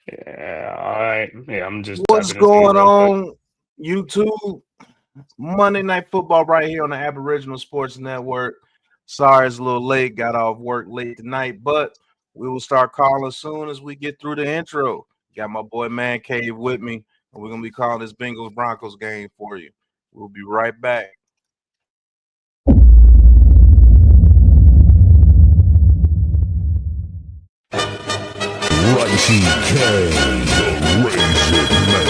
Yeah, all right. Yeah, I'm just What's typing this in going real quick. on, YouTube? Monday Night Football right here on the Aboriginal Sports Network. Sorry it's a little late. Got off work late tonight, but we will start calling as soon as we get through the intro. Got my boy Man Cave with me, and we're going to be calling this Bengals Broncos game for you. We'll be right back. Righty K, the Raisin Man.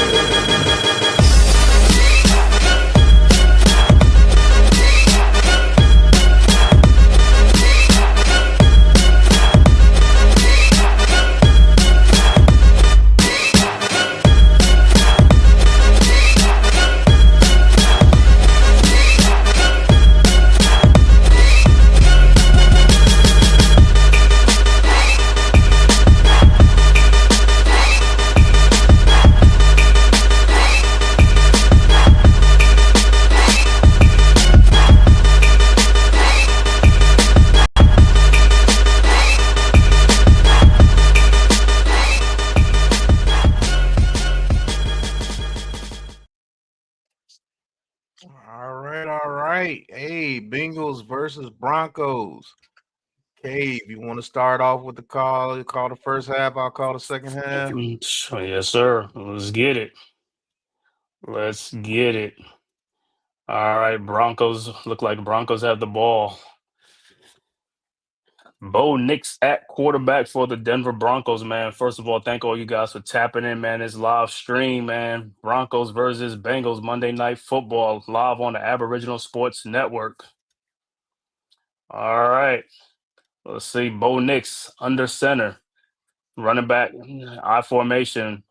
All right, all right. Hey, Bengals versus Broncos. Cave, you want to start off with the call? You call the first half, I'll call the second half. Yes, sir. Let's get it. Let's get it. All right, Broncos look like Broncos have the ball. Bo Nix at quarterback for the Denver Broncos, man. First of all, thank all you guys for tapping in, man. This live stream, man. Broncos versus Bengals Monday Night Football live on the Aboriginal Sports Network. All right. Let's see. Bo Nix under center. Running back, I formation.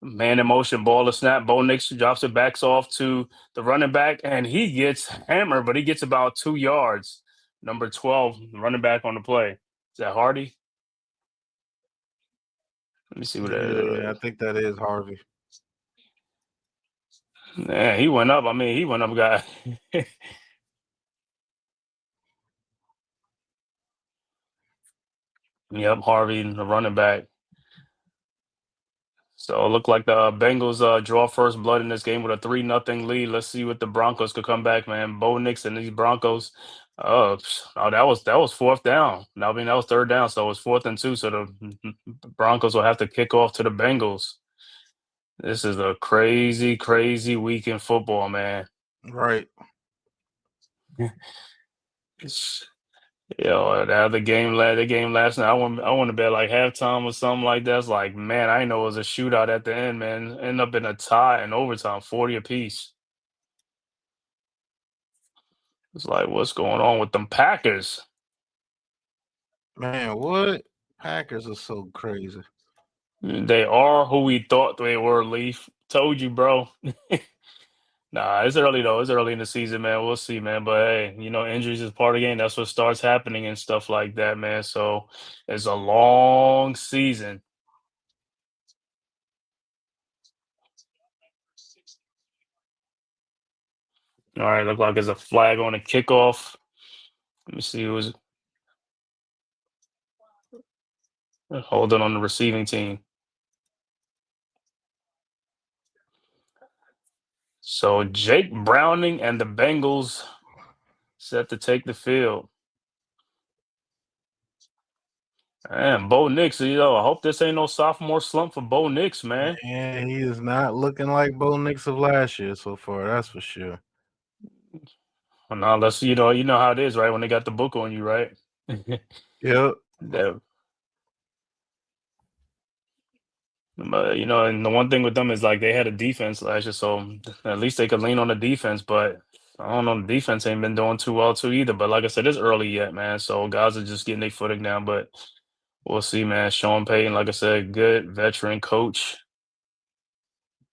Man in motion, ball to snap. Bo Nix drops it, backs off to the running back, and he gets hammered, but he gets about 2 yards. Number 12, running back on the play. Is that Hardy? Let me see what that Yeah, I is. think that is Harvey. Yeah, he went up. I mean, he went up, guy. Yep, Harvey, the running back. So it looked like the Bengals draw first blood in this game with a 3-0 lead. Let's see what the Broncos could come back, man. Bo Nix and these Broncos. Oh, that was fourth down. I mean, that was third down, so it was 4th and 2. So the Broncos will have to kick off to the Bengals. This is a crazy, crazy week in football, man. Right. Yo, the game last night. I want to bet like halftime or something like that. It's like, man, I didn't know it was a shootout at the end, man. End up in a tie and overtime, 40 apiece. It's like, what's going on with them Packers? Man, what? Packers are so crazy. They are who we thought they were, Leaf. Told you, bro. Nah, it's early though. It's early in the season, man. We'll see, man. But hey, injuries is part of the game. That's what starts happening and stuff like that, man. So it's a long season. All right, look like there's a flag on the kickoff. Let me see who's holding on the receiving team. So Jake Browning and the Bengals set to take the field. Man, Bo Nix, I hope this ain't no sophomore slump for Bo Nix, man. And he is not looking like Bo Nix of last year so far, that's for sure. Well, now let's you know how it is, right? When they got the book on you, right? Yep. That, and the one thing with them is like they had a defense last year, so at least they could lean on the defense. But I don't know, the defense ain't been doing too well too either. But like I said, it's early yet, man. So guys are just getting their footing down. But we'll see, man. Sean Payton, like I said, good veteran coach.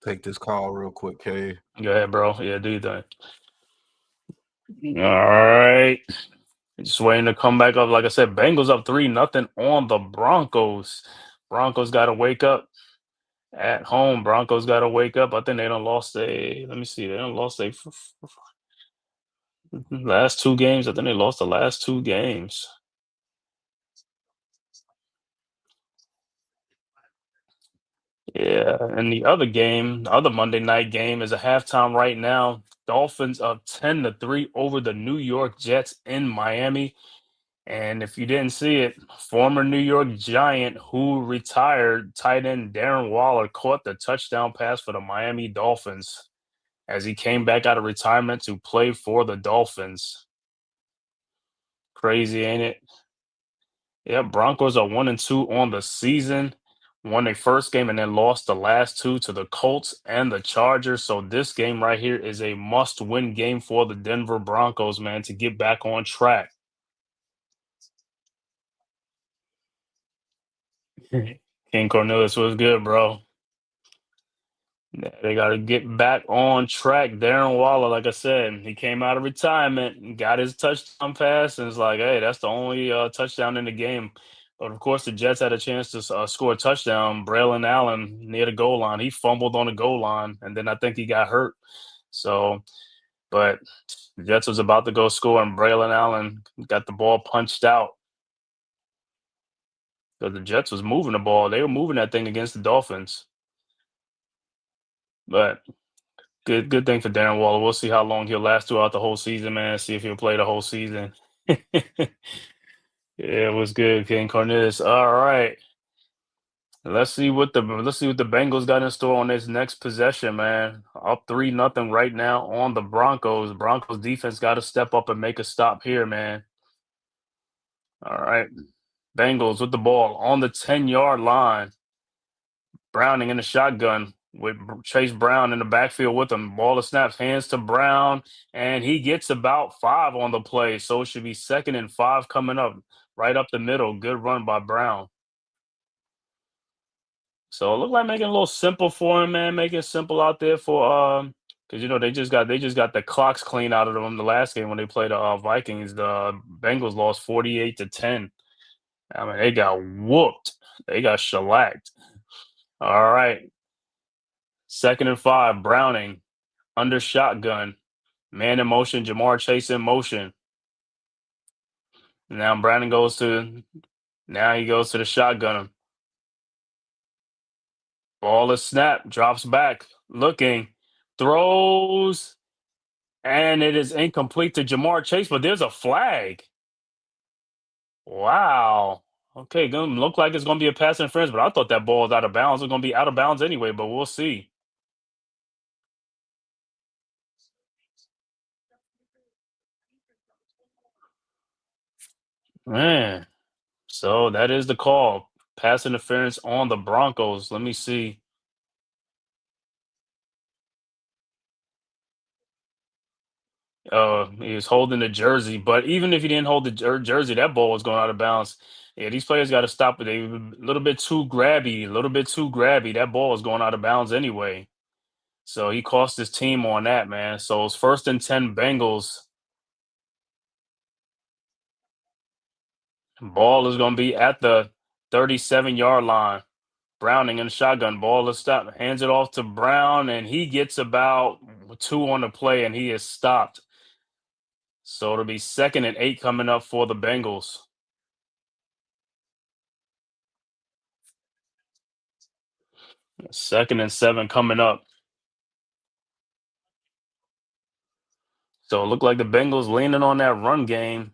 Take this call real quick, K. Go ahead, bro. Yeah, do you think? All right. Just waiting to come back up. Like I said, Bengals up 3-0 on the Broncos. Broncos got to wake up at home. Broncos got to wake up. I think they don't lost let me see. They don't lost last 2 games. I think they lost the last 2 games. Yeah, and the other game, the other Monday night game is a halftime right now. Dolphins up 10-3 over the New York Jets in Miami. And if you didn't see it, former New York Giant who retired, tight end Darren Waller caught the touchdown pass for the Miami Dolphins as he came back out of retirement to play for the Dolphins. Crazy, ain't it? Yeah, Broncos are 1-2 on the season. Won their first game and then lost the last two to the Colts and the Chargers. So this game right here is a must-win game for the Denver Broncos, man, to get back on track. King Cornelius was good, bro. Yeah, they got to get back on track. Darren Waller, like I said, he came out of retirement and got his touchdown pass, and it's like, hey, that's the only touchdown in the game. But of course, the Jets had a chance to score a touchdown. Braylon Allen near the goal line, he fumbled on the goal line, and then I think he got hurt. So, but the Jets was about to go score, and Braylon Allen got the ball punched out because the Jets was moving the ball. They were moving that thing against the Dolphins, but. Good thing for Darren Waller. We'll see how long he'll last throughout the whole season, man. See if he'll play the whole season. Yeah, it was good, King Cornelius. All right. Let's see what the Bengals got in store on this next possession, man. Up 3-0 right now on the Broncos. Broncos defense got to step up and make a stop here, man. All right. Bengals with the ball on the 10-yard line. Browning in the shotgun with Chase Brown in the backfield with him. Ball of snaps, hands to Brown, and he gets about 5 on the play. So it should be 2nd and 5 coming up, right up the middle. Good run by Brown. So it looked like making it a little simple for him, man. Making it simple out there for because they just got the clocks clean out of them the last game when they played the Vikings. The Bengals lost 48-10. I mean, they got whooped. They got shellacked. All right. 2nd and 5, Browning under shotgun. Man in motion, Jamar Chase in motion. Now Browning now he goes to the shotgun. Ball is snapped, drops back, looking, throws, and it is incomplete to Jamar Chase, but there's a flag. Wow. Okay, gonna look like it's gonna be a pass interference, but I thought that ball was out of bounds. It's gonna be out of bounds anyway, but we'll see. Man. So that is the call. Pass interference on the Broncos. Let me see. He was holding the jersey, but even if he didn't hold the jersey, that ball was going out of bounds. Yeah, these players got to stop it. They were a little bit too grabby, a little bit too grabby. That ball was going out of bounds anyway. So he cost his team on that, man. So it's 1st and 10 Bengals. Ball is going to be at the 37-yard line. Browning in the shotgun. Ball is stopped. Hands it off to Brown, and he gets about 2 on the play, and he is stopped. So it'll be 2nd and 8 coming up for the Bengals. 2nd and 7 coming up. So it looked like the Bengals leaning on that run game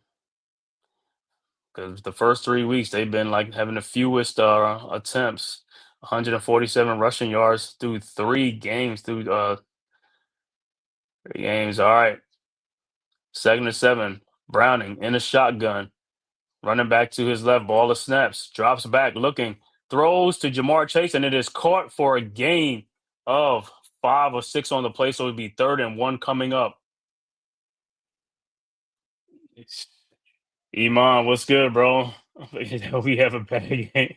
because the first 3 weeks they've been like having the fewest attempts, 147 rushing yards through 3 games. All right, 2nd and 7. Browning in a shotgun, running back to his left. Ball of snaps, drops back, looking, throws to Jamar Chase, and it is caught for a gain of 5 or 6 on the play. So it'd be 3rd and 1 coming up. Iman, what's good, bro? We have a bad game.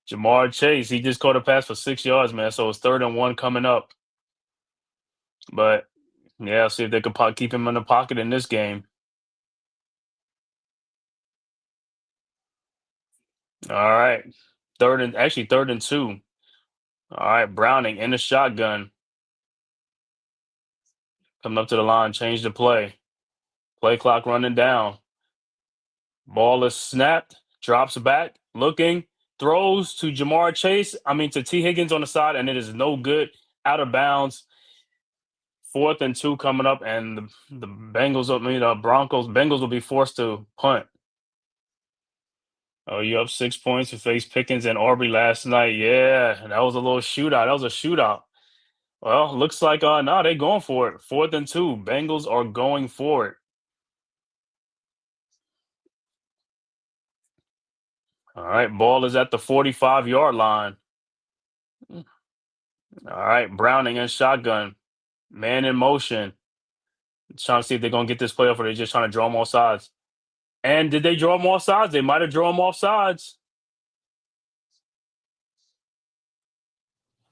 Jamar Chase, he just caught a pass for 6 yards, man. So it's 3rd and 1 coming up. But yeah, see if they could keep him in the pocket in this game. All right, 3rd and 2. All right, Browning in the shotgun, coming up to the line, change the play. Play clock running down. Ball is snapped, drops back, looking, throws to Jamar Chase. I mean to T Higgins on the side, and it is no good. Out of bounds. 4th and 2 coming up, and the Bengals. I mean, Broncos. Bengals will be forced to punt. Oh, you up 6 points. You faced Pickens and Aubrey last night. Yeah, that was a little shootout. That was a shootout. Well, looks like no, they're going for it. 4th and 2. Bengals are going for it. All right, ball is at the 45-yard line. All right, Browning and shotgun. Man in motion. Trying to see if they're gonna get this play off or they're just trying to draw them off sides. And did they draw them off sides? They might have drawn them off sides.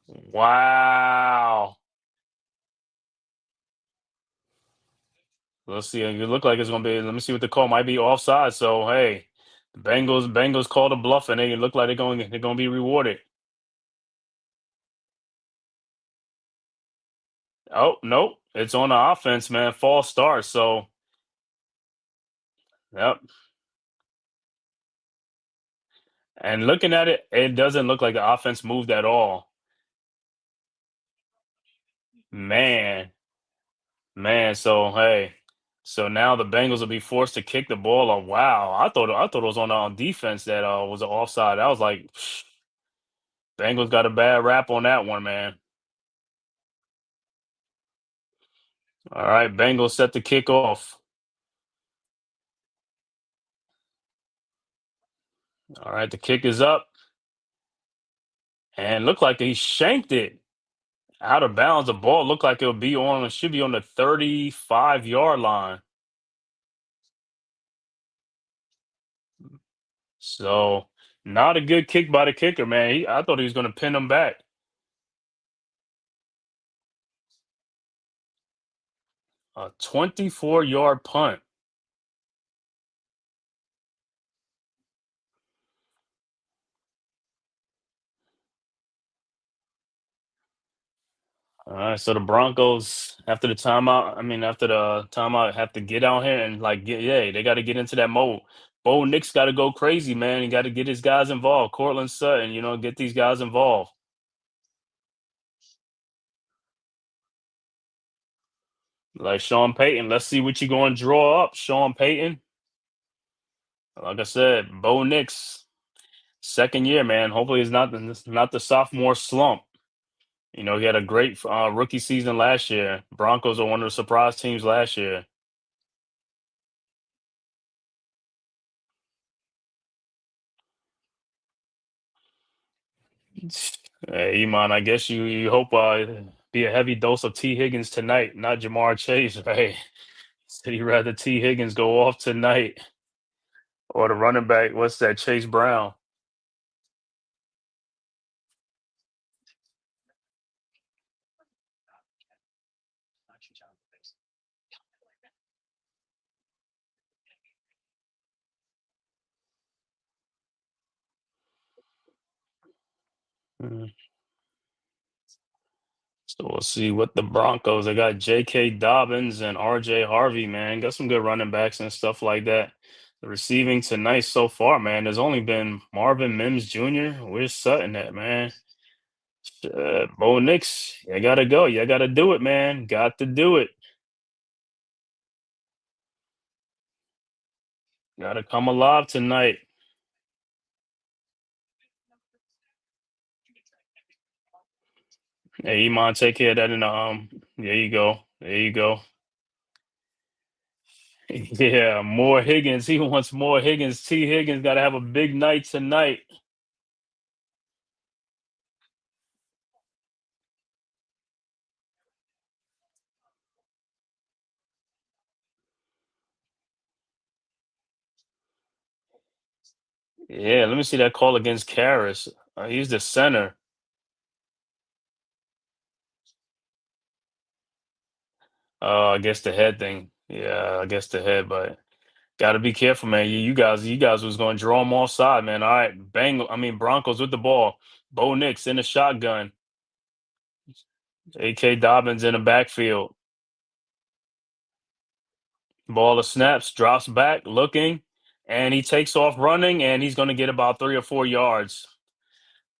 Wow. Let's see. It look like it's gonna be. Let me see what the call might be offside. So hey, the Bengals called a bluff, and they look like they're going to be rewarded. Oh nope, it's on the offense, man. False start. So yep. And looking at it, it doesn't look like the offense moved at all. Man, man. So hey, so now the Bengals will be forced to kick the ball. Oh wow, I thought it was on defense that was an offside. I was like, Bengals got a bad rap on that one, man. All right, Bengals set to kick off. All right, the kick is up, and looked like he shanked it out of bounds. The ball looked like it should be on the 35-yard line. So not a good kick by the kicker, man. I thought he was going to pin him back. A 24-yard punt. All right, so the Broncos after the timeout, have to get out here and they got to get into that mode. Bo Nix got to go crazy, man. He got to get his guys involved. Cortland Sutton, get these guys involved. Like Sean Payton, let's see what you're going to draw up, Sean Payton. Like I said, Bo Nix, second year, man. Hopefully, it's not the sophomore slump. He had a great rookie season last year. Broncos are one of the surprise teams last year. Hey, Iman, I guess you hope be a heavy dose of T. Higgins tonight, not Jamar Chase, right? Said he'd rather T. Higgins go off tonight or the running back. What's that? Chase Brown. Mm. So we'll see what the Broncos. They got J.K. Dobbins and R.J. Harvey, man. Got some good running backs and stuff like that. The receiving tonight so far, man. There's only been Marvin Mims Jr. Where's Sutton at, man? Bo Nix, you gotta go. You gotta do it, man. Got to do it. Gotta come alive tonight. Hey, Iman, take care of that in the there you go. There you go. Yeah, more Higgins. He wants more Higgins. T. Higgins gotta have a big night tonight. Yeah, let me see that call against Karras. He's the center. I guess the head thing. Yeah, I guess the head, but gotta be careful, man. You guys was gonna draw them offside, man. All right, Broncos with the ball. Bo Nix in the shotgun. A.K. Dobbins in the backfield. Ball of snaps, drops back, looking, and he takes off running, and he's gonna get about 3 or 4 yards.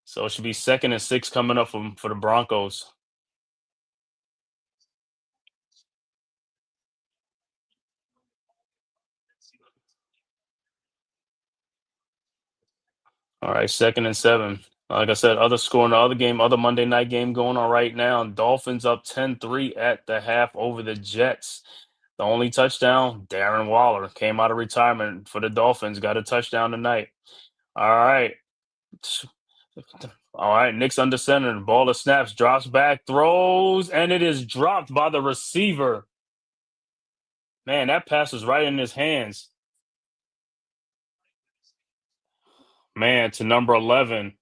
So it should be 2nd and 6 coming up for the Broncos. All right, 2nd and 7. Like I said, other score in the other game, other Monday night game going on right now. Dolphins up 10-3 at the half over the Jets. The only touchdown, Darren Waller came out of retirement for the Dolphins, got a touchdown tonight. All right. All right, Nick's under center. The ball is snaps, drops back, throws, and it is dropped by the receiver. Man, that pass was right in his hands. Man, to number 11,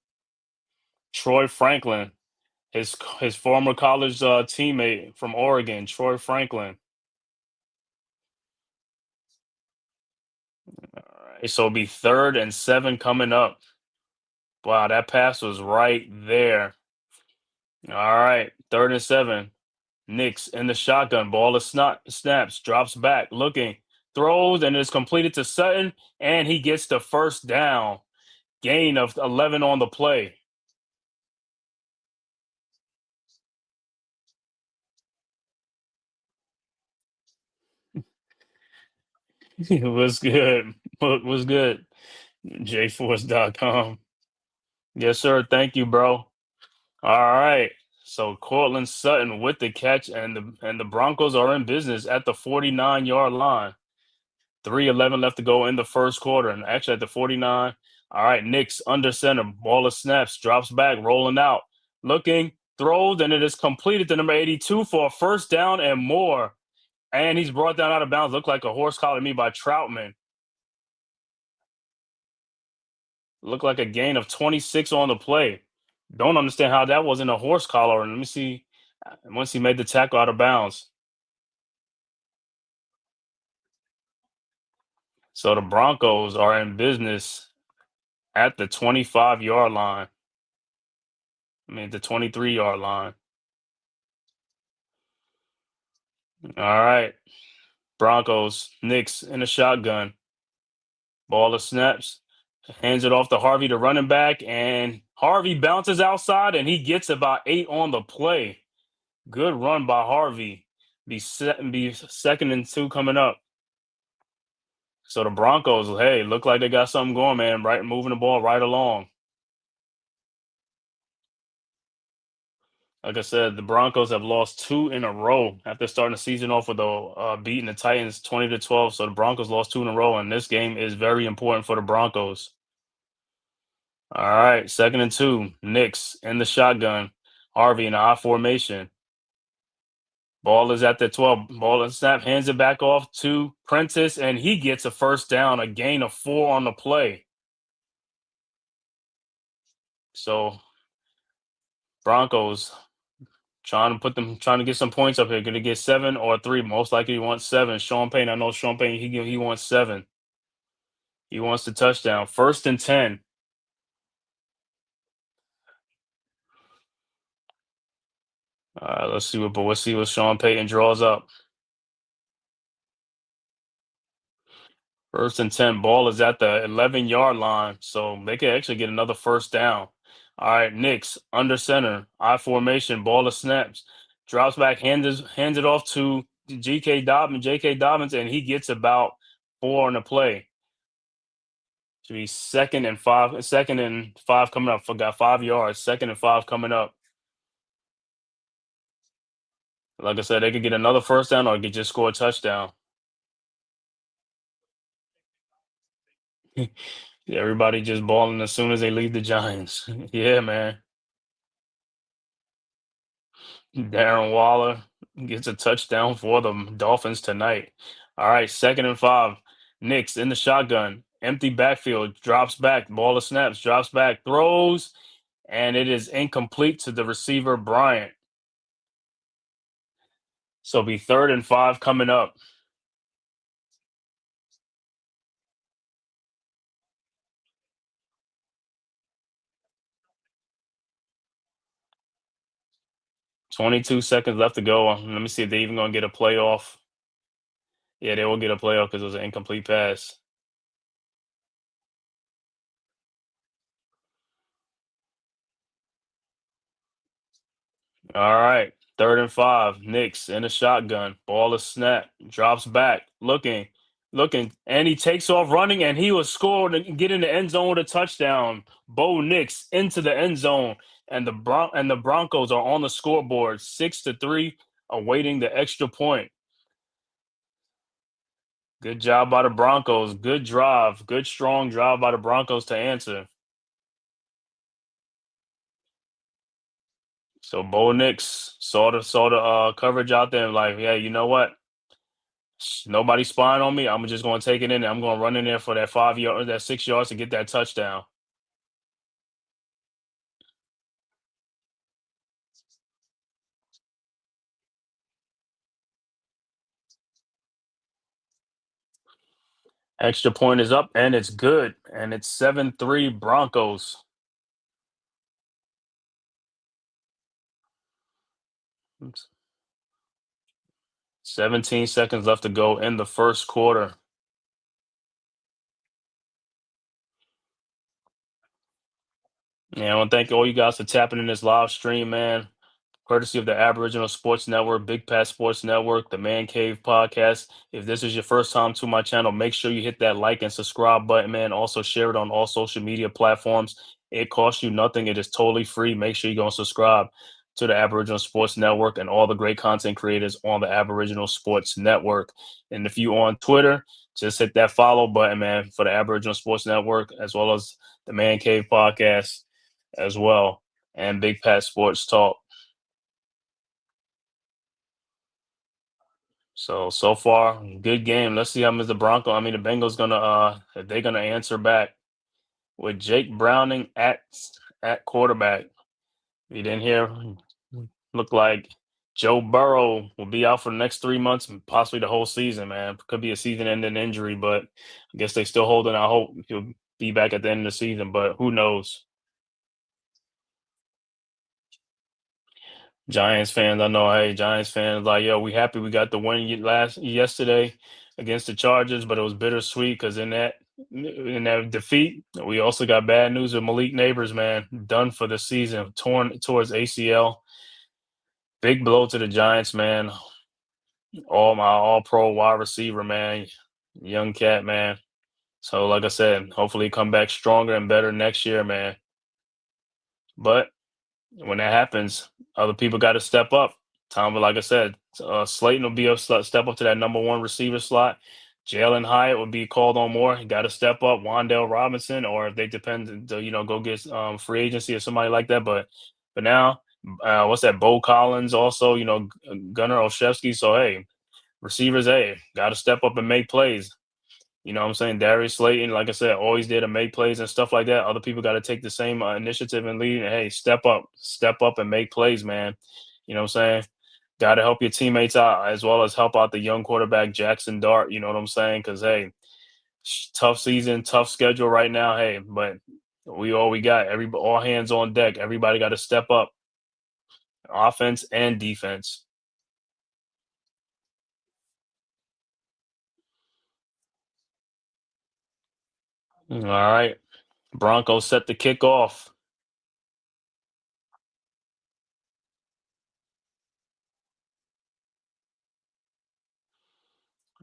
Troy Franklin, his former college teammate from Oregon, Troy Franklin. All right, so it'll be 3rd and 7 coming up. Wow, that pass was right there. All right, 3rd and 7. Knicks in the shotgun. Ball is snaps, drops back, looking, throws, and is completed to Sutton, and he gets the first down. Gain of 11 on the play. It was good. Was good. JForce.com. Yes, sir. Thank you, bro. All right. So Cortland Sutton with the catch, and the Broncos are in business at the 49-yard line. 3:11 left to go in the first quarter, and actually at the 49. All right, Knicks under center, ball of snaps, drops back, rolling out, looking, throws, and it is completed to number 82 for a first down and more. And he's brought down out of bounds. Looked like a horse collar to me by Troutman. Looked like a gain of 26 on the play. Don't understand how that wasn't a horse collar. And let me see. Once he made the tackle out of bounds. So the Broncos are in business at the 25-yard line. I mean, the 23-yard line. All right. Broncos, Knicks in a shotgun. Ball of snaps. Hands it off to Harvey, the running back, and Harvey bounces outside, and he gets about 8 on the play. Good run by Harvey. Be 2nd and 2 coming up. So the Broncos, hey, look like they got something going, man. Right, moving the ball right along. Like I said, the Broncos have lost 2 in a row after starting the season off with beating the Titans 20-12. So the Broncos lost 2 in a row, and this game is very important for the Broncos. All right, 2nd and 2. Knicks in the shotgun. Harvey in the I formation. Ball is at the 12. Ball and snap, hands it back off to Prentice, and he gets a first down, a gain of 4 on the play. So Broncos trying to get some points up here. Going to get 7 or 3. Most likely he wants 7. Sean Payne, I know Sean Payne, he wants 7. He wants the touchdown. 1st and 10. All right, let's see what Sean Payton draws up. 1st and 10. Ball is at the 11-yard line, so they could actually get another first down. All right, Knicks under center, I formation, ball of snaps, drops back, hands it off to J.K. Dobbins, and he gets about 4 on the play. Should be 2nd and 5. 2nd and 5 coming up. Forgot 5 yards. 2nd and 5 coming up. Like I said, they could get another first down or could just score a touchdown. Everybody just balling as soon as they leave the Giants. Yeah, man. Darren Waller gets a touchdown for the Dolphins tonight. All right, 2nd and 5. Knicks in the shotgun. Empty backfield. Drops back. Ball of snaps. Drops back. Throws. And it is incomplete to the receiver, Bryant. So it'll be 3rd and 5 coming up. 22 seconds left to go. Let me see if they're even going to get a playoff. Yeah, they will get a playoff because it was an incomplete pass. All right. 3rd and 5. Knicks in a shotgun. Ball is snapped. Drops back. Looking. And he takes off running, and he was scored and get in the end zone with a touchdown. Bo Nix into the end zone. And the Broncos are on the scoreboard 6-3, awaiting the extra point. Good job by the Broncos. Good drive. Good strong drive by the Broncos to answer. So Bo Nix saw the coverage out there and like, yeah, you know what? Nobody's spying on me. I'm just going to take it in. I'm going to run in there for that 5 yard, that 6 yards to get that touchdown. Extra point is up and it's good. And it's 7-3 Broncos. Oops. 17 seconds left to go in the first quarter. Yeah, I want to thank all you guys for tapping in this live stream, man. Courtesy of the Aboriginal Sports Network, Big Pat Sports Network, the Man Cave Podcast. If this is your first time to my channel, make sure you hit that like and subscribe button, man. Also share it on all social media platforms. It costs you nothing. It is totally free. Make sure you go and subscribe to the Aboriginal Sports Network and all the great content creators on the Aboriginal Sports Network. And if you on Twitter, just hit that follow button, man, for the Aboriginal Sports Network, as well as the Man Cave Podcast as well, and Big Pat Sports Talk. So far, good game. Let's see how the Bengals gonna if they're gonna answer back with Jake Browning at quarterback. You didn't hear look like Joe Burrow will be out for the next 3 months, and possibly the whole season, man. Could be a season-ending injury, but I guess they still holding out hope he'll be back at the end of the season, but who knows? Giants fans, I know, hey, Giants fans, like, yo, we happy we got the win yesterday against the Chargers, but it was bittersweet because in that defeat, we also got bad news with Malik Neighbors, man, done for the season, torn towards ACL. Big blow to the Giants, man. All pro wide receiver, man, young cat, man. So, like I said, hopefully come back stronger and better next year, man. But when that happens, other people got to step up. Like I said, Slayton will be step up to that number one receiver slot. Jalen Hyatt would be called on more. He got to step up. Wandale Robinson, or if they depend to go get free agency or somebody like that. But now, what's that? Bo Collins also. Gunnar Olszewski. So hey, receivers, hey, got to step up and make plays. You know what I'm saying? Darius Slayton, like I said, always there to make plays and stuff like that. Other people got to take the same initiative and lead. And hey, step up and make plays, man. You know what I'm saying? Got to help your teammates out as well as help out the young quarterback, Jackson Dart. You know what I'm saying? Because, hey, tough season, tough schedule right now. Hey, but we got. All hands on deck. Everybody got to step up, offense and defense. All right. Broncos set to kick off.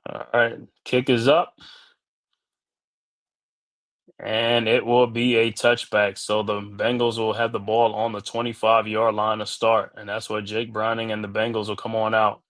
All right. Kick is up. And it will be a touchback. So the Bengals will have the ball on the 25-yard line to start. And that's where Jake Browning and the Bengals will come on out.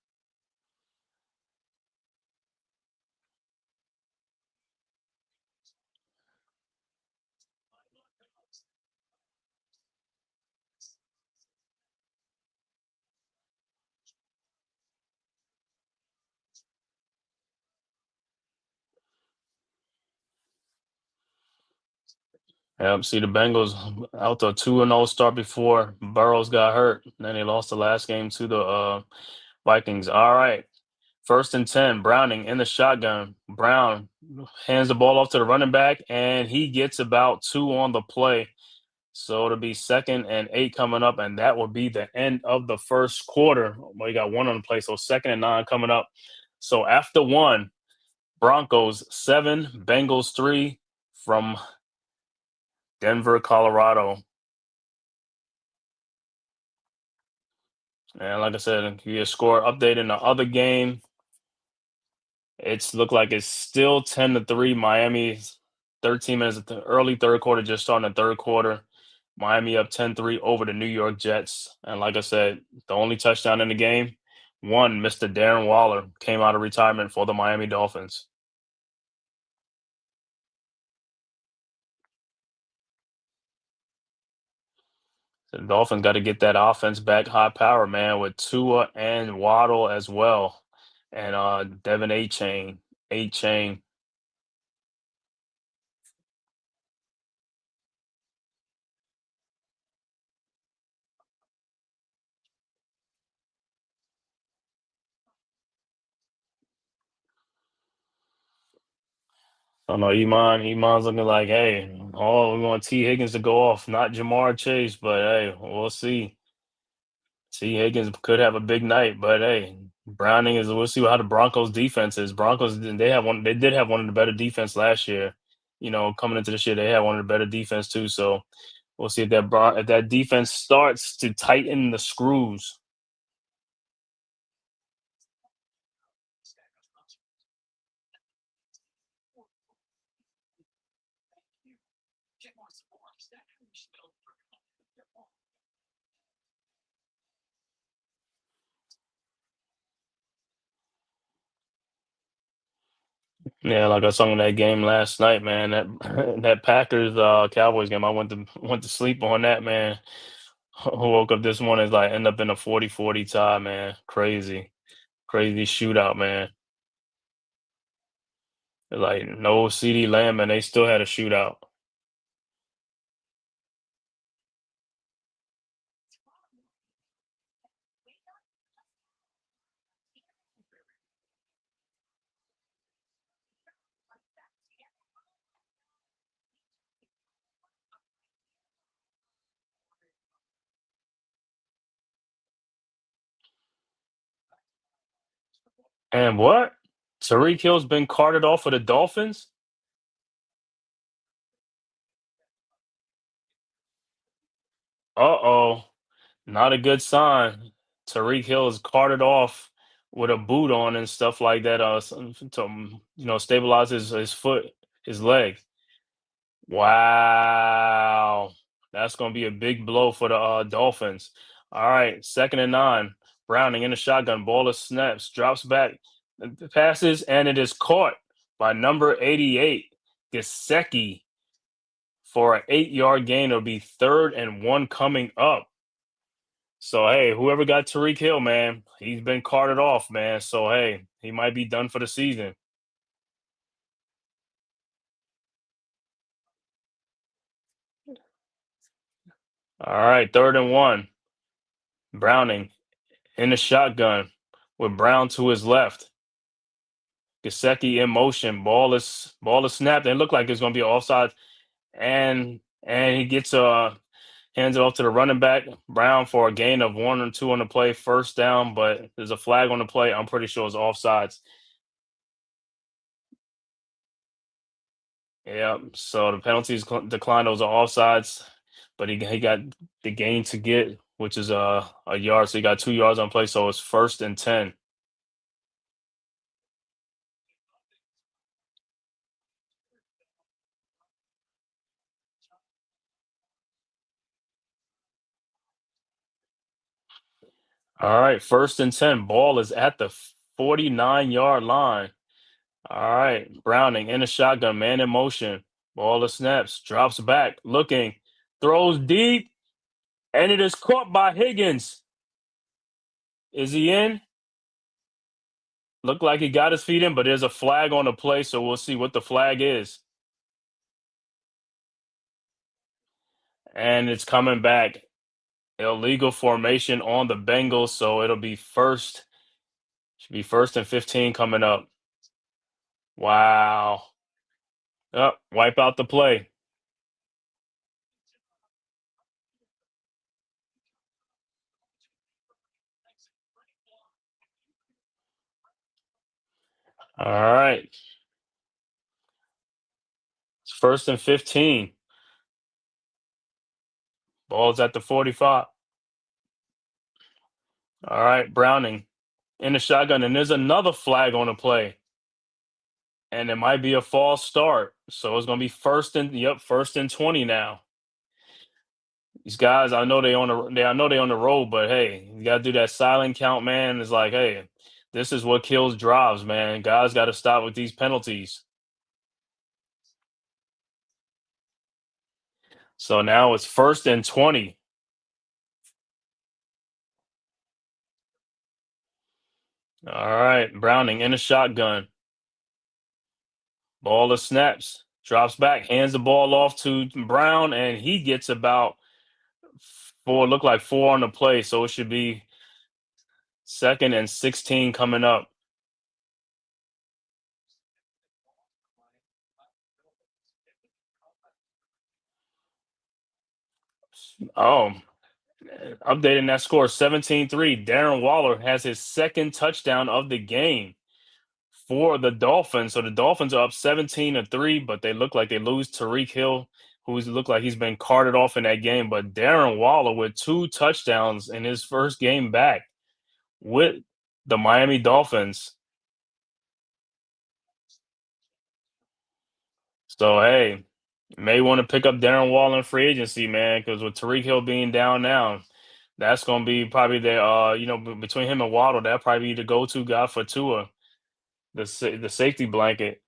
Yep, see the Bengals out to a 2-0 start before Burrows got hurt. Then they lost the last game to the Vikings. All right. 1st and 10, Browning in the shotgun. Brown hands the ball off to the running back, and he gets about 2 on the play. So it'll be 2nd and 8 coming up, and that will be the end of the first quarter. Well, you got 1 on the play, so 2nd and 9 coming up. So after 1, Broncos 7, Bengals 3 from Denver, Colorado. And like I said, give you a score update in the other game. It's looked like it's still 10-3. Miami's 13 minutes of the early third quarter, just starting the third quarter. Miami up 10-3 over the New York Jets. And like I said, the only touchdown in the game, one, Mr. Darren Waller came out of retirement for the Miami Dolphins. The Dolphins got to get that offense back high power, man, with Tua and Waddle as well. And Devin A Chain. I don't know, Iman's looking like, hey, we want T. Higgins to go off, not Jamar Chase, but hey, we'll see. T. Higgins could have a big night, but hey, Browning is. We'll see how the Broncos defense is. Broncos they did have one of the better defense last year. Coming into this year, they had one of the better defense too. So we'll see if that defense starts to tighten the screws. Yeah, like I saw in that game last night, man. That that Packers Cowboys game, I went to sleep on that, man. Woke up this morning, it's like end up in a 40-40 tie, man. Crazy, crazy shootout, man. Like no CD Lamb, and they still had a shootout. And what? Tariq Hill's been carted off for the Dolphins? Uh-oh. Not a good sign. Tariq Hill is carted off with a boot on and stuff like that, to stabilize his foot, his leg. Wow. That's gonna be a big blow for the Dolphins. All right, 2nd and 9. Browning in the shotgun, ball is snaps, drops back, passes, and it is caught by number 88, Gesicki, for an 8-yard gain. It'll be 3rd and 1 coming up. So hey, whoever got Tariq Hill, man, he's been carted off, man. So hey, he might be done for the season. All right, 3rd and 1. Browning in the shotgun with Brown to his left. Gesicki in motion. Ball is snapped. And it looked like it's gonna be offside. And he gets hands it off to the running back, Brown, for a gain of 1 or 2 on the play, 1st down, but there's a flag on the play. I'm pretty sure it's offsides. Yeah, so the penalties declined. Those are offsides, but he got the gain to get, which is a yard. So he got 2 yards on play. So it's 1st and 10. All right, 1st and 10. Ball is at the 49-yard line. All right, Browning in a shotgun, man in motion. Ball is snaps, drops back, looking, throws deep, and it is caught by Higgins. Is he in? Looked like he got his feet in, but there's a flag on the play, so we'll see what the flag is. And it's coming back. Illegal formation on the Bengals, so it'll be should be 1st and 15 coming up. Wow. Wipe out the play. All right. It's 1st and 15. Ball's at the 45. All right, Browning in the shotgun, and there's another flag on the play, and it might be a false start. So it's gonna be first and 20 now. These guys, I know they on the road, but hey, you gotta do that silent count, man. It's like, hey, this is what kills drives, man. Guys got to stop with these penalties. So now it's first and 20. All right, Browning in a shotgun. Ball of snaps, drops back, hands the ball off to Brown, and he gets about look like four on the play. So it should be second and 16 coming up. Oh, updating that score 17-3. Darren Waller has his second touchdown of the game for the Dolphins. So the Dolphins are up 17-3, but they look like they lose Tariq Hill, who's looked like he's been carted off in that game. But Darren Waller with two touchdowns in his first game back with the Miami Dolphins. So hey, may want to pick up Darren Waller in free agency, man, because with Tariq Hill being down now, that's going to be probably the between him and Waddle, that probably be the go-to guy for Tua, the safety blanket.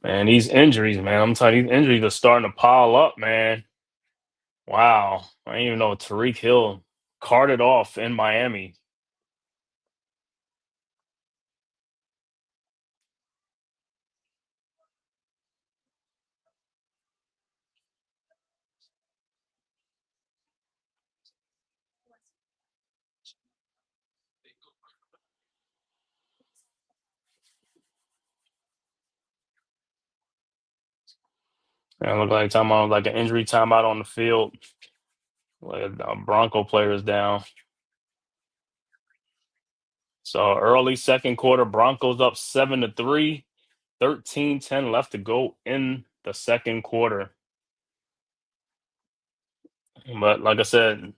Man, these injuries, man, I'm telling you, these injuries are starting to pile up, man. Wow, I didn't even know Tariq Hill carted off in Miami. And look like time out like an injury timeout on the field. Like a Bronco player is down. So early second quarter, Broncos up 7-3, 13-10 left to go in the second quarter. But like I said,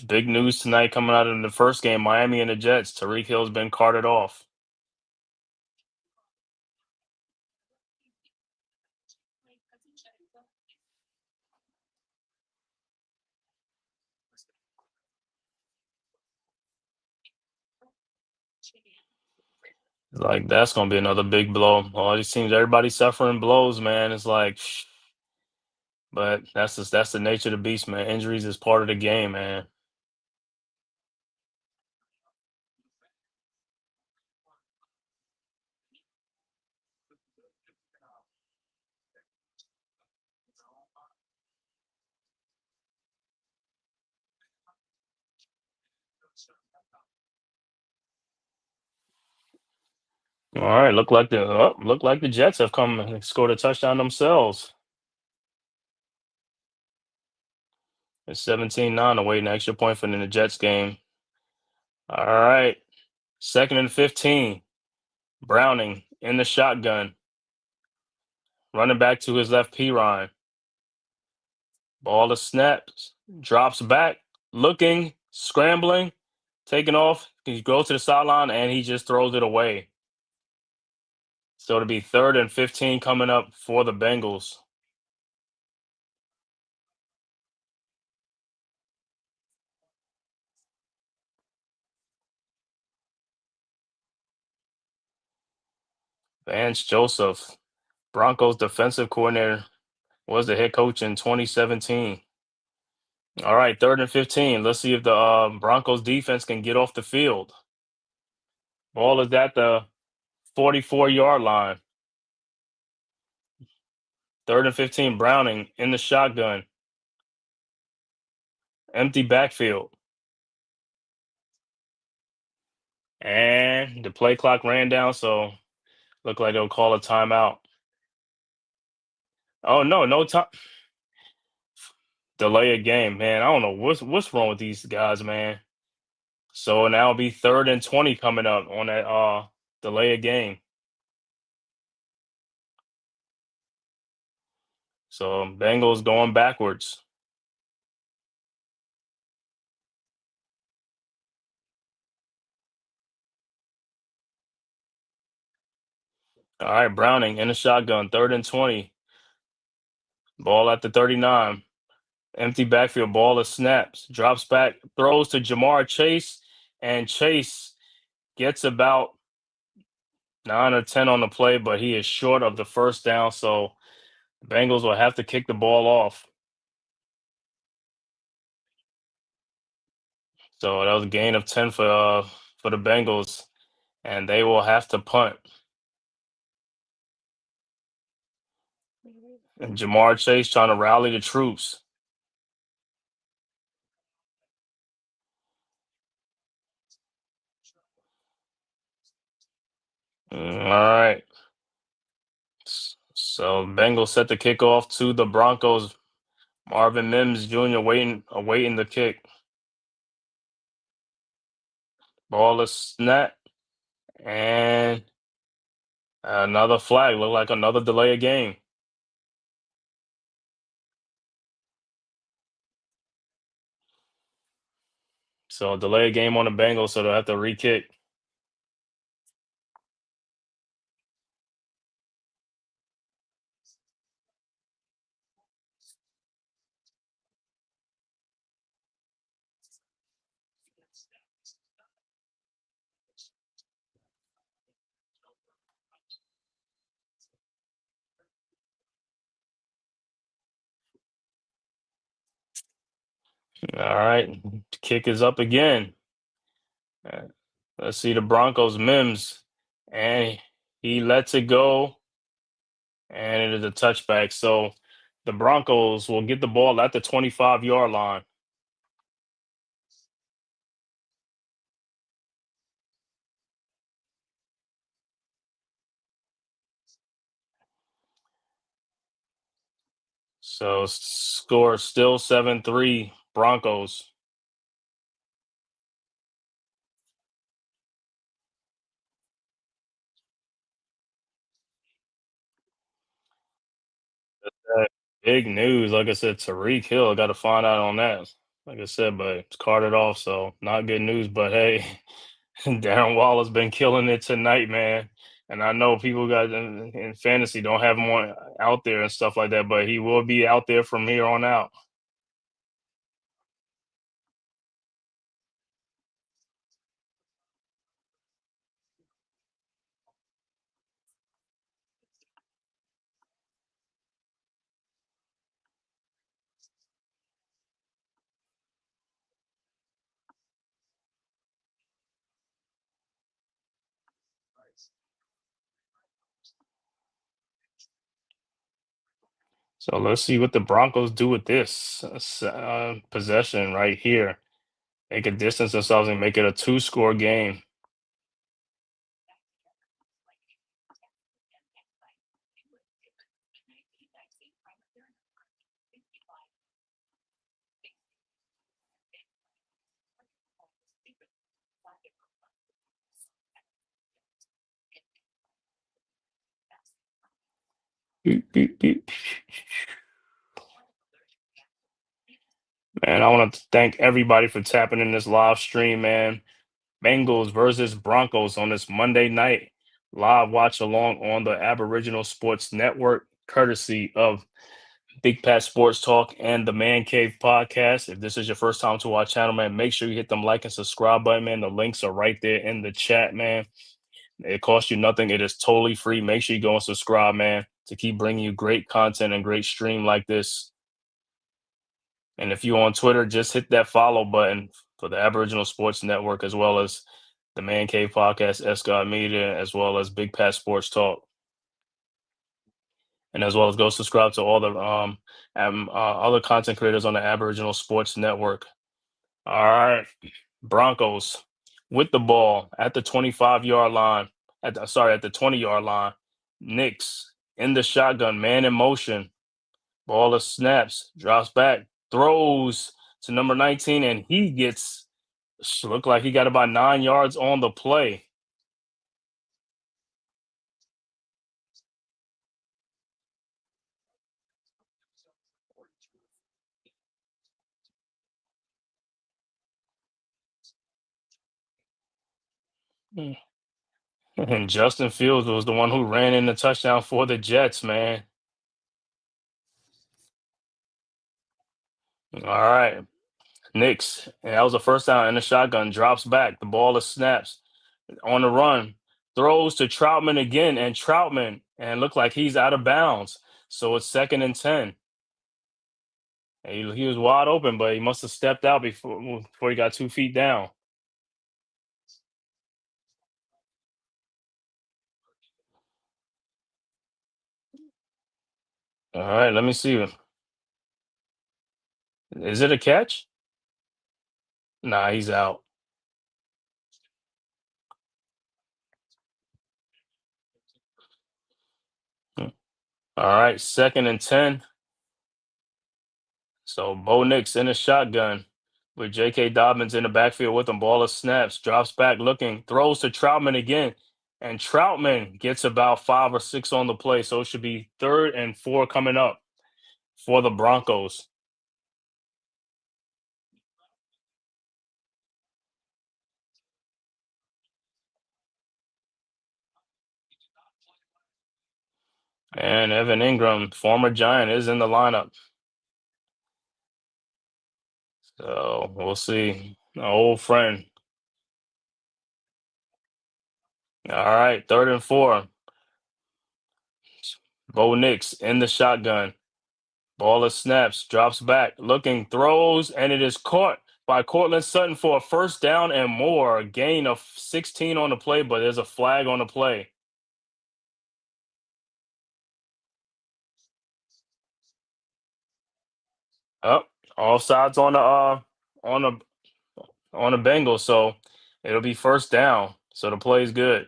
big news tonight coming out in the first game, Miami and the Jets. Tariq Hill's been carted off. Like that's gonna be another big blow. All these teams, everybody's suffering blows, man. It's like, but that's the nature of the beast, man. Injuries is part of the game, man. All right, look like the Jets have come and scored a touchdown themselves. It's 17-9 awaiting an extra point for the Jets game. All right, second and 15. Browning in the shotgun, running back to his left, Ryan. Ball to snaps, drops back, looking, scrambling, taking off. He goes to the sideline and he just throws it away. So it'll be third and 15 coming up for the Bengals. Vance Joseph, Broncos defensive coordinator, was the head coach in 2017. All right, third and 15. Let's see if the Broncos defense can get off the field. Ball is at the 44-yard line. Third and 15, Browning in the shotgun. Empty backfield. And the play clock ran down, so look like they'll call a timeout. Oh no, no time. Delay a game, man. I don't know what's wrong with these guys, man. So now it'll be third and 20 coming up on that delay a game. So Bengals going backwards. All right, Browning in the shotgun, 3rd and 20. Ball at the 39. Empty backfield, ball is snaps, drops back, throws to Jamar Chase, and Chase gets about 9 or 10 on the play, but he is short of the first down, so the Bengals will have to kick the ball off. So that was a gain of 10 for the Bengals, and they will have to punt. And Jamar Chase trying to rally the troops. All right. So Bengals set the kickoff to the Broncos. Marvin Mims Jr. awaiting the kick. Ball is snap, and another flag. Look like another delay of game. So delay of game on the Bengals, so they'll have to re-kick. All right, kick is up again. Uh, Let's see the Broncos Mims, and he lets it go, and it is a touchback. So the Broncos will get the ball at the 25-yard line. So score still 7-3 Broncos. Big news. Like I said, Tariq Hill, got to find out on that. Like I said, but it's carted off, so not good news. But hey, Darren Waller's been killing it tonight, man. And I know people got in fantasy don't have him out there and stuff like that, but he will be out there from here on out. So let's see what the Broncos do with this possession right here. They could distance themselves and make it a 2-score game. Beep, beep, beep. Man, I want to thank everybody for tapping in this live stream, man. Bengals versus Broncos on this Monday night. Live watch along on the Aboriginal Sports Network, courtesy of Big Pat Sports Talk and the Man Cave Podcast. If this is your first time to our channel, man, make sure you hit them like and subscribe button, man. The links are right there in the chat, man. It costs you nothing. It is totally free. Make sure you go and subscribe, man, to keep bringing you great content and great stream like this. And if you're on Twitter, just hit that follow button for the Aboriginal Sports Network, as well as the Man Cave Podcast, Escott Media, as well as Big Pat Sports Talk. And as well as go subscribe to all the other content creators on the Aboriginal Sports Network. All right. Broncos with the ball at the 25-yard line. At the 20-yard line. Knicks in the shotgun, man in motion. Ball is snaps, drops back, throws to number 19, and he looked like he got about 9 yards on the play. And Justin Fields was the one who ran in the touchdown for the Jets, man. All right. Knicks. And that was the first down in the shotgun. Drops back. The ball is snaps. On the run. Throws to Troutman again. And Troutman. And look like he's out of bounds. So it's 2nd and 10. And he was wide open, but he must have stepped out before he got 2 feet down. All right, let me see. Is it a catch? Nah, he's out. Hmm. All right, 2nd and 10. So Bo Nix in a shotgun with J.K. Dobbins in the backfield with him. Ball of snaps, drops back looking, throws to Troutman again. And Troutman gets about 5 or 6 on the play. So it should be 3rd and 4 coming up for the Broncos. And Evan Ingram, former Giant, is in the lineup. So we'll see. An old friend. All right, 3rd and 4. Bo Nix in the shotgun. Ball of snaps, drops back, looking, throws, and it is caught by Cortland Sutton for a first down and more. A gain of 16 on the play, but there's a flag on the play. Up, offsides on the on the Bengals, so it'll be first down. So the play is good.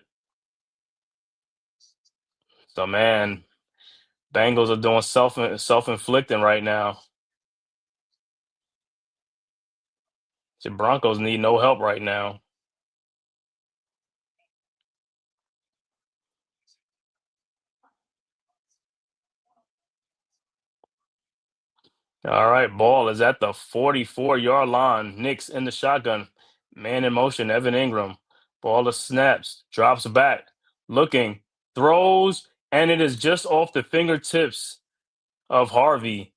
So man, Bengals are doing self-inflicting right now. The Broncos need no help right now. All right, ball is at the 44-yard line. Knicks in the shotgun. Man in motion, Evan Ingram. Ball is snaps, drops back, looking, throws, and it is just off the fingertips of Harvey.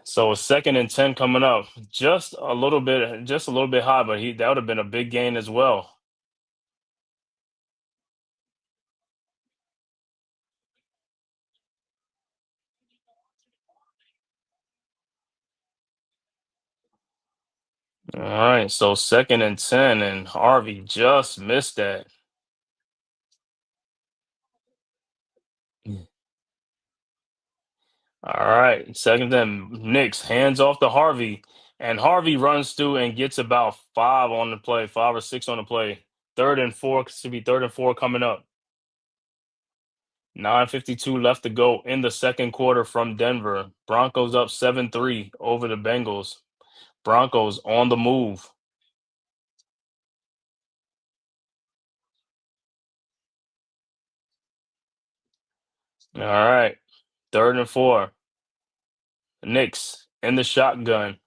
So a 2nd and 10 coming up. Just a little bit high, but that would have been a big gain as well. All right, so 2nd and 10, and Harvey just missed that. All right, second then Knicks hands off to Harvey, and Harvey runs through and gets about 5 or 6 on the play. 3rd and 4 should be 3rd and 4 coming up. 9:52 left to go in the second quarter from Denver. Broncos up 7-3 over the Bengals. Broncos on the move. All right, 3rd and 4. Knicks in the shotgun.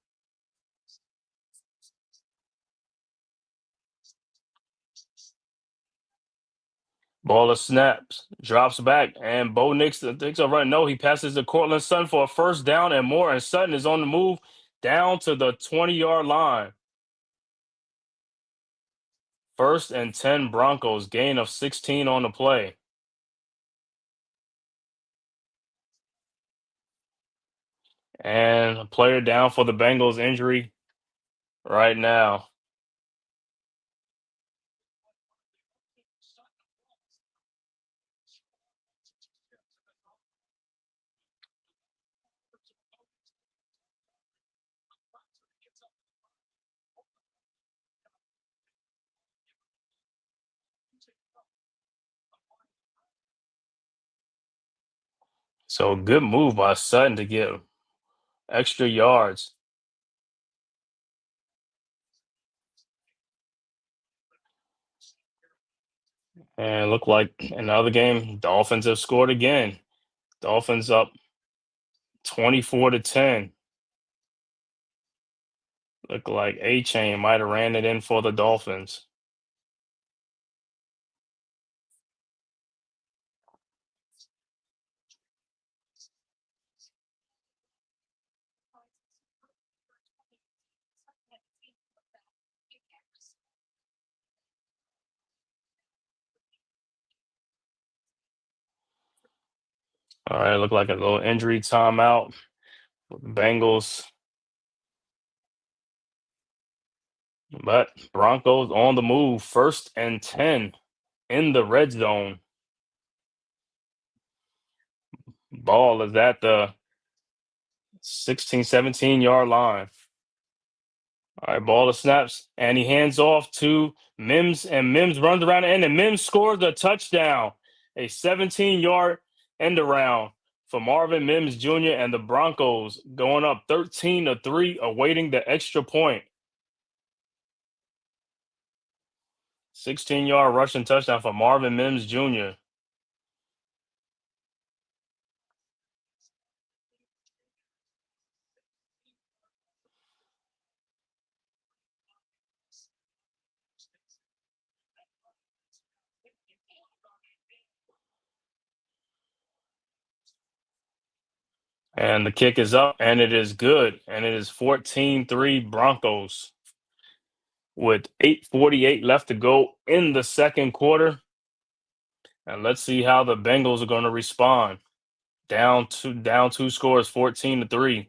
Ball of snaps, drops back, and Bo Nix takes a run. No, he passes to Cortland Sutton for a first down and more, and Sutton is on the move down to the 20-yard line. 1st and 10 Broncos, gain of 16 on the play. And a player down for the Bengals injury right now. So good move by Sutton to get extra yards. And look like another game, Dolphins have scored again. Dolphins up 24-10. Look like A-Chain might have ran it in for the Dolphins. All right, look like a little injury timeout with the Bengals, but Broncos on the move. 1st and 10 in the red zone. Ball is at the 16, 17-yard line. All right, ball to snaps, and he hands off to Mims, and Mims runs around the end, and Mims scores a touchdown, a 17-yard end around for Marvin Mims Jr. and the Broncos going up 13-3, awaiting the extra point. 16-yard rushing touchdown for Marvin Mims Jr. And the kick is up, and it is good, and it is 14-3 Broncos with 8:48 left to go in the second quarter. And let's see how the Bengals are going to respond. Down two scores, 14-3.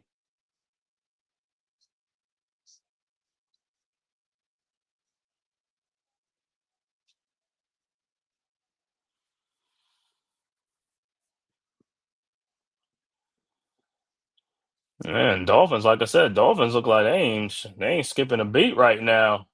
Man, Dolphins, like I said, Dolphins look like they ain't skipping a beat right now.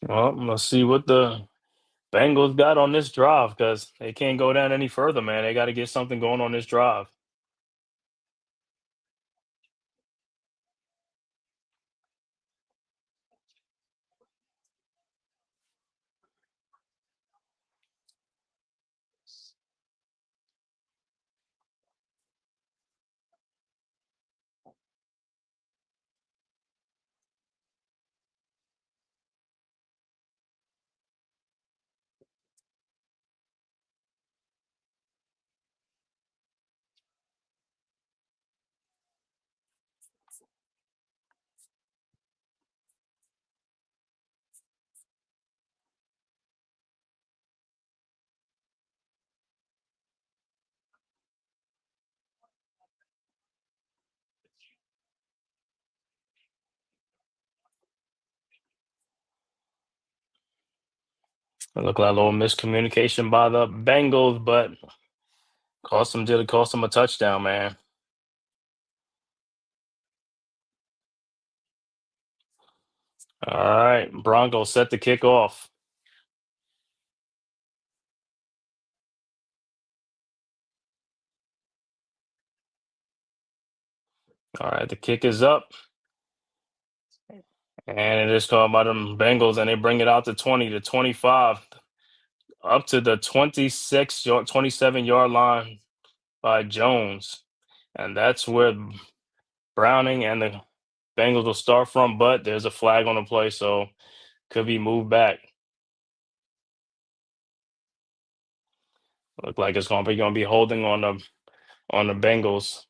Well, let's see what the Bengals got on this drive because they can't go down any further, man. They got to get something going on this drive. It looked like a little miscommunication by the Bengals, but cost them a touchdown, man. All right, Broncos set to kick off. All right, the kick is up. And it is called by them Bengals, and they bring it out to 20 to 25, up to the 27-yard line by Jones. And that's where Browning and the Bengals will start from, but there's a flag on the play, so could be moved back. Look like it's gonna be holding on the Bengals.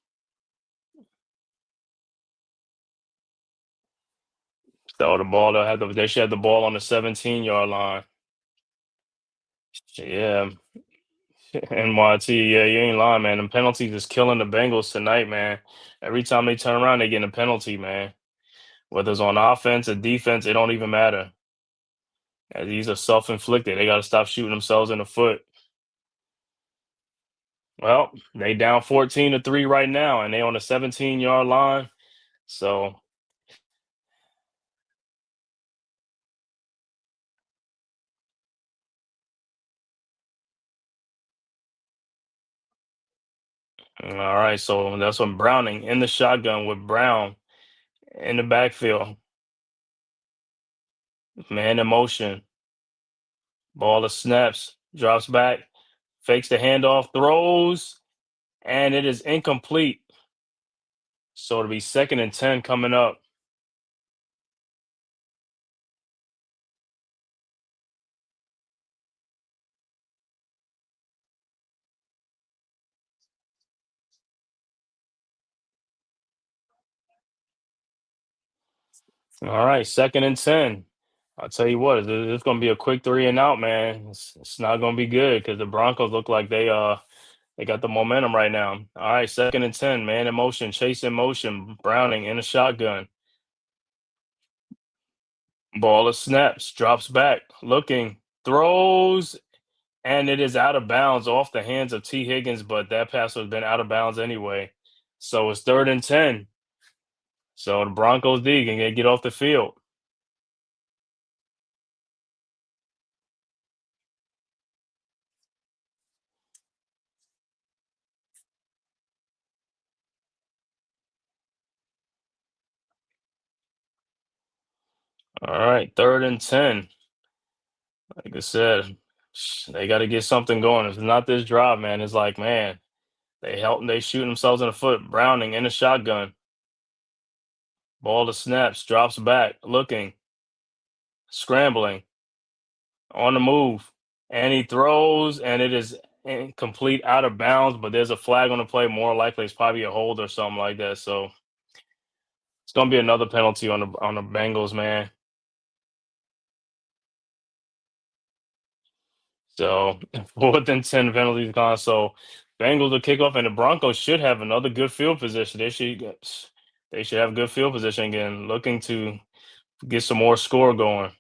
So the ball they should have the ball on the 17-yard line. Yeah, NYT, yeah, you ain't lying, man. The penalties is killing the Bengals tonight, man. Every time they turn around, they get a penalty, man. Whether it's on offense or defense, it don't even matter. These are self-inflicted. They got to stop shooting themselves in the foot. Well, they down 14-3 right now, and they on the 17-yard line. So, all right. So that's when Browning in the shotgun with Brown in the backfield. Man in motion. Ball to snaps. Drops back. Fakes the handoff. Throws. And it is incomplete. So it'll be 2nd and 10 coming up. All right. 2nd and 10. I'll tell you what, it's going to be a quick 3-and-out, man. It's not going to be good because the Broncos look like they got the momentum right now. All right, 2nd and 10, man in motion, chase in motion, Browning in a shotgun. Ball of snaps, drops back, looking, throws, and it is out of bounds off the hands of T. Higgins, but that pass would have been out of bounds anyway. So it's 3rd and 10. So the Broncos D can get off the field. All right, 3rd and 10. Like I said, they got to get something going. If it's not this drive, man, it's like, man, they shoot themselves in the foot. Browning in a shotgun. Ball to snaps, drops back, looking, scrambling, on the move, and he throws, and it is incomplete, out of bounds. But there's a flag on the play. More likely, it's probably a hold or something like that. So it's gonna be another penalty on the Bengals, man. So 4th and 10 penalties gone. So Bengals will kick off, and the Broncos should have another good field position. They should have good field position again, looking to get some more score going.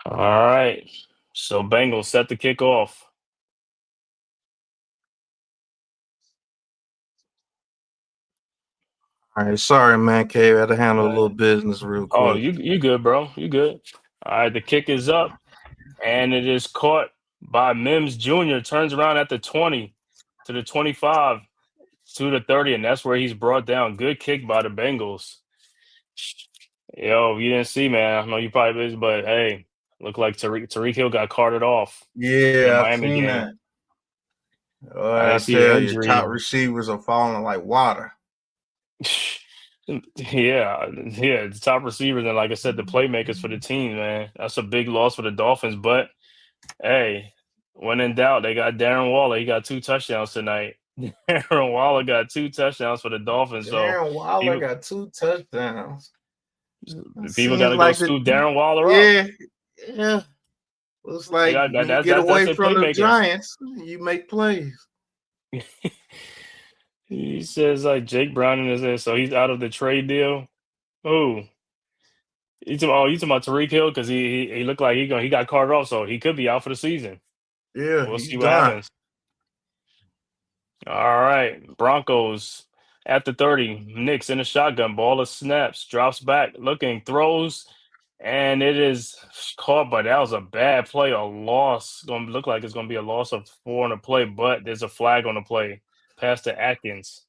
All right. So Bengals set to kick off. All right, sorry, man. K, I had to handle a little business real Oh, quick. you good, bro. You good. All right, the kick is up, and it is caught by Mims Jr. Turns around at the 20 to the 25 to the 30, and that's where he's brought down. Good kick by the Bengals. Yo, you didn't see, man. I know you probably busy, but hey, looked like Tariq Hill got carted off in the Yeah, I've Miami seen game. that. I I didn't see the tell you, top injury. receivers are falling like water. Yeah, the top receivers and like I said, the playmakers for the team, man. That's a big loss for the Dolphins. But hey, when in doubt, they got Darren Waller. He got 2 touchdowns tonight. Darren Waller got 2 touchdowns for the Dolphins. So Darren Waller people, got 2 touchdowns. It people got seems to go like the scoop Darren Waller up. yeah, yeah. Looks like when you That's get that's away their from the playmakers. Giants, you make plays. He says like Jake Browning is there, so he's out of the trade deal. Oh, you talking about Tariq Hill because he looked like he got carted off, so he could be out for the season. Yeah, We'll he's see what done. happens. All right, Broncos at the 30. Knicks in the shotgun. Ball of snaps, drops back, looking, throws, and it is caught. But that was a bad play, a loss. Going to look like it's going to be a loss of 4 on the play, but there's a flag on the play. Pass to Atkins.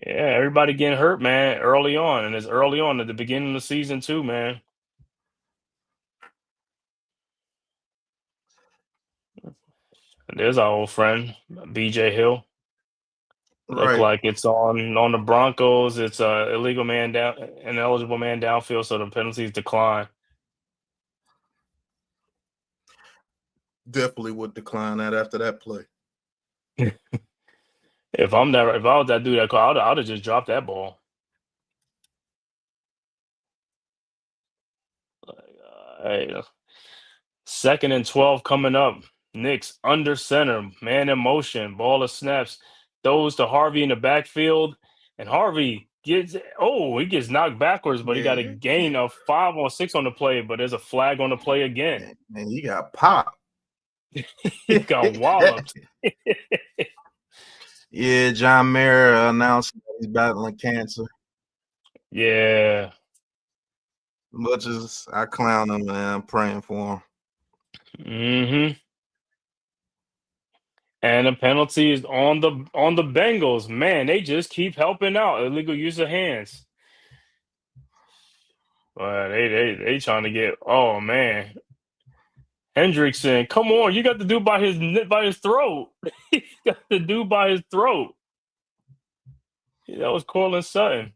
Yeah, everybody getting hurt, man, early on, and it's early on at the beginning of the season too, man. There's our old friend, BJ Hill. Look Right. like it's on the Broncos. It's a illegal man down, an eligible man downfield, so the penalties decline. Definitely would decline that after that play. If I was that dude that call, I'd have just dropped that ball. Hey, 2nd and 12 coming up. Knicks under center, man in motion, ball of snaps, throws to Harvey in the backfield, and Harvey he gets knocked backwards, but he got a Yeah, gain of 5 on 6 on the play, but there's a flag on the play again. man, he got popped. He got walloped. Yeah, John Mayer announced he's battling cancer. Yeah. Much as I clown him, man, I'm praying for him. Mm-hmm. And the penalty is on the Bengals. Man, they just keep helping out. Illegal use of hands. But they trying to get. Oh man, Hendrickson, come on! You got the dude by his throat. You got the dude by his throat. Yeah, that was Cortland Sutton.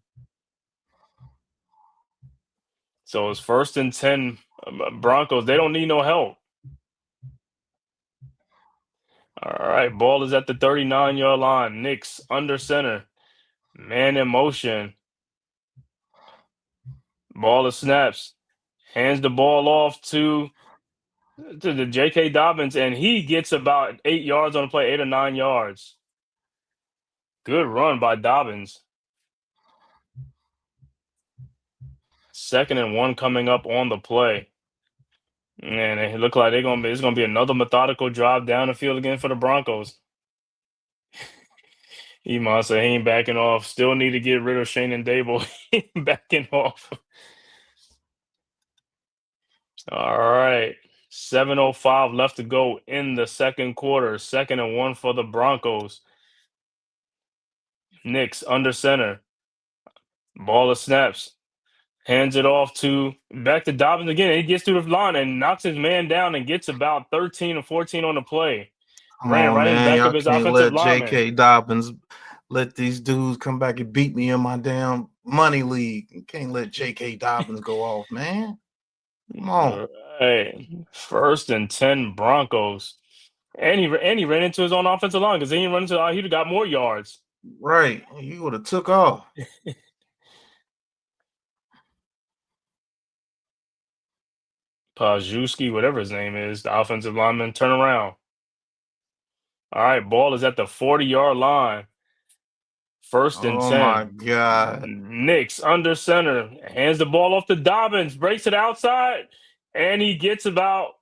So it's 1st and 10. Broncos. They don't need no help. All right, ball is at the 39-yard line. Knicks under center. Man in motion. Ball is snaps. Hands the ball off to the J.K. Dobbins, and he gets about 8 yards on the play, 8 or 9 yards. Good run by Dobbins. 2nd and 1 coming up on the play. And it look like it's gonna be another methodical drive down the field again for the Broncos. Emon said he ain't backing off. Still need to get rid of Shane and Dable. Backing off. All right. 7:05 left to go in the second quarter. 2nd and 1 for the Broncos. Knicks under center. Ball of snaps. Hands it off back to Dobbins again. And he gets through the line and knocks his man down and gets about 13 or 14 on the play. Come Ran on, right in the man. back Y'all of his can't offensive let lineman. J.K. Dobbins let these dudes come back and beat me in my damn money league. You can't let J.K. Dobbins go off, man. Come on. Hey, 1st and 10 Broncos. And he ran into his own offensive line because he didn't run into he'd have got more yards. Right. You would have took off. Pajewski, whatever his name is, the offensive lineman, turn around. All right, ball is at the 40-yard line. 1st and 10. Oh my God. Knicks under center. Hands the ball off to Dobbins. Breaks it outside. And he gets about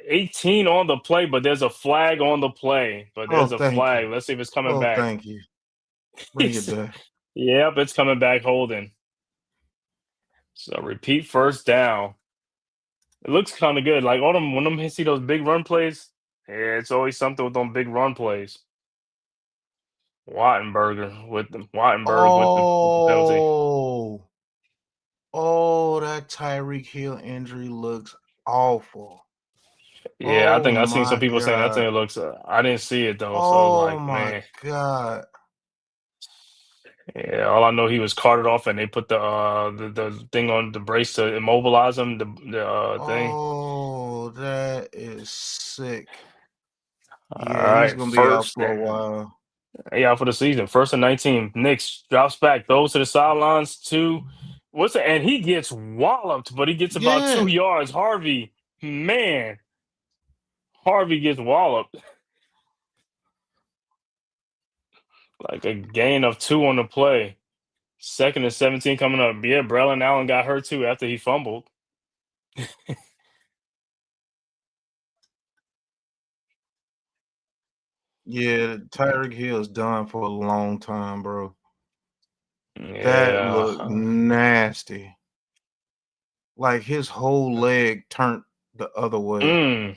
18 on the play, but there's a flag on the play. But there's a Thank flag. you. Let's see if it's coming back. Thank you. Bring it back. Yep, it's coming back holding. So repeat 1st down. It looks kind of good. Like when them see those big run plays, yeah, it's always something with them big run plays. Wattenberg with the penalty. Oh, that Tyreek Hill injury looks awful. Yeah, I think I seen my some people saying that thing God. looks. I didn't see it though, so I was Oh like, my man. God. Yeah, all I know he was carted off, and they put the thing on the brace to immobilize him. The thing. Oh, that is sick. All Yeah, he's right, gonna be out 1st for a down. while. Yeah, for the season. 1st and 19. Knicks drops back, throws to the sidelines. And he gets walloped, but he gets about 2 Yeah. yards. Harvey gets walloped. Like a gain of 2 on the play. 2nd and 17 coming up. Yeah, Braylon Allen got hurt too after he fumbled. Yeah, Tyreek Hill's done for a long time, bro. That looked Yeah. nasty. Like his whole leg turned the other way.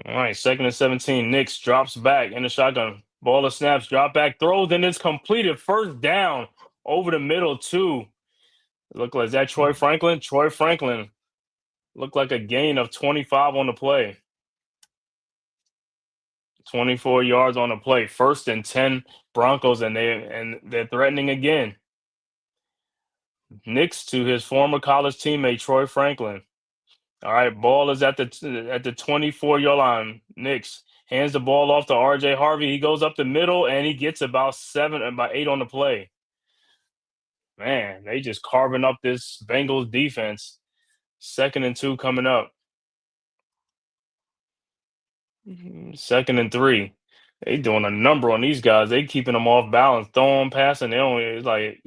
All right, 2nd and 17. Knicks drops back in the shotgun. Ball of snaps, drop back, throws, and it's completed. 1st down over the middle, too. Look like, is that Troy Franklin? Troy Franklin looked like a gain of 25 on the play. 24 yards on the play. 1st and 10 Broncos, and they're threatening again. Knicks to his former college teammate Troy Franklin. All right, ball is at the 24-yard line. Knicks hands the ball off to R.J. Harvey. He goes up the middle, and he gets about 8 on the play. Man, they just carving up this Bengals defense. 2nd and 2 coming up. 2nd and 3. They doing a number on these guys. They keeping them off balance, throwing, passing. They only it's like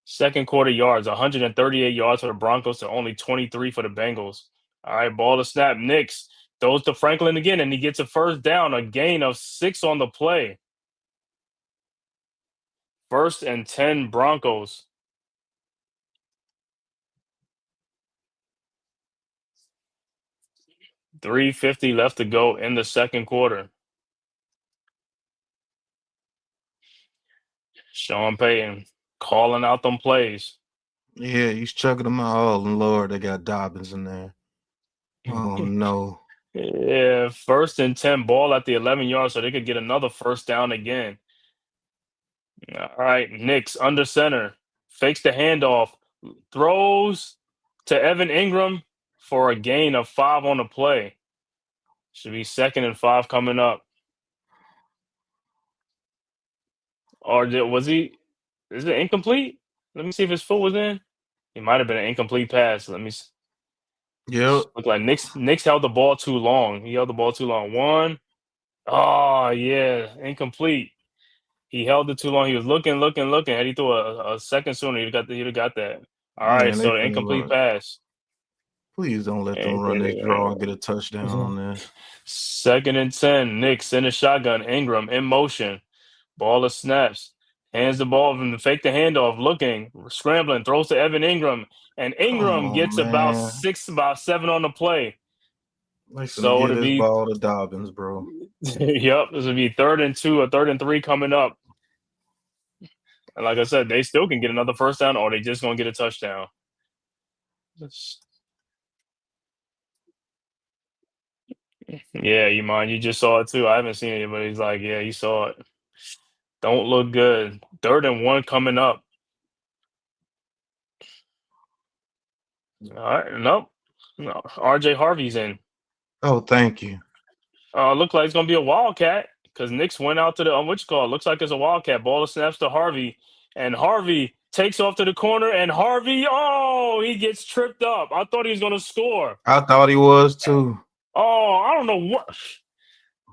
second quarter yards, 138 yards for the Broncos to only 23 for the Bengals. All right, ball to snap. Knicks throws to Franklin again, and he gets a first down, a gain of 6 on the play. 1st and 10 Broncos. 3:50 left to go in the second quarter. Sean Payton calling out them plays. Yeah, he's chucking them out. Oh, Lord, they got Dobbins in there. Oh, no. Yeah, 1st and 10, ball at the 11 yards, so they could get another first down again. All right, Knicks under center, fakes the handoff, throws to Evan Ingram for a gain of 5 on the play. Should be 2nd and 5 coming up. Or was he? Is it incomplete? Let me see if his foot was in. He might have been an incomplete pass. Let me. Yep. Look like Knicks held the ball too long. He held the ball too long. One. Oh yeah, incomplete. He held it too long. He was looking. Had he threw a second sooner, he'd have got that. All right, Man, they so the finna incomplete run. pass. Please don't let them Ain't run this getting draw and get a touchdown on this. 2nd and 10. Knicks in the shotgun. Ingram in motion. Ball of snaps. Hands the ball from the fake the handoff. Looking, scrambling, throws to Evan Ingram, and Come Ingram on, gets about man. 6, about 7 on the play. They finna So give it'll this be, ball to Dobbins, bro. yep, this will be 3rd and 2 or 3rd and 3 coming up. And like I said, they still can get another first down, or they just gonna get a touchdown. Yeah, you mind? You just saw it too. I haven't seen it, but he's like, yeah, you saw it. Don't look good. 3rd and 1 coming up. All right, nope. No, RJ Harvey's in. Oh, thank you. Look like it's gonna be a wildcat because Knicks went out to the what you call it. Looks like it's a wildcat. Ball snaps to Harvey, and Harvey takes off to the corner, and Harvey, oh, he gets tripped up. I thought he was gonna score. I thought he was too. Oh, I don't know what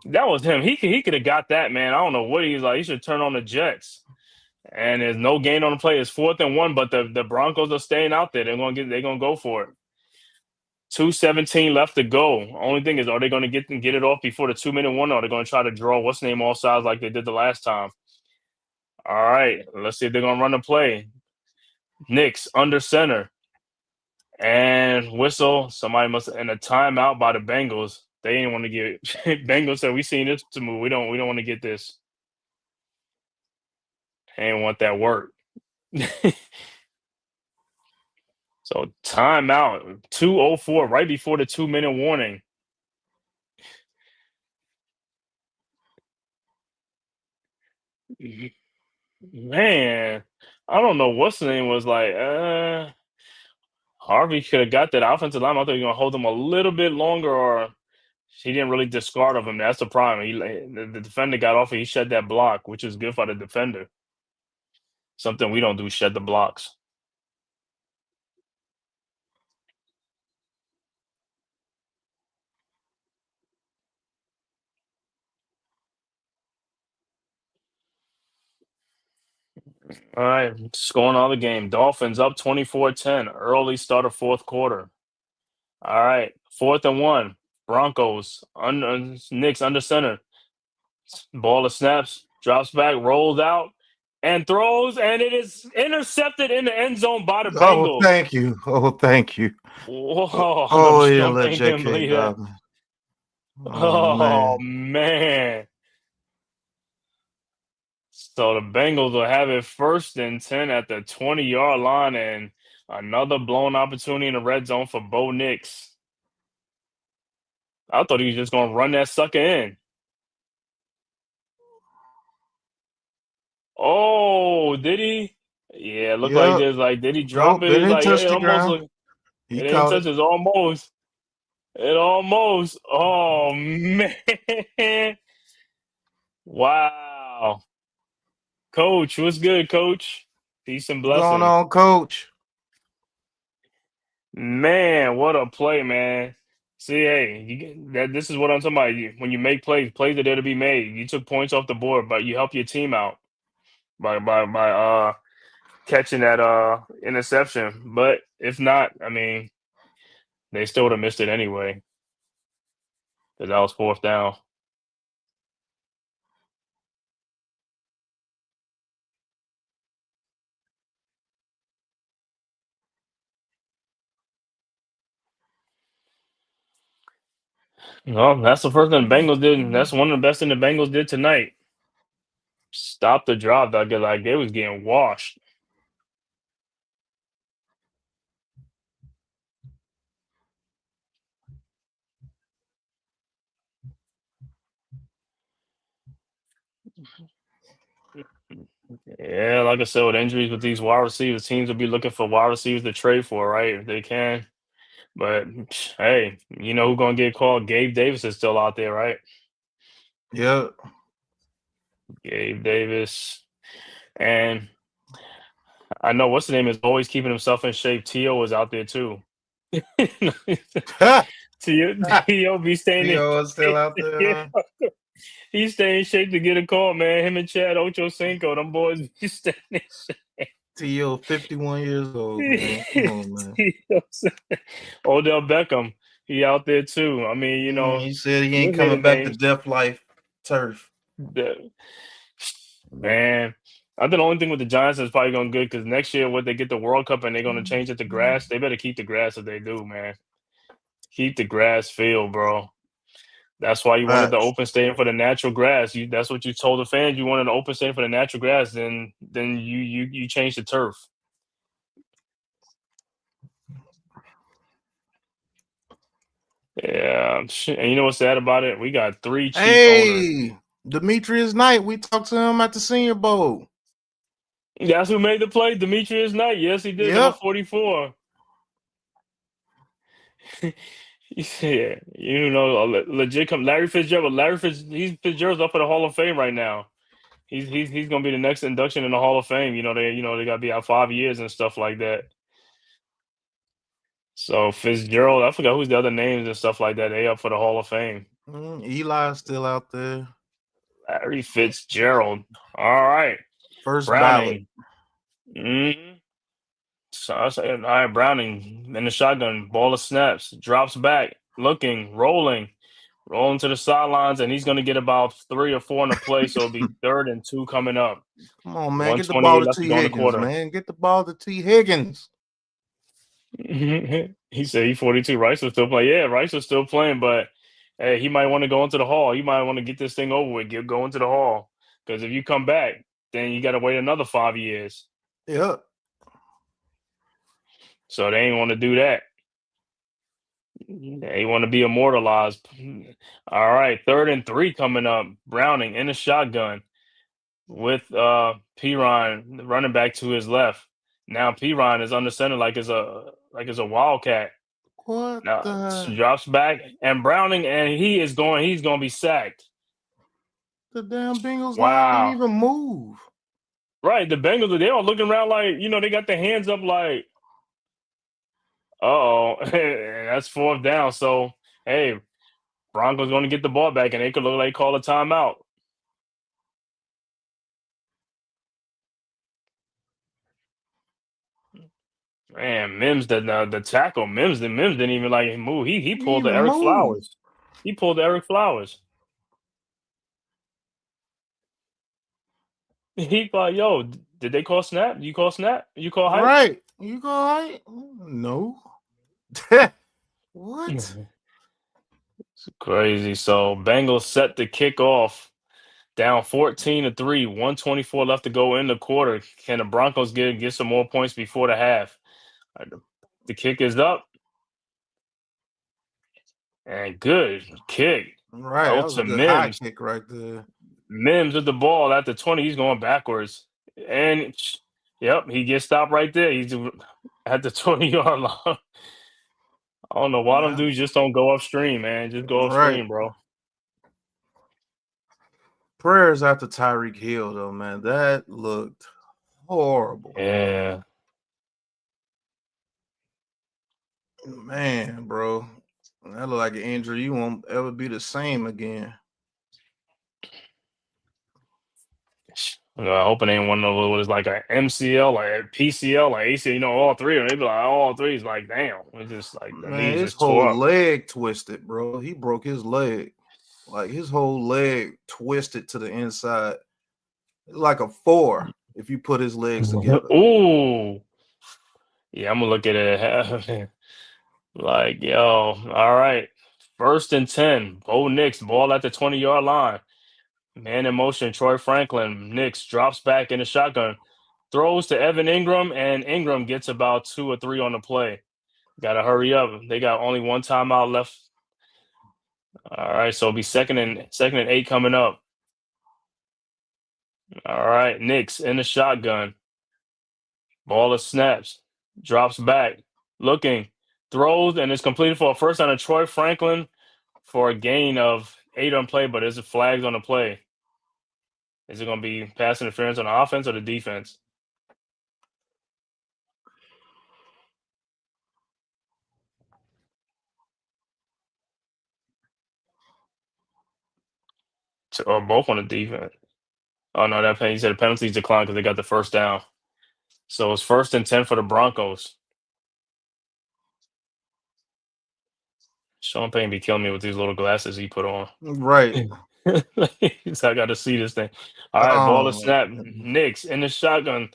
that was him. He could have got that, man. I don't know what he's like. He should turn on the Jets. And there's no gain on the play. It's 4th and 1, but the Broncos are staying out there. They're gonna go for it. 2:17 left to go. Only thing is, are they going to get it off before the 2-minute one, or are they going to try to draw what's name off sides like they did the last time? All right, let's see if they're going to run the play. Knicks under center and whistle. Somebody must and a timeout by the Bengals. They didn't want to give it. Bengals said, "We seen this to move. We don't want to get this. They didn't want that work." So timeout 2:04 right before the 2-minute warning. Man, I don't know what's the name was like. Harvey could have got that offensive line. I thought he was gonna hold him a little bit longer, or he didn't really discard of him. That's the problem. The defender got off. He shed that block, which is good for the defender. Something we don't do, shed the blocks. All right, scoring all the game. Dolphins up 24-10. Early start of 4th quarter. All right, 4th and 1. Broncos under Knicks under center. Ball of snaps, drops back, rolls out, and throws, and it is intercepted in the end zone by the Oh, Bengals. thank you. Oh, thank you. Whoa, Oh, yeah, Sean let Payton couldn't J.K. believe that. Dobbins. Oh, Man. man. So the Bengals will have it 1st and 10 at the 20-yard line, and another blown opportunity in the red zone for Bo Nix. I thought he was just going to run that sucker in. Oh, did he? Yeah, it looked like Yep. this. Like, did he drop Nope, it? they It's didn't like touch it the almost ground. looked. He It ain't caught it. touch. It's almost. It almost. Oh man! Wow, Coach, what's good, Coach? Peace and What's going blessings. on, Coach? Man, what a play, man! See, hey, this is what I'm talking about. When you make plays are there to be made. You took points off the board, but you help your team out by catching that interception. But if not, I mean, they still would have missed it anyway because that was fourth down. Well, that's the first thing the Bengals did. That's one of the best thing the Bengals did tonight. Stop the drive. Like they was getting washed. Yeah, like I said, with injuries with these wide receivers, teams will be looking for wide receivers to trade for, right? If they can. But hey, you know who's gonna get called? Gabe Davis is still out there, right? Yeah. Gabe Davis. And I know what's the name is always keeping himself in shape. T.O. is out there too. T.O. be staying in Theo is still out there. Huh? He's staying in shape to get a call, man. Him and Chad Ochocinco, them boys be staying in shape. T.O. 51 years old, man. Come on, man. Odell Beckham, he out there too. I mean, you know, He said he ain't we've made coming the back to names. Death Life turf. Man, I think the only thing with the Giants is probably going good because next year, when they get the World Cup and they're going to change it to grass, they better keep the grass if they do, man. Keep the grass field, bro. That's why you wanted the Facts. open stadium for the natural grass. That's what you told the fans. You wanted an open stadium for the natural grass. Then you changed the turf. Yeah, and you know what's sad about it? We got 3 cheap owners. Hey, Demetrius Knight. We talked to him at the Senior Bowl. That's who made the play, Demetrius Knight. Yes, he did. Number Yep. 44. Yeah, you know, legit come Larry Fitzgerald. Fitzgerald's up for the Hall of Fame right now. He's gonna be the next induction in the Hall of Fame. They gotta be out 5 years and stuff like that. So Fitzgerald, I forgot who's the other names and stuff like that. They up for the Hall of Fame. Eli's still out there. Larry Fitzgerald. All right, First ballot. Browning. So I say, all right, Browning in the shotgun, ball of snaps, drops back, looking, rolling to the sidelines, and he's going to get about 3 or 4 in the play. So it'll be 3rd and 2 coming up. Come on, man. Get the ball 128 to left to T. go in the Higgins, quarter. man. Get the ball to T. Higgins. He said he's 42. Rice was still playing. Yeah, Rice was still playing, but hey, he might want to go into the hall. He might want to get this thing over with, go into the hall. Because if you come back, then you got to wait another 5 years. Yep. So they ain't want to do that. They want to be immortalized. All right, 3rd and 3 coming up. Browning in the shotgun with Piron running back to his left. Now Piron is under center like it's a wildcat. What Now the? drops back and Browning and he's going to be sacked. The damn Bengals line didn't Wow. even move. Right, the Bengals, they all looking around like, they got their hands up like, uh-oh, that's 4th down. So, hey, Broncos going to get the ball back, and they could look like call a timeout. Man, Mims, the tackle, Mims didn't even like move. He pulled the even Eric move. Flowers. He pulled the Eric Flowers. He thought, yo, did they call snap? You call snap? You call hype? Right. You go height? No. What? It's crazy. So Bengals set the kick off. Down 14-3, 124 left to go in the quarter. Can the Broncos get some more points before the half? The kick is up. And good kick. Right. Out That was a to good high Mims. kick right there. Mims with the ball at the 20. He's going backwards. And, yep, he gets stopped right there. He's at the 20-yard line. I don't know why them dudes just don't go upstream, man. Just go upstream, Right. bro. Prayers after Tyreek Hill, though, man. That looked horrible. Yeah. Man, bro. That look like an injury you won't ever be the same again. I hope it ain't one of those like an MCL, like a PCL, like ACL. All three, and they be like all three is like damn. It's just like the Man, knees his just tore whole up. leg twisted, bro. He broke his leg. Like his whole leg twisted to the inside. It's like a 4 if you put his legs together. Ooh, yeah, I'm gonna look at it. Like, yo, all right. 1st and 10. Bo Nix, ball at the 20-yard line. Man in motion, Troy Franklin. Nix drops back in the shotgun, throws to Evan Ingram, and Ingram gets about 2 or 3 on the play. Gotta hurry up. They got only one timeout left. All right, so it'll be second and 8 coming up. All right, Nix in the shotgun. Ball is snaps, drops back, looking, throws, and it's completed for a first down to Troy Franklin for a gain of 8 on play, but is it flags on the play? Is it going to be pass interference on the offense or the defense? Or both on the defense. Oh, no, you said the penalties declined because they got the first down. So it's 1st and 10 for the Broncos. Sean Payne be killing me with these little glasses he put on. Right. So I got to see this thing. All right, ball is snap. Nix in the shotgun.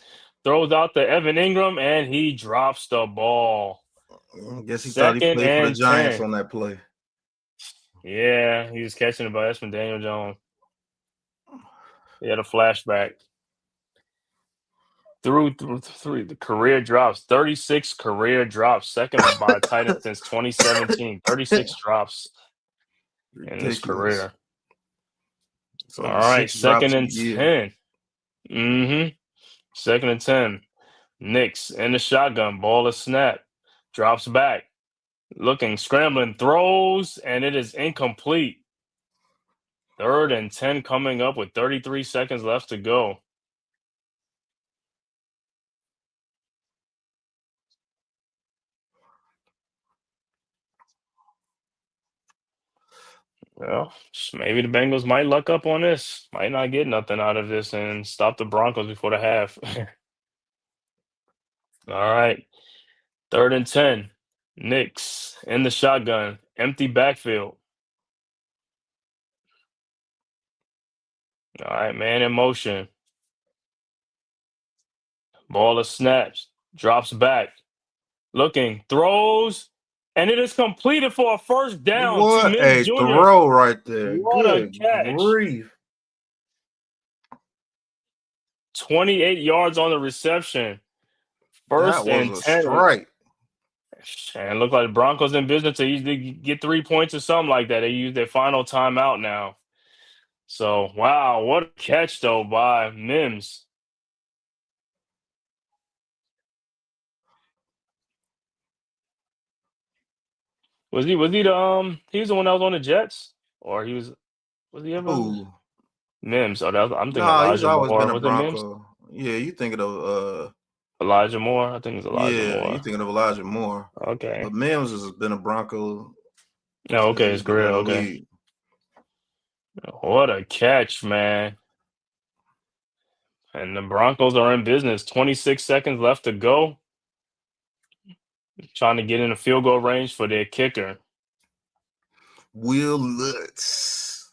Throws out to Evan Ingram, and he drops the ball. Guess he thought he Second played for the and Giants 10. on that play. Yeah, he was catching it by Absn Daniel Jones. He had a flashback. Through the career drops, 36 career drops, second by a tight end since 2017. 36 drops in his Ridiculous. career. It's All over right, 6 drops second a and year. 10. Mm-hmm. 2nd and 10. Knicks in the shotgun. Ball is snap. Drops back. Looking, scrambling, throws, and it is incomplete. 3rd and 10 coming up with 33 seconds left to go. Well, maybe the Bengals might luck up on this. Might not get nothing out of this and stop the Broncos before the half. All right. 3rd and 10. Knicks in the shotgun. Empty backfield. All right, man in motion. Ball is snaps. Drops back. Looking, throws, and it is completed for a first down to What Mims a Jr. throw right there. What a Good catch. grief. 28 yards on the reception. That First was and a 10. strike. And it looked like the Broncos in business. They usually get 3 points or something like that. They use their final timeout now. So, wow, what a catch, though, by Mims. He was the one that was on the Jets? Or was he ever on the Who? Mims? I'm thinking Nah, he's Elijah always been Moore. a Was it Mims? Bronco. Yeah, you thinking of Elijah Moore? I think it's Elijah yeah, you Moore. thinking of Elijah Moore. Okay. But Mims has been a Bronco No, since okay, he's it's been great. in the Okay. league. What a catch, man. And the Broncos are in business. 26 seconds left to go. Trying to get in the field goal range for their kicker. Will Lutz.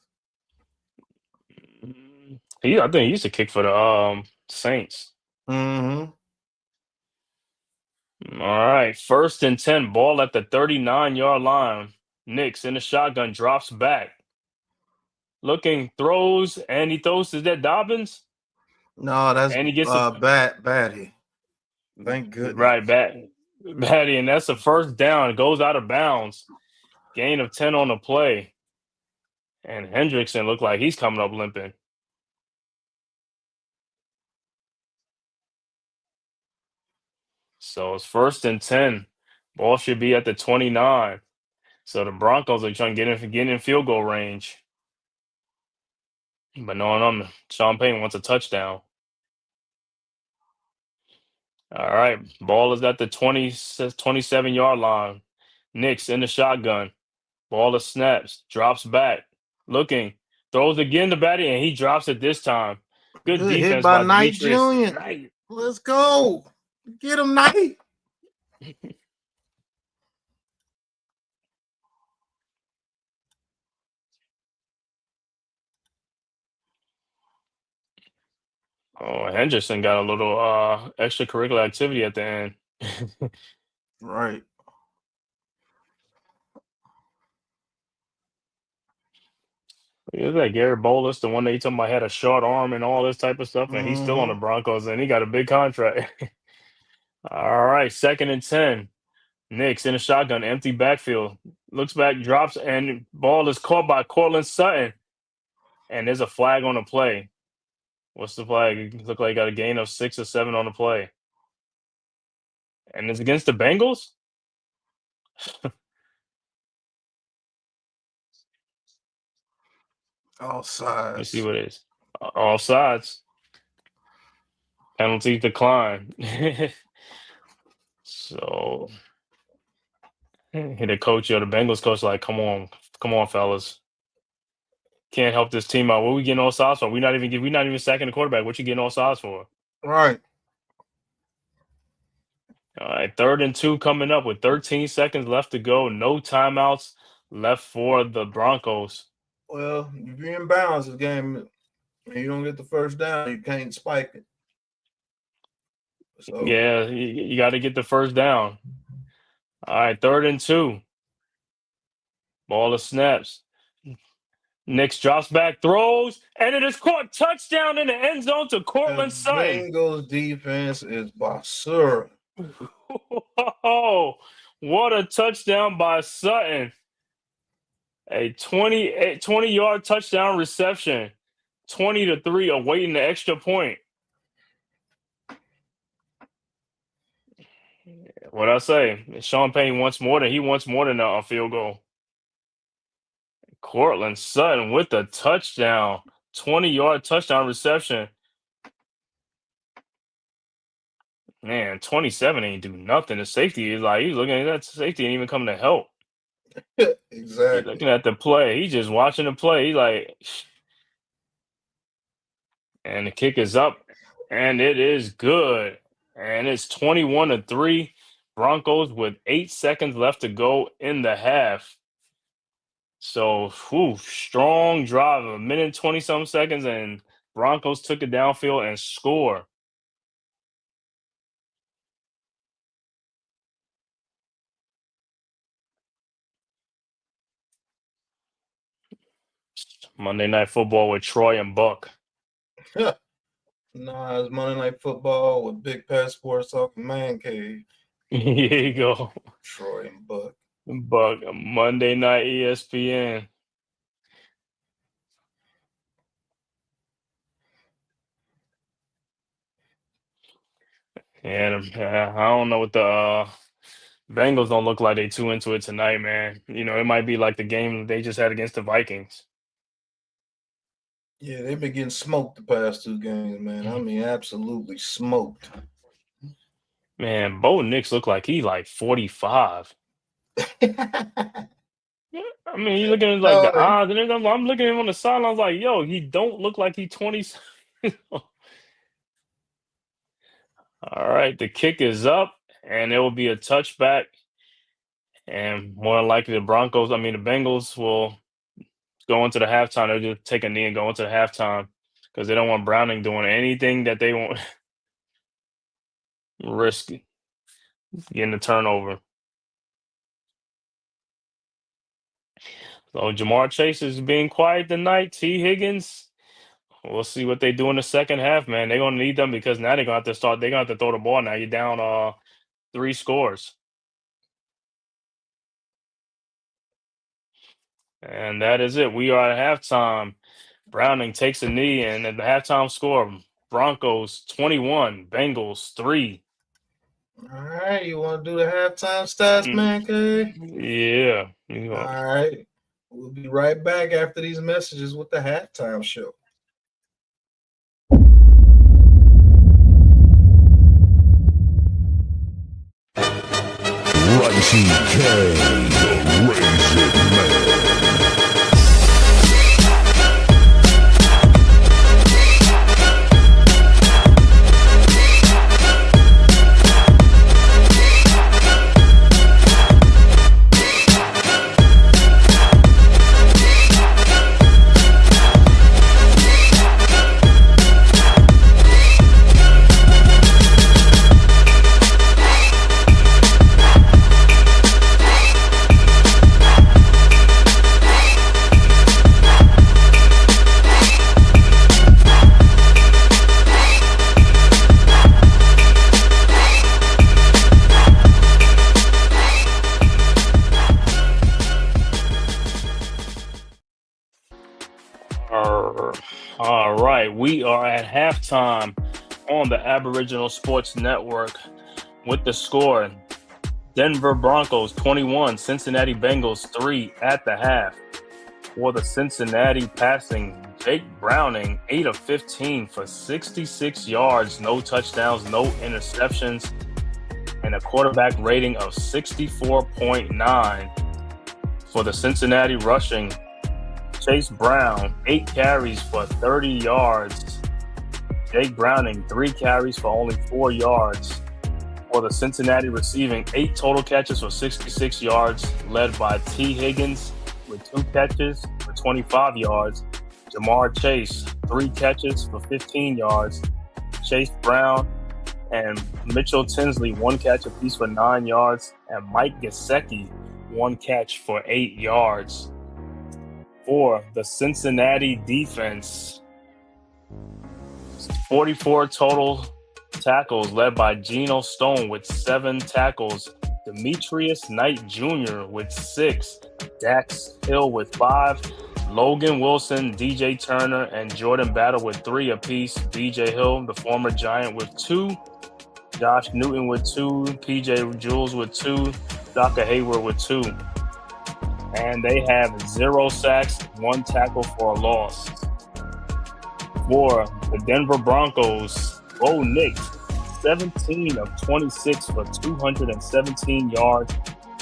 I think he used to kick for the Saints. Mm-hmm. All right. 1st and 10. Ball at the 39-yard line. Nix in the shotgun drops back. Looking, throws, and he throws to that Dobbins. No, that's And he gets a Batty. Thank goodness. right back. Batty, and that's a first down. It goes out of bounds. Gain of 10 on the play. And Hendrickson looked like he's coming up limping. So it's 1st and 10. Ball should be at the 29. So the Broncos are trying to get in field goal range. But no, Sean Payton wants a touchdown. All right. Ball is at the 27-yard line. Knicks in the shotgun. Ball is snaps, drops back, looking, throws again to Batty, and he drops it this time. Good Good hit defense by by Knight Demetrius Jr. Knight. Let's go. Get him, Knight. Oh, Henderson got a little extracurricular activity at the end. Right. Is that Gary Bolus, the one that you talking about had a short arm and all this type of stuff, and he's still on the Broncos and he got a big contract. All right, 2nd and 10. Knicks in a shotgun, empty backfield. Looks back, drops, and ball is caught by Cortland Sutton. And there's a flag on the play. What's the flag? It looked like he got a gain of 6 or 7 on the play. And it's against the Bengals? All Let's sides. see what it is. All sides. Penalty decline. So the coach or the Bengals coach like, come on, fellas. Can't help this team out. What are we getting all sides for? We're not even sacking the quarterback. What you getting all sides for? Right. All right, 3rd and 2 coming up with 13 seconds left to go. No timeouts left for the Broncos. Well, if you're in bounds this game and you don't get the first down, you can't spike it. So Yeah, you got to get the first down. All right, 3rd and 2. Ball of snaps. Knicks drops back, throws, and it is caught. Touchdown in the end zone to Cortland Sutton. Bengals defense is basura. Oh, what a touchdown by Sutton. A 20-yard touchdown reception. 20-3, awaiting the extra point. What I say? Sean Payne wants more than a field goal. Cortland Sutton with the touchdown. 20-yard touchdown reception. Man, 27 ain't do nothing. The safety is like, he's looking at that safety ain't even coming to help. He's Exactly. looking at the play. He's just watching the play. He's like, and the kick is up, and it is good. And it's 21-3. Broncos with 8 seconds left to go in the half. So, strong drive, a minute 20-something seconds, and Broncos took it downfield and score. Monday Night Football with Troy and Buck. Nah, it's Monday Night Football with Big Passport talking man cave. Here you go. Troy and Buck. Buck, Monday Night ESPN. And I don't know what the Bengals don't look like they too into it tonight, man. You know, it might be like the game they just had against the Vikings. Yeah, they've been getting smoked the past 2 games, man. I mean, absolutely smoked. Man, Bo Nix look like he like 45. I mean, you looking at like the odds, and then I'm looking at him on the sidelines like, yo, he don't look like he 20. All right, the kick is up, and it will be a touchback. And more than likely, the Bengals will go into the halftime. They'll just take a knee and go into the halftime because they don't want Browning doing anything that they won't risk getting the turnover. So Jamar Chase is being quiet tonight. T. Higgins, we'll see what they do in the second half, man. They're going to need them because now they're going to have to start. They're going to have to throw the ball now. You're down 3 scores. And that is it. We are at halftime. Browning takes a knee, and at the halftime score, Broncos 21, Bengals 3. All right, you want to do the halftime stats, man, K? Yeah. All right. We'll be right back after these messages with the halftime show. Righty K, the Raisin Man. Denver. All right, we are at halftime on the Aboriginal Sports Network with the score: Denver Broncos 21, Cincinnati Bengals 3 at the half. For the Cincinnati passing, Jake Browning 8 of 15 for 66 yards, no touchdowns, no interceptions, and a quarterback rating of 64.9. For the Cincinnati rushing, Chase Brown 8 carries for 30 yards. Jake Browning 3 carries for only 4 yards. For the Cincinnati receiving, 8 total catches for 66 yards, led by T. Higgins with 2 catches for 25 yards. Jamar Chase, 3 catches for 15 yards. Chase Brown and Mitchell Tinsley, 1 catch apiece for 9 yards. And Mike Gesicki, 1 catch for 8 yards. For the Cincinnati defense, 44 total tackles, led by Geno Stone with 7 tackles. Demetrius Knight Jr. with 6, Dax Hill with 5, Logan Wilson, DJ Turner, and Jordan Battle with 3 apiece. BJ Hill, the former Giant, with 2, Josh Newton with 2, PJ Jules with 2, Dr. Hayward with 2. And they have 0 sacks, 1 tackle for a loss. For the Denver Broncos, Bo Nix, 17 of 26 for 217 yards,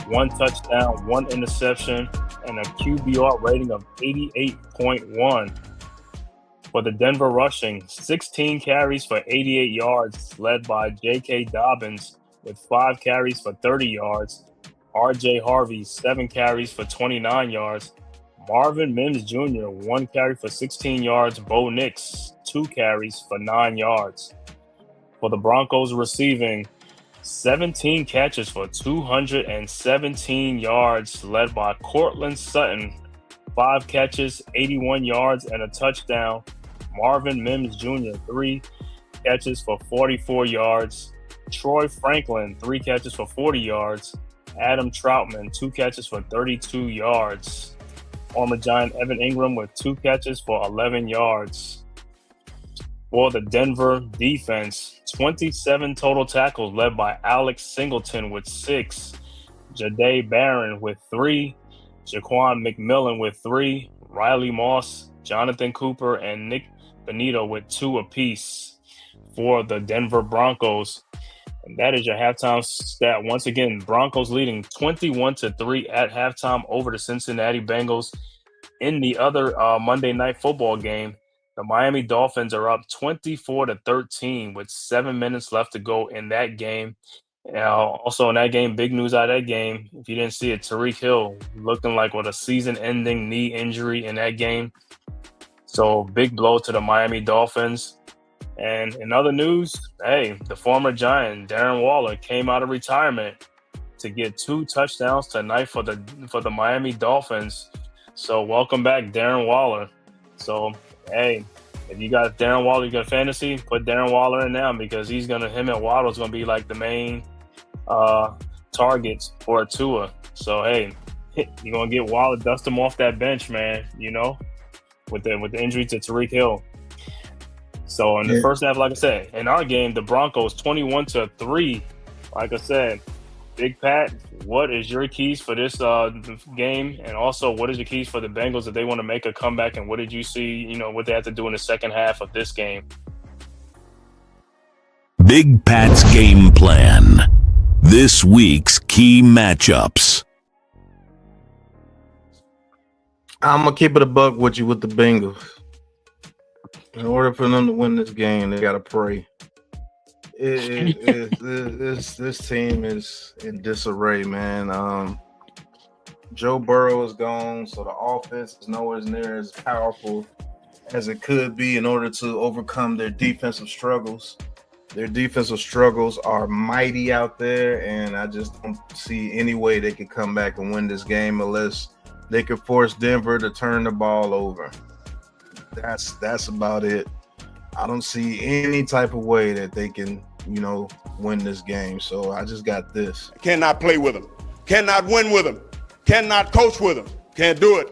1 touchdown, 1 interception, and a QBR rating of 88.1. For the Denver rushing, 16 carries for 88 yards, led by J.K. Dobbins with 5 carries for 30 yards. R.J. Harvey, 7 carries for 29 yards. Marvin Mims Jr., 1 carry for 16 yards. Bo Nix, 2 carries for 9 yards. For the Broncos receiving, 17 catches for 217 yards, led by Cortland Sutton, 5 catches, 81 yards, and a touchdown. Marvin Mims Jr., 3 catches for 44 yards. Troy Franklin, 3 catches for 40 yards. Adam Troutman, 2 catches for 32 yards. Former Giant Evan Ingram with 2 catches for 11 yards. For the Denver defense, 27 total tackles, led by Alex Singleton with 6, Jahdae Barron with 3, Jaquan McMillan with 3, Riley Moss, Jonathan Cooper, and Nick Benito with 2 apiece. For the Denver Broncos, and that is your halftime stat. Once again, Broncos leading 21-3 at halftime over the Cincinnati Bengals. In the other Monday Night Football game, the Miami Dolphins are up 24-13 with 7 minutes left to go in that game. Also in that game, big news out of that game, if you didn't see it, Tyreek Hill looking like with a season-ending knee injury in that game. So big blow to the Miami Dolphins. And in other news, hey, the former Giant, Darren Waller, came out of retirement to get 2 touchdowns tonight for the Miami Dolphins. So welcome back, Darren Waller. So, hey, if you got Darren Waller, you got fantasy, put Darren Waller in now because him and Waddle's going to be like the main targets for a Tua. So, hey, you're going to get Waller, dust him off that bench, man, with the injury to Tyreek Hill. So in the first half, like I said, in our game, the Broncos 21-3. Like I said, Big Pat, what is your keys for this game? And also, what is your keys for the Bengals if they want to make a comeback? And what did you see, what they have to do in the second half of this game? Big Pat's game plan. This week's key matchups. I'm going to keep it a buck with you with the Bengals. In order for them to win this game, they got to pray. This team is in disarray, man. Joe Burrow is gone, so the offense is nowhere near as powerful as it could be in order to overcome their defensive struggles. Their defensive struggles are mighty out there, and I just don't see any way they could come back and win this game unless they could force Denver to turn the ball over. That's about it. I don't see any type of way that they can, win this game. So I just got this. Cannot play with them. Cannot win with them. Cannot coach with them. Can't do it.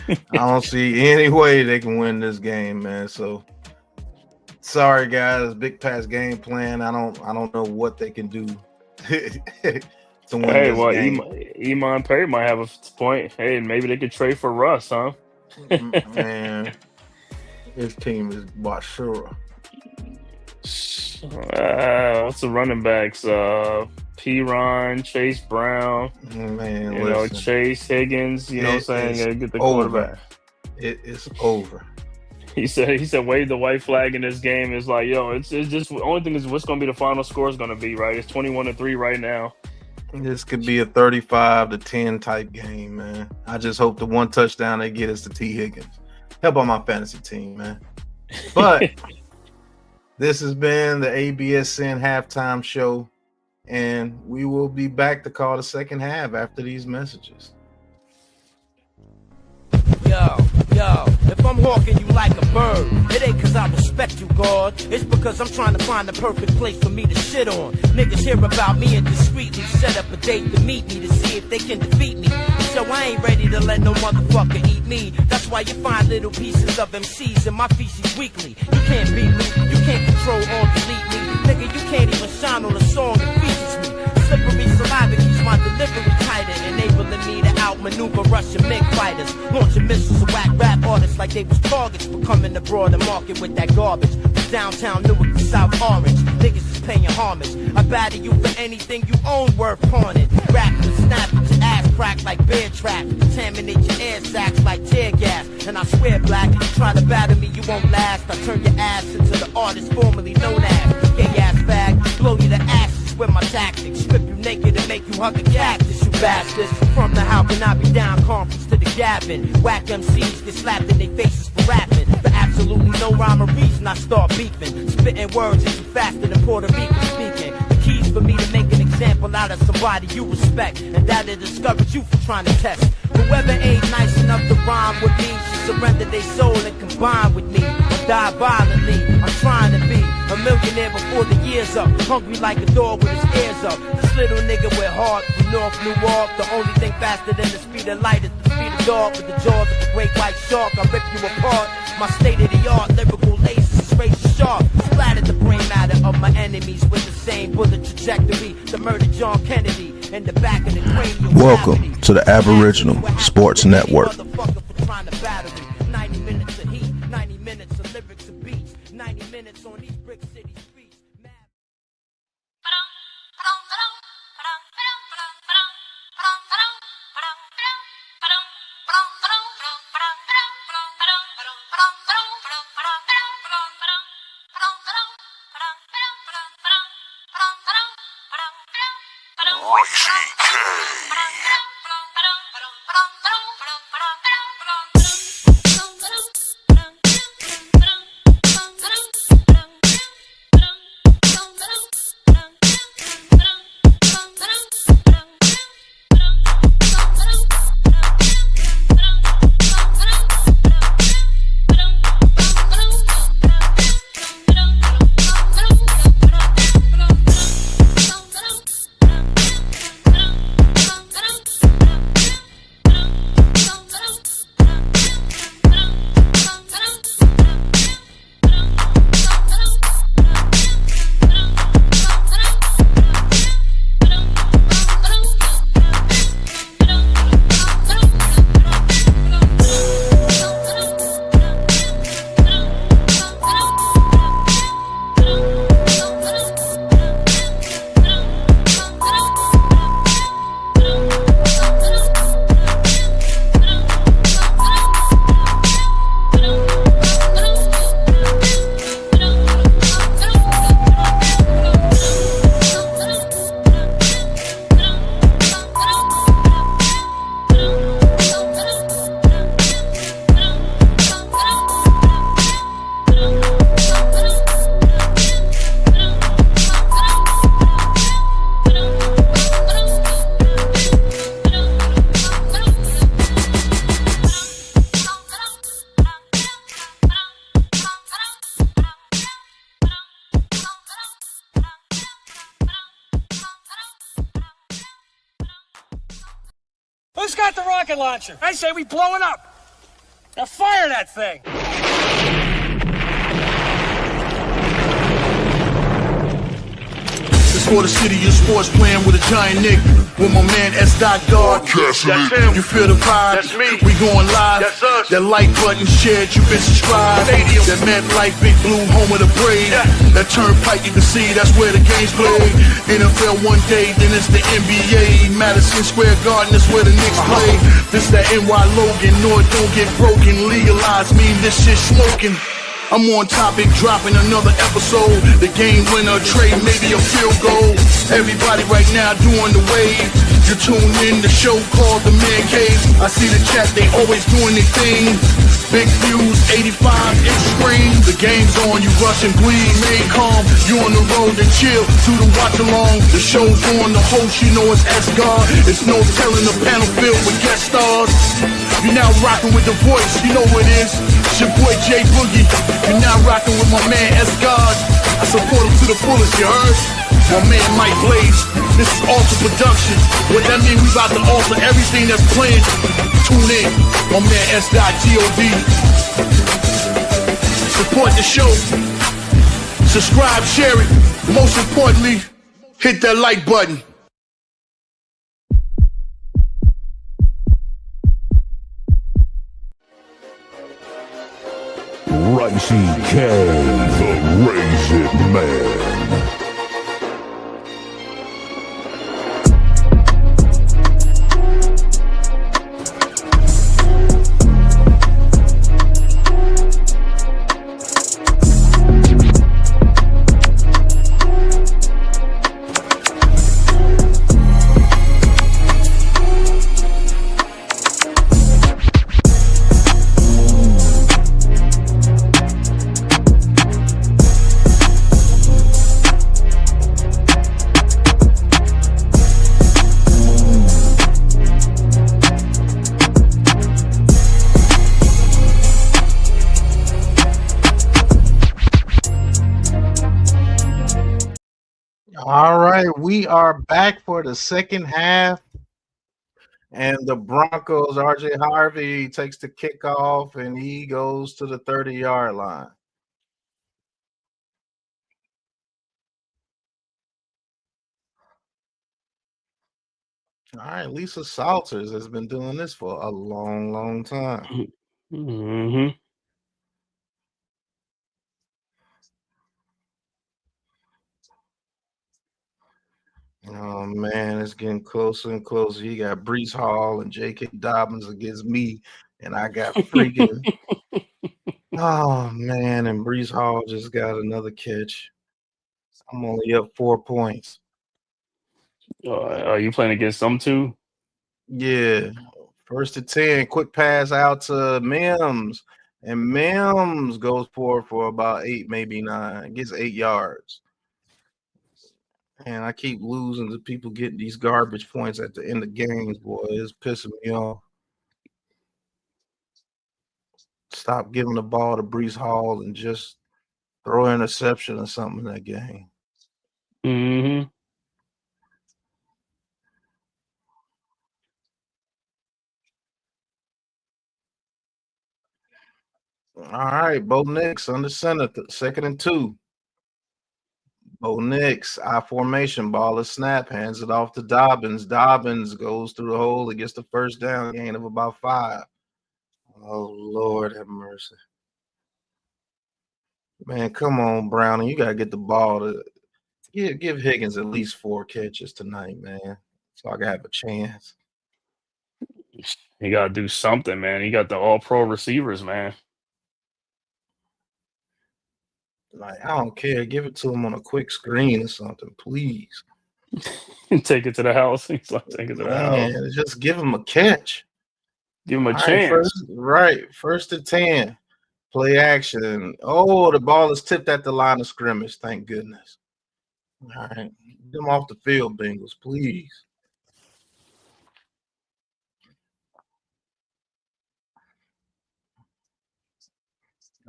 I don't see any way they can win this game, man. So sorry, guys. Big Pat's game plan. I don't know what they can do to win Hey, this well, game. Iman Perry might have a point. Hey, maybe they could trade for Russ, huh? Man, his team is Bashura. What's the running backs? Piron, Chase Brown, Man, you know, Chase Higgins. You know what I'm saying? Gotta get the quarterback. It is over. He said wave the white flag in this game. Is like, yo, it's just the only thing is what's gonna be the final score is gonna be, right? It's 21-3 right now. This could be a 35-10 type game, man. I just hope the one touchdown they get is to T. Higgins. Help out my fantasy team, man. But this has been the ABSN halftime show, and we will be back to call the second half after these messages. Yo, if I'm hawking you like a bird, it ain't cause I respect you, God. It's because I'm trying to find the perfect place for me to shit on. Niggas hear about me and discreetly set up a date to meet me to see if they can defeat me. So I ain't ready to let no motherfucker eat me. That's why you find little pieces of MCs in my feces weekly. You can't beat me, you can't control or delete me. Nigga, you can't even shine on a song that features me. Slippery saliva keeps my delivery tighter, enabling me to outmaneuver Russian MiG fighters, launching missiles at whack rap artists like they was targets for coming to broader market with that garbage. From downtown Newark to South Orange, niggas is paying homage. I batter you for anything you own worth pawning. Rap and snap at your ass crack like bear trap, contaminate your air sacs like tear gas. And I swear, black, if you try to batter me, you won't last. I turn your ass into the artist formerly known as gay ass fag, blow you to ashes with my tactics, strip you naked and make you hug a cactus, you bastards. From the How Can I Be Down conference to the Gavin, whack MCs get slapped in their faces for rapping. For absolutely no rhyme or reason I start beefing, spitting words that you faster than Puerto Rican speaking. The keys for me to make an example out of somebody you respect, and that'll discourage you from trying to test. Whoever ain't nice enough to rhyme with me should surrender their soul and combine with me, or die violently. I'm trying to be a millionaire before the year's up, hungry like a dog with his ears up. This little nigga with heart from North Newark. The only thing faster than the speed of light is the speed of dog. With the jaws of a great white shark, I rip you apart. My state-of-the-art lyrical lasers is razor sharp. Splattered the brain matter of my enemies with the same bullet trajectory. The murder John Kennedy in the back of the cranial. Welcome to the Aboriginal Sports Network. 90 minutes of heat, 90 minutes of lyrics and beats, 90 minutes on these brick city streets. Who's got the rocket launcher? I say we blow it up. Now fire that thing! For the city of sports, playing with a giant Nick. With my man S. God. That's him. You feel the vibe? That's me. We going live. That's us. That like button shared, you been subscribed. Stadium. That MetLife, Big Blue, home of the Braves. Yeah. That turnpike, you can see that's where the game's played. NFL one day, then it's the NBA. Madison Square Garden, that's where the Knicks play. This that NY Logan, no it don't get broken. Legalize, mean this shit smoking. I'm on topic, dropping another episode. The game winner, trade, maybe a field goal. Everybody right now doing the wave. You tune in the show called The Man Cave. I see the chat, they always doing their thing. Big views, 85-inch screen. The game's on, you rush and bleed. Stay calm, you on the road and chill. Do the watch along. The show's on, the host, you know it's S-God. It's no telling the panel filled with guest stars. You're now rocking with the voice, you know what it is. It's your boy Jay Boogie. You're now rocking with my man S-God. I support him to the fullest, you heard? My man Mike Blaze. This is Alter Production. What that mean, we about to alter everything that's playing. Tune in. My man S.God. Support the show. Subscribe, share it. Most importantly, hit that like button. Ricey K, the Raisin Man. All right, we are back for the second half, and the Broncos, RJ Harvey takes the kickoff, and he goes to the 30-yard line. All right, Lisa Salters has been doing this for a long, long time. Mm-hmm. Oh man, it's getting closer and closer. You got Brees Hall and J.K. Dobbins against me, and I got freaking. Oh man, and Brees Hall just got another catch. I'm only up 4 points. Are you playing against them too? Yeah, 1st and 10. Quick pass out to Mims, and Mims goes for about 8, maybe 9. Gets 8 yards. And I keep losing to people getting these garbage points at the end of games, boy. It's pissing me off. Stop giving the ball to Brees Hall and just throw an interception or something in that game. Mm-hmm. All right, Bo Nix under center, 2nd and 2. Bo Nix, I formation, ball is snap, hands it off to Dobbins. Dobbins goes through the hole and gets the first down, gain of about 5. Oh, Lord have mercy. Man, come on, Browning. You got to get the ball to give Higgins at least 4 catches tonight, man, so I can have a chance. You got to do something, man. You got the all-pro receivers, man. Like, I don't care. Give it to him on a quick screen or something, please. Take it to the house. He's like, take it to the house. Just give him a catch. Give him a chance. First and 10. Play action. Oh, the ball is tipped at the line of scrimmage. Thank goodness. All right. Get him off the field, Bengals, please.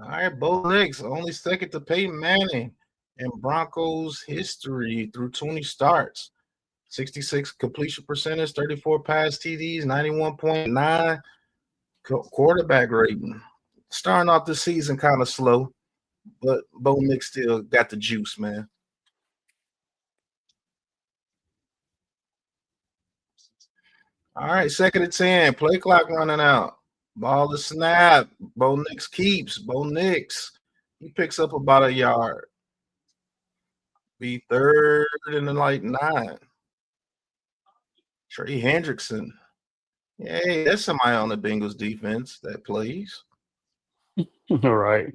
All right, Bo Nix, only second to Peyton Manning in Broncos history through 20 starts. 66 completion percentage, 34 pass TDs, 91.9 Quarterback rating. Starting off the season kind of slow, but Bo Nick still got the juice, man. All right, 2nd and 10. Play clock running out. Ball is snap. Bo Nix keeps. Bo Nix. He picks up about a yard. Be 3rd and like 9. Trey Hendrickson. Hey, that's somebody on the Bengals defense that plays. All right.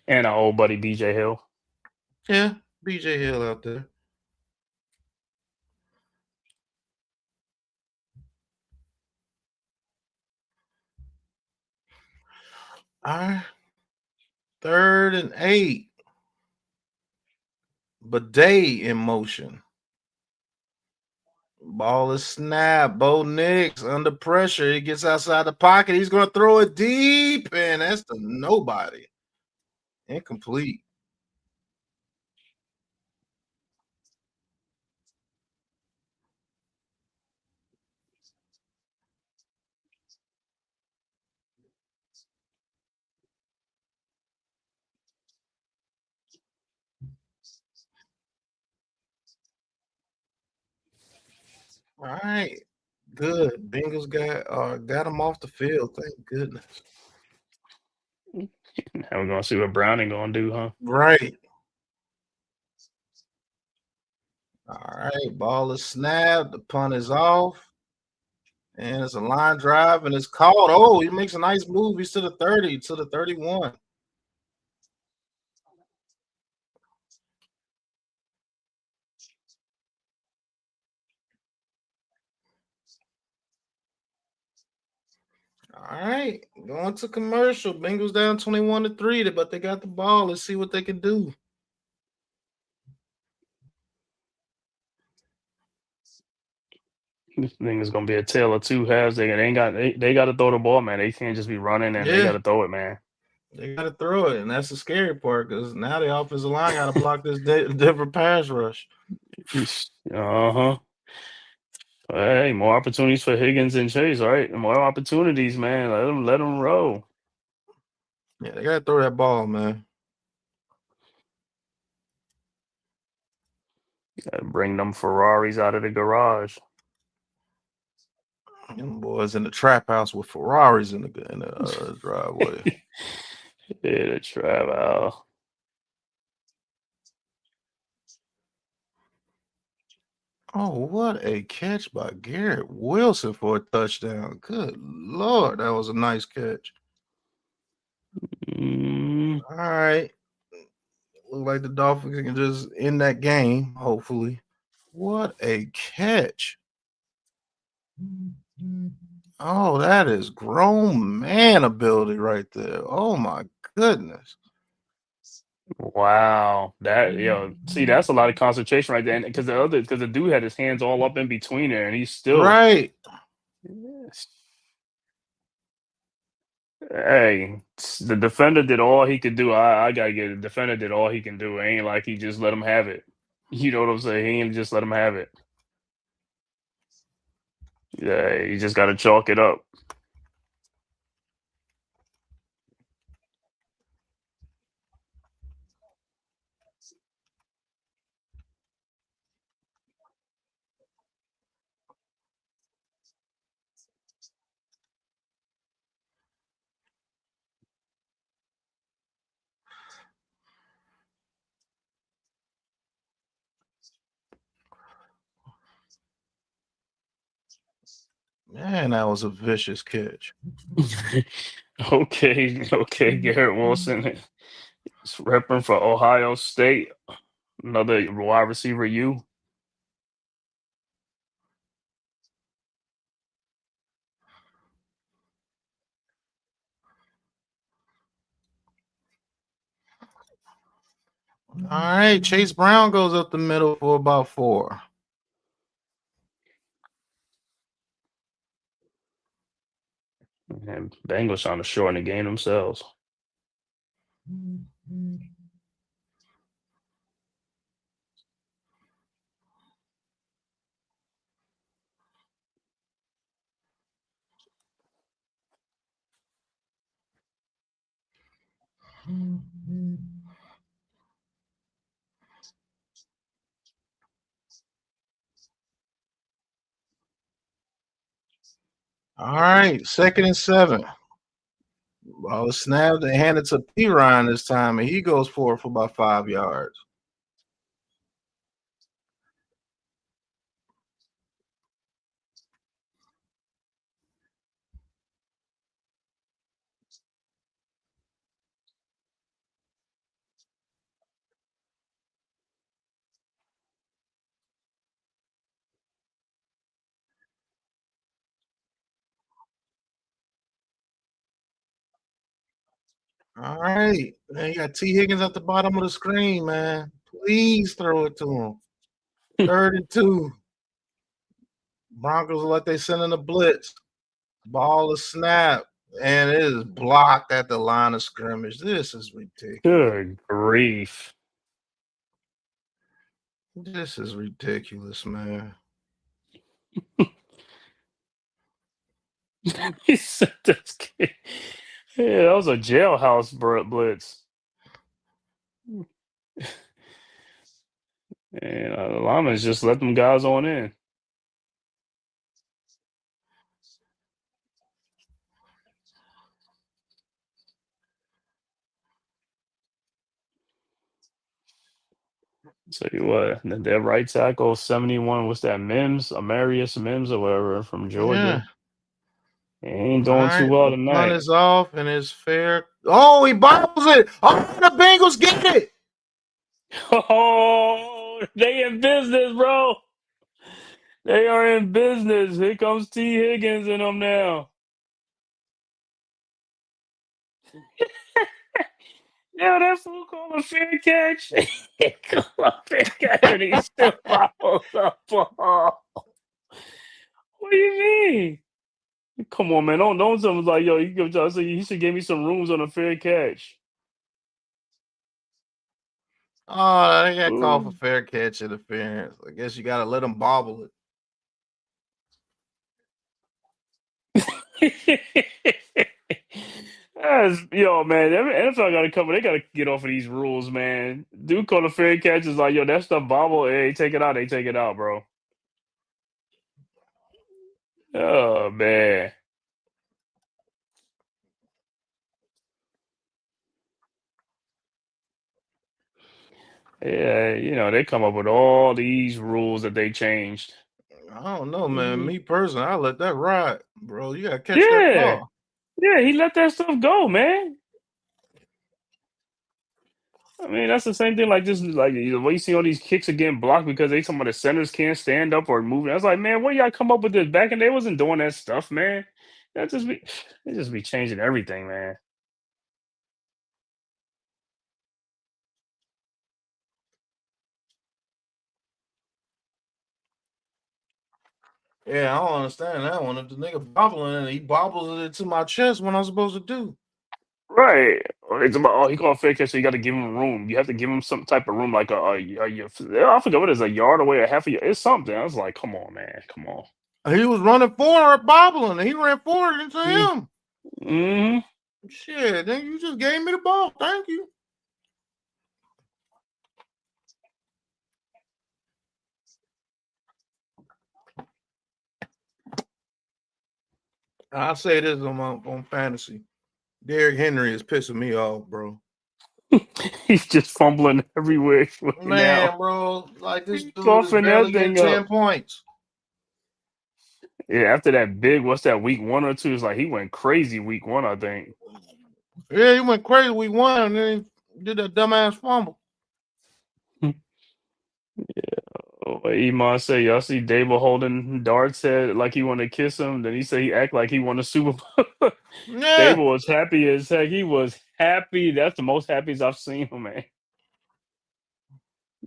And our old buddy BJ Hill. Yeah, BJ Hill out there. All right. 3rd and 8. Bidet in motion. Ball is snap. Bo Nix under pressure. He gets outside the pocket. He's going to throw it deep, and that's to nobody. Incomplete. All right. Good. Bengals got him off the field. Thank goodness. Now we're gonna see what Browning gonna do, huh? Right. All right. Ball is snapped. The punt is off. And it's a line drive, and it's called. Oh, he makes a nice move. He's to the 30, to the 31. All right, going to commercial. Bengals down 21-3, but they got the ball. Let's see what they can do. This thing is gonna be a tale of two halves. They got to throw the ball, man. They can't just be running, and they got to throw it, man. They got to throw it, and that's the scary part because now the offensive line got to block this Denver pass rush. Uh-huh. Hey, more opportunities for Higgins and Chase, right? More opportunities, man. Let them roll. Yeah, they got to throw that ball, man. Gotta bring them Ferraris out of the garage. Them boys in the trap house with Ferraris in the driveway. Yeah, the trap house. Oh, what a catch by Garrett Wilson for a touchdown. Good Lord, that was a nice catch. Mm. All right. Look like the Dolphins can just end that game, hopefully. What a catch. Oh, that is grown man ability right there. Oh, my goodness. Wow, see, that's a lot of concentration right there, because the dude had his hands all up in between there, and he's still Right. Yes. Hey, the defender did all he could do. I gotta get it. The defender did all he can do. It ain't like he just let him have it. You know what I'm saying? He ain't just let him have it. Yeah, you just gotta chalk it up. Man, that was a vicious catch. Okay, Garrett Wilson is repping for Ohio State. Another wide receiver, you. All right, Chase Brown goes up the middle for about 4. And Bengals trying to shorten the game themselves. All right, 2nd and 7. Well, snap. They hand it to P. Ryan this time, and he goes for it for about 5 yards. All right. Man, you got T. Higgins at the bottom of the screen, man. Please throw it to him. 3rd and 2. Broncos are like they sending a blitz. Ball is snapped, and it is blocked at the line of scrimmage. This is ridiculous. Good grief. This is ridiculous, man. He said this kid. Yeah, that was a jailhouse blitz. And the linemen just let them guys on in. Tell you what, that right tackle, 71, what's that, Amarius Mims or whatever from Georgia. Yeah. He ain't All doing too right, well the punt tonight. is off and it's fair. Oh, he bobbles it. Oh, the Bengals get it. Oh, they in business, bro. They are in business. Here comes T. Higgins and them now. Yeah, that fool called a fair catch. He called a fair catch and he still follows up ball. What do you mean? Come on, man. Don't someone's like, yo, he should give me some rooms on a fair catch. Oh, they got called for Ooh. fair catch interference. I guess you got to let them bobble it. Yo, man, NFL got to come. They got to get off of these rules, man. Dude called a fair catch is like, yo, that stuff bobble. Hey, take it out. They take it out, bro. Oh man. Yeah, they come up with all these rules that they changed. I don't know, man. Me personally, I let that ride, bro. You got to catch that Yeah. ball. Yeah, he let that stuff go, man. I mean, that's the same thing. Like just like the way you see all these kicks are getting blocked because they some of the centers can't stand up or move. I was like, man, where y'all come up with this? Back in they wasn't doing that stuff, man. That just be they just be changing everything, man. Yeah, I don't understand that one. If the nigga bobbling and he bobbles it to my chest, what I'm supposed to do? Right. Or it's about he called fake catch, so you got to give him room. You have to give him some type of room, like I forget what it is, a yard away, a half a yard. It's something. I was like, come on, man, come on. He was running for it, bobbling, and he ran forward into him. Mm-hmm. Shit, then you just gave me the ball. Thank you. I'll say this on fantasy. Derrick Henry is pissing me off, bro. He's just fumbling everywhere Man, now. bro, like this He's dude is coughing barely that getting thing 10 up. points. Yeah, after that big, what's that, week 1 or 2? It's like he went crazy week 1, I think. Yeah, he went crazy week 1 and then he did that dumbass fumble. Yeah. Oh, Iman said, y'all see Dable holding Dart's head like he want to kiss him. Then he said he act like he won a Super Bowl. Yeah. Dable was happy as heck. He was happy. That's the most happiest I've seen him, man.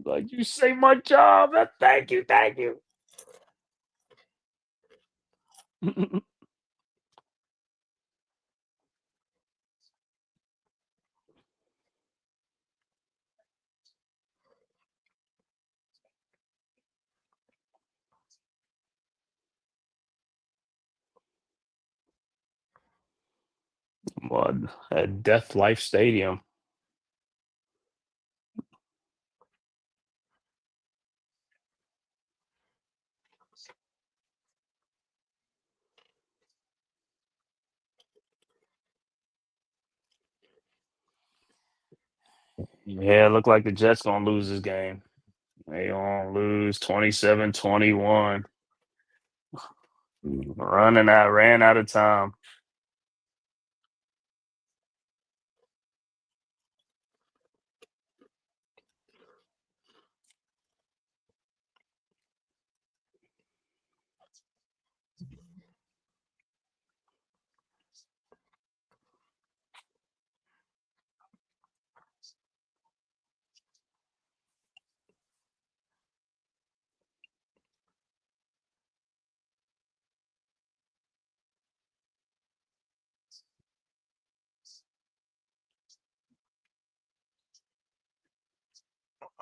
Like, you saved my job. Thank you, thank you. What at Death Life Stadium. Yeah, it look like the Jets gonna lose this game. They gonna lose 27-21. Ran out of time.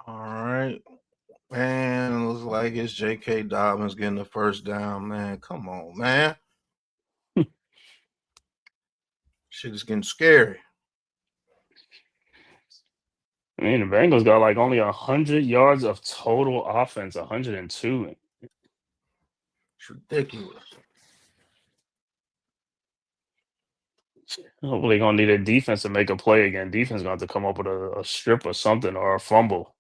All right. Man, looks like it's J.K. Dobbins getting the first down, man. Come on, man. Shit is getting scary. I mean, the Bengals got like only 100 yards of total offense, 102. It's ridiculous. Hopefully, gonna need a defense to make a play again. Defense gonna have to come up with a strip or something or a fumble.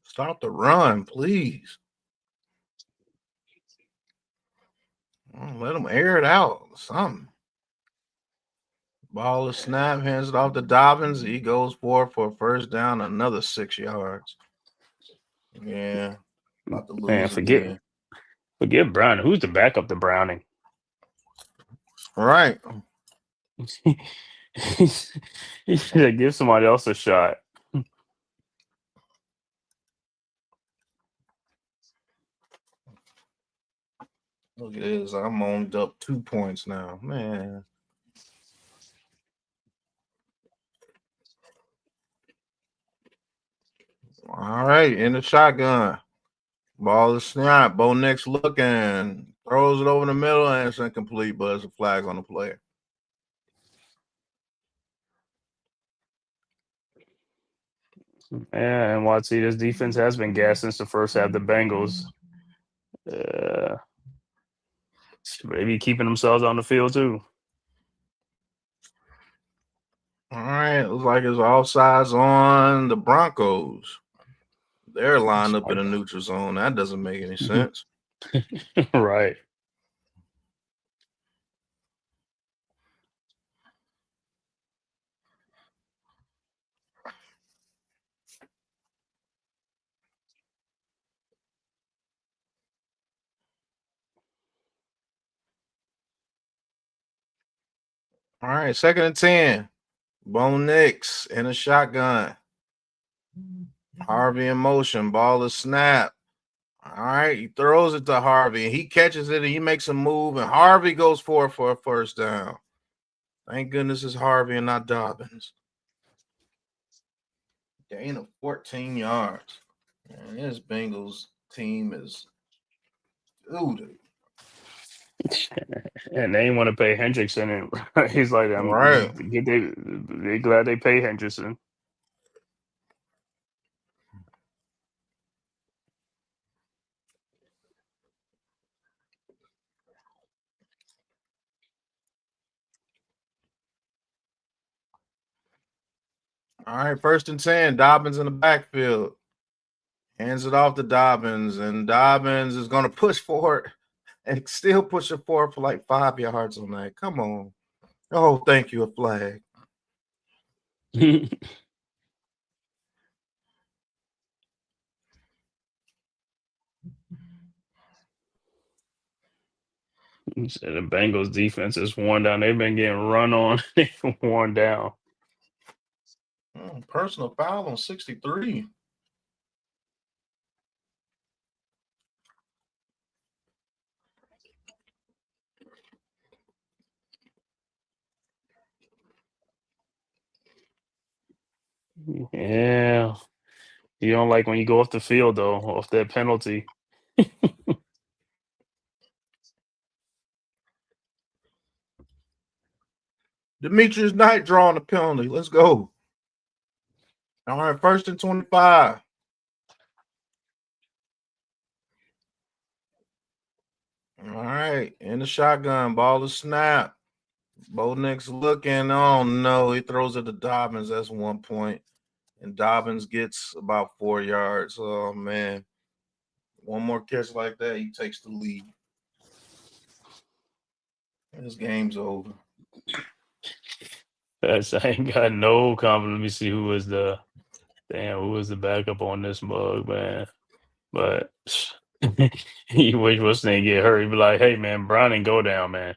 Stop the run, please. Let them air it out. Something. Ball is snap, hands it off to Dobbins. He goes for a first down, another 6 yards. Yeah, about to Man, lose forget again. forget Brown. Who's the backup to Browning? All right. He should give somebody else a shot. Look at this. I'm on up 2 points now. Man. All right, in the shotgun. Ball is snap. Bo Nix looking. Throws it over the middle and it's incomplete, but it's a flag on the player. Yeah, and Watsy, this defense has been gassed since the first half. The Bengals, they be keeping themselves on the field too. All right, looks like it's all sides on the Broncos. They're lined up in a neutral zone. That doesn't make any sense. Right. All right, 2nd and 10. Bo Nix in a shotgun. Harvey in motion. Ball is snap. All right, he throws it to Harvey. He catches it and he makes a move, and Harvey goes for a first down. Thank goodness it's Harvey and not Dobbins. Gain of 14 yards. Man, this Bengals team is doo-doo. And they didn't want to pay Hendrickson, and he's like, Right. they glad they pay Hendrickson. All right, 1st and 10. Dobbins in the backfield. Hands it off to Dobbins, and Dobbins is going to push for it and still push it forward for like 5 yards on that. Come on. Oh, thank you, a flag. He said the Bengals defense is worn down. They've been getting run on. They've worn down. Personal foul on 63. Yeah. You don't like when you go off the field, though, off that penalty. Demetrius Knight drawing the penalty. Let's go. All right, 1st and 25. All right, in the shotgun. Ball is snap. Bo Nix looking. Oh no, he throws it to Dobbins. That's 1 point. And Dobbins gets about 4 yards. Oh man. One more catch like that, he takes the lead. This game's over. I ain't got no confidence. Let me see who was the backup on this mug, man. But you wish what's name get hurt. He'd be like, hey man, Browning, go down, man.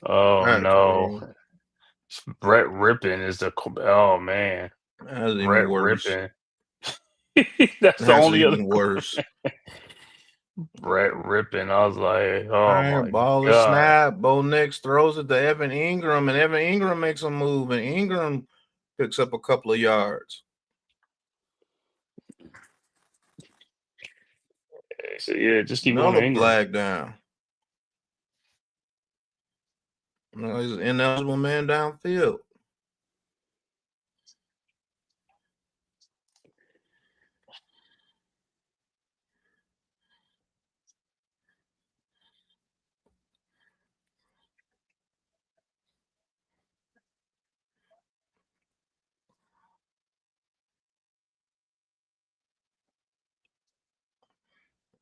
Oh Facts, no. bro. Brett Rippin is oh man. That's even Brett worse. Rippin. That's the That's only other even worse. Brett Rippin. I was like, All oh right, my ball is God. snap. Bo Nix throws it to Evan Ingram, and Evan Ingram makes a move, and Ingram picks up a couple of yards. So yeah, just keep going to Another Ingram. flag down. No, he's an ineligible man downfield.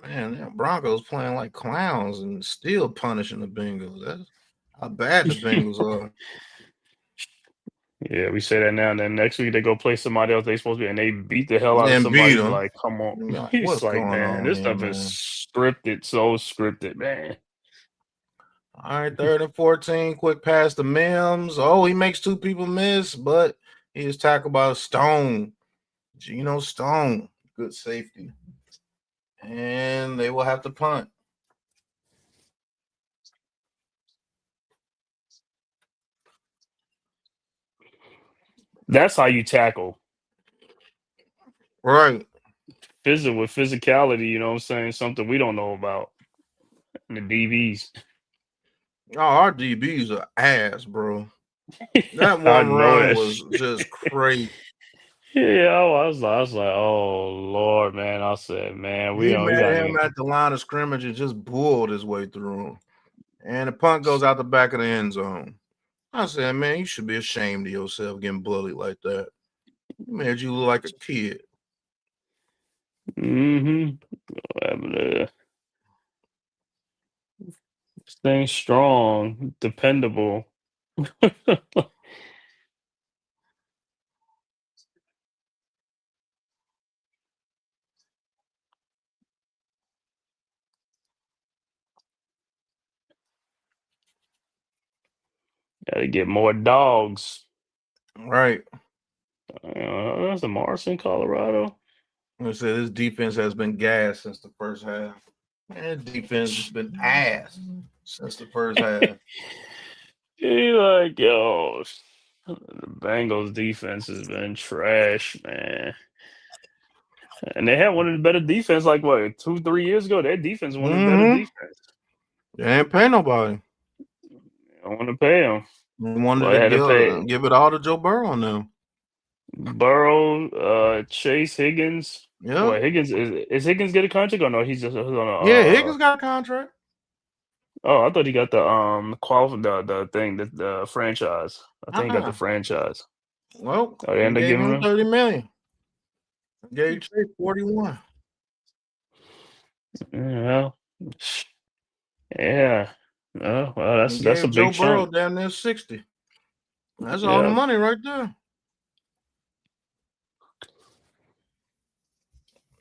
Man, the Broncos playing like clowns and still punishing the Bengals. That's how bad the Bengals are. Yeah, we say that now, and then next week they go play somebody else they supposed to be, and they beat the hell out of And beat somebody. Be them. like, come on. Like, It's what's like, going man, on this here, stuff is man? scripted, so scripted, man. All right, 3rd and 14. Quick pass to Mims. Oh, he makes 2 people miss, but he is tackled by Stone. Geno Stone. Good safety. And they will have to punt. That's how you tackle. Right. With physicality, you know what I'm saying? Something we don't know about. And the DBs. Oh, our DBs are ass, bro. That I one know run that was shit. just crazy. Yeah, I was like, oh Lord, man. I said, man, we He don't we met gotta him at the line of scrimmage and just bulled his way through him. And the punt goes out the back of the end zone. I said, man, you should be ashamed of yourself getting bullied like that. He made you look like a kid. Staying strong, dependable. Gotta get more dogs. Right. That's a Morrison, Colorado. I said this defense has been gassed since the first half. And defense has been ass since the first half. He like, yo, the Bengals defense has been trash, man. And they had one of the better defense, like what, 2-3 years ago. Their defense one of the better defense. They ain't pay nobody. I want to pay them. They wanted Well, they had to pay to give it all to Joe Burrow now. Burrow, Chase, Higgins. Yeah. Well, Higgins is Higgins get a contract or no? He's just on a. Yeah, Higgins got a contract. Oh, I thought he got the the thing the franchise. I think he got the franchise. Well, Oh, they they end up gave giving him him. $30 million. Gave Chase 41. Yeah. Yeah. Oh, well, that's a Gave Joe big Burrow chunk. down there 60. That's all the Yeah. money right there.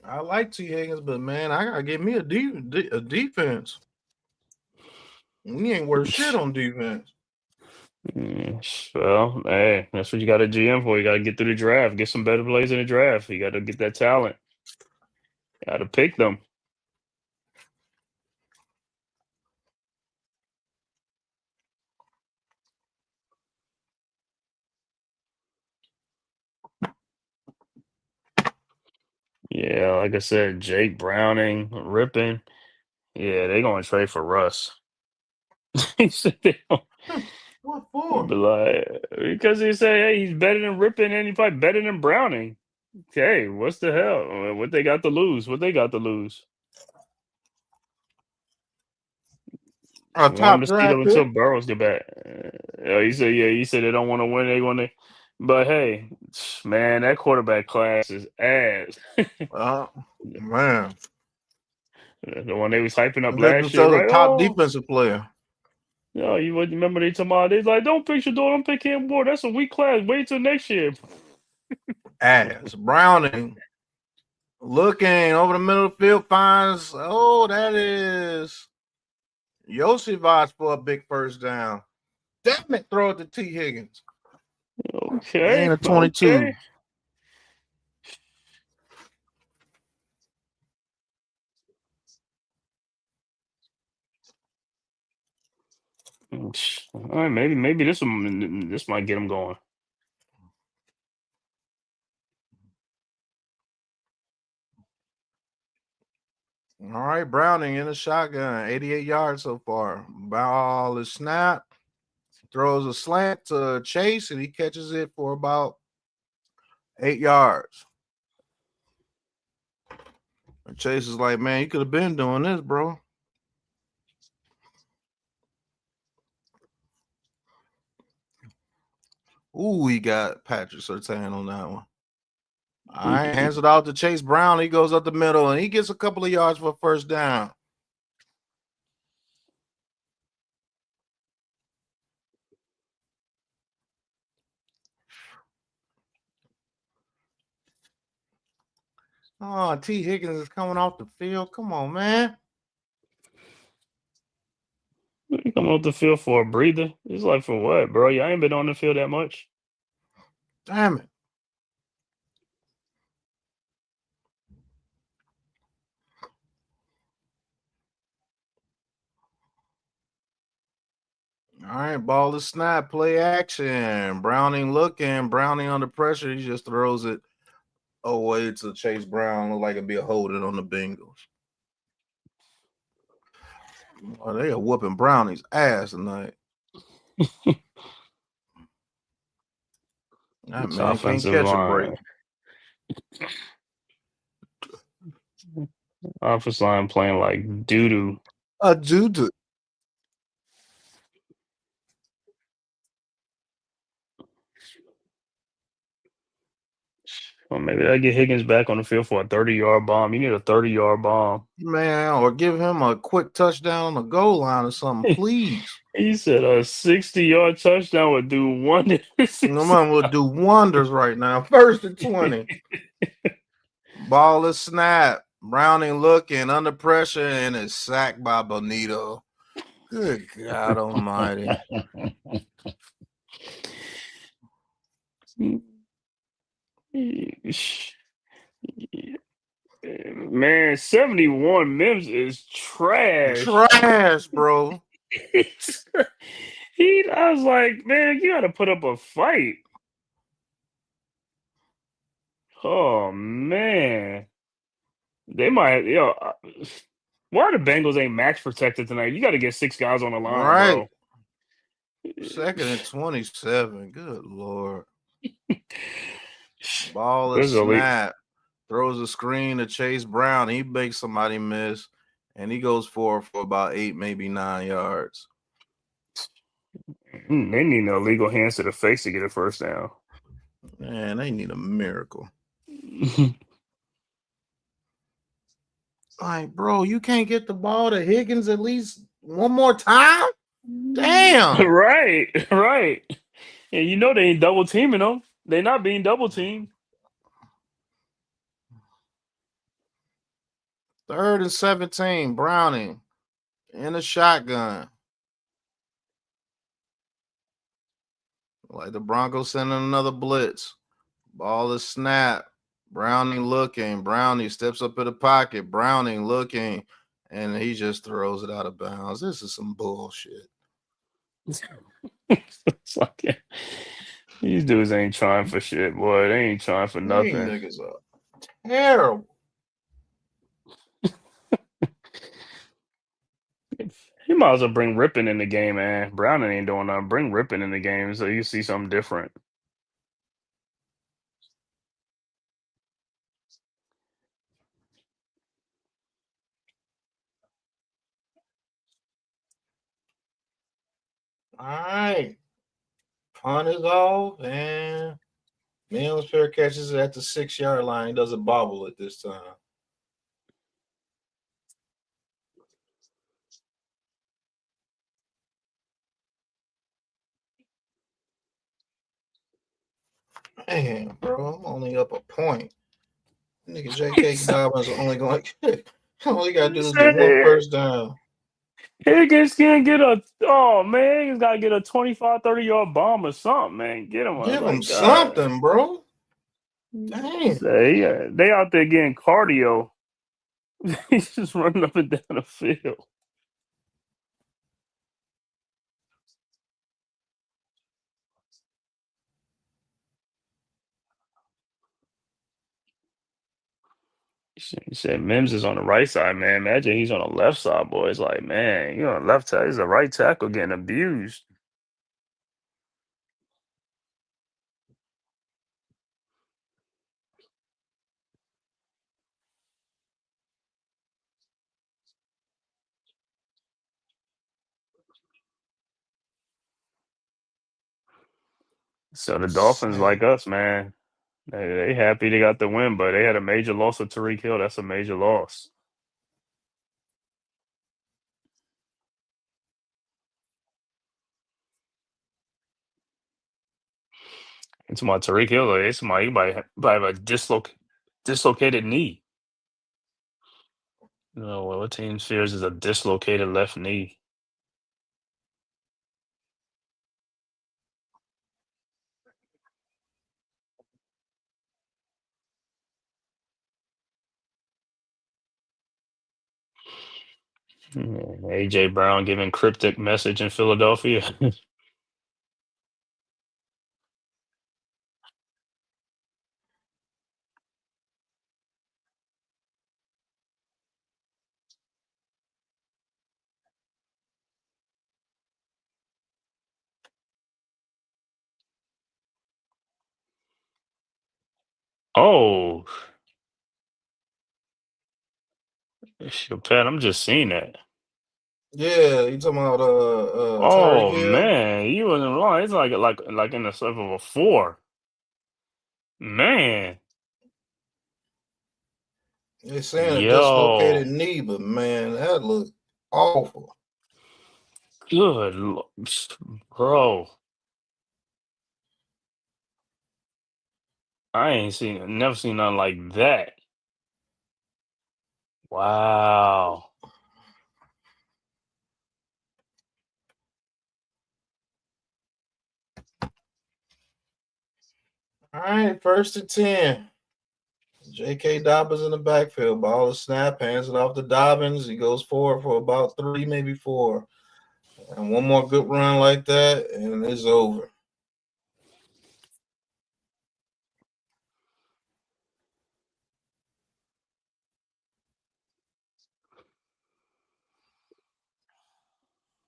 I like T. Higgins, but man, I gotta get me a defense. We ain't worth shit on defense. Well, hey, that's what you got a GM for. You got to get through the draft, get some better players in the draft. You got to get that talent. Got to pick them. Yeah, like I said, Jake Browning, Rippin. Yeah, they're going to trade for Russ. What for? But like, because he say, hey, he's better than Rippin and he's probably better than Browning. Okay, what's the hell? What they got to lose? What they got to lose? A You want him top to see them draft until pick. Burrows get back. He said they don't want to win. They want to, but hey, man, that quarterback class is ass. Man. The one they was hyping up And that's last year, because right? the top Oh, defensive player. you would remember they talking about? They like, don't pick Shador, don't pick Cam Ward. That's a weak class. Wait till next year. Ass. Browning looking over the middle of the field, finds, that is Yosivas for a big first down. Damn it, throw it to T. Higgins. Okay, And a 22. okay. All right, maybe this might get him going. All right, Browning in a shotgun, 88 yards so far. Ball is snapped, throws a slant to Chase, and he catches it for about 8 yards. And Chase is like, man, you could have been doing this, bro. Ooh, he got Patrick Surtain on that one. All right, hands it out to Chase Brown. He goes up the middle, and he gets a couple of yards for first down. Oh, T. Higgins is coming off the field. Come on, man. You coming off the field for a breather? It's like for what, bro? Y'all ain't been on the field that much. Damn it. All right, ball is snap, play action. Browning looking, Browning under pressure. He just throws it away to Chase Brown. Look like it'd be a holding on the Bengals. Oh, they are whooping Browning's ass tonight. That man can't Offensive catch a break. line. Offensive line playing like doo doo. A doo-doo. Well, maybe I get Higgins back on the field for a 30-yard bomb. You need a 30-yard bomb. Man, or give him a quick touchdown on the goal line or something, please. He said a 60-yard touchdown would do wonders. No man will do wonders right now. First and 20. Ball is snap. Browning looking under pressure and is sacked by Bonito. Good God Almighty. Man, 71 Mims is trash. Trash, bro. I was like, man, you got to put up a fight. Oh man, they might. Why the Bengals ain't max protected tonight? You got to get 6 guys on the line, Right. bro. Second and 27. Good Lord. Ball This is is elite. snap. Throws a screen to Chase Brown. He makes somebody miss. And he goes for about 8, maybe 9 yards. They need no illegal hands to the face to get a first down. Man, they need a miracle. Like, bro, you can't get the ball to Higgins at least one more time? Damn. Right. And you know they ain't double teaming them. They're not being double teamed. 3rd and 17. Browning in a shotgun. Like the Broncos sending another blitz. Ball is snapped. Browning looking. Browning steps up in the pocket. Browning looking. And he just throws it out of bounds. This is some bullshit. It's like, these dudes ain't trying for shit, boy. They ain't trying for nothing. These niggas are terrible. You might as well bring Rippin in the game, man. Browning ain't doing nothing. Bring Rippin in the game so you see something different. All right. Punt is off, and Mills fair catches it at the 6-yard line. He doesn't bobble it this time. Man, bro, I'm only up a point. Nigga, J.K. Dobbins only going. All he gotta do is get one first down. Higgins can't get a. Oh man, Higgins gotta get a 25, 30-yard bomb or something, man. Get him. Give him Like something, bro. Damn. They out there getting cardio. He's just running up and down the field. He said Mims is on the right side, man. Imagine he's on the left side, boy. It's like, man, you're on the left side. He's the right tackle getting abused. So the Dolphins, like us, man, they happy they got the win, but they had a major loss of Tariq Hill. That's a major loss. It's my Tariq Hill. It's my he might have a dislocated knee. No, what team fears is a dislocated left knee? AJ Brown giving cryptic message in Philadelphia. Oh, shit, Pat, I'm just seeing that. Yeah, you talking about Tyreek Oh Hill? man, you wasn't wrong. It's like in the stuff of a 4. Man, They're saying a dislocated yo, knee, but man, that looked awful. bro. Never seen nothing like that. Wow. All right, 1st and 10. J.K. Dobbins in the backfield. Ball is snap, hands it off to Dobbins. He goes forward for about 3, maybe 4. And one more good run like that, and it's over.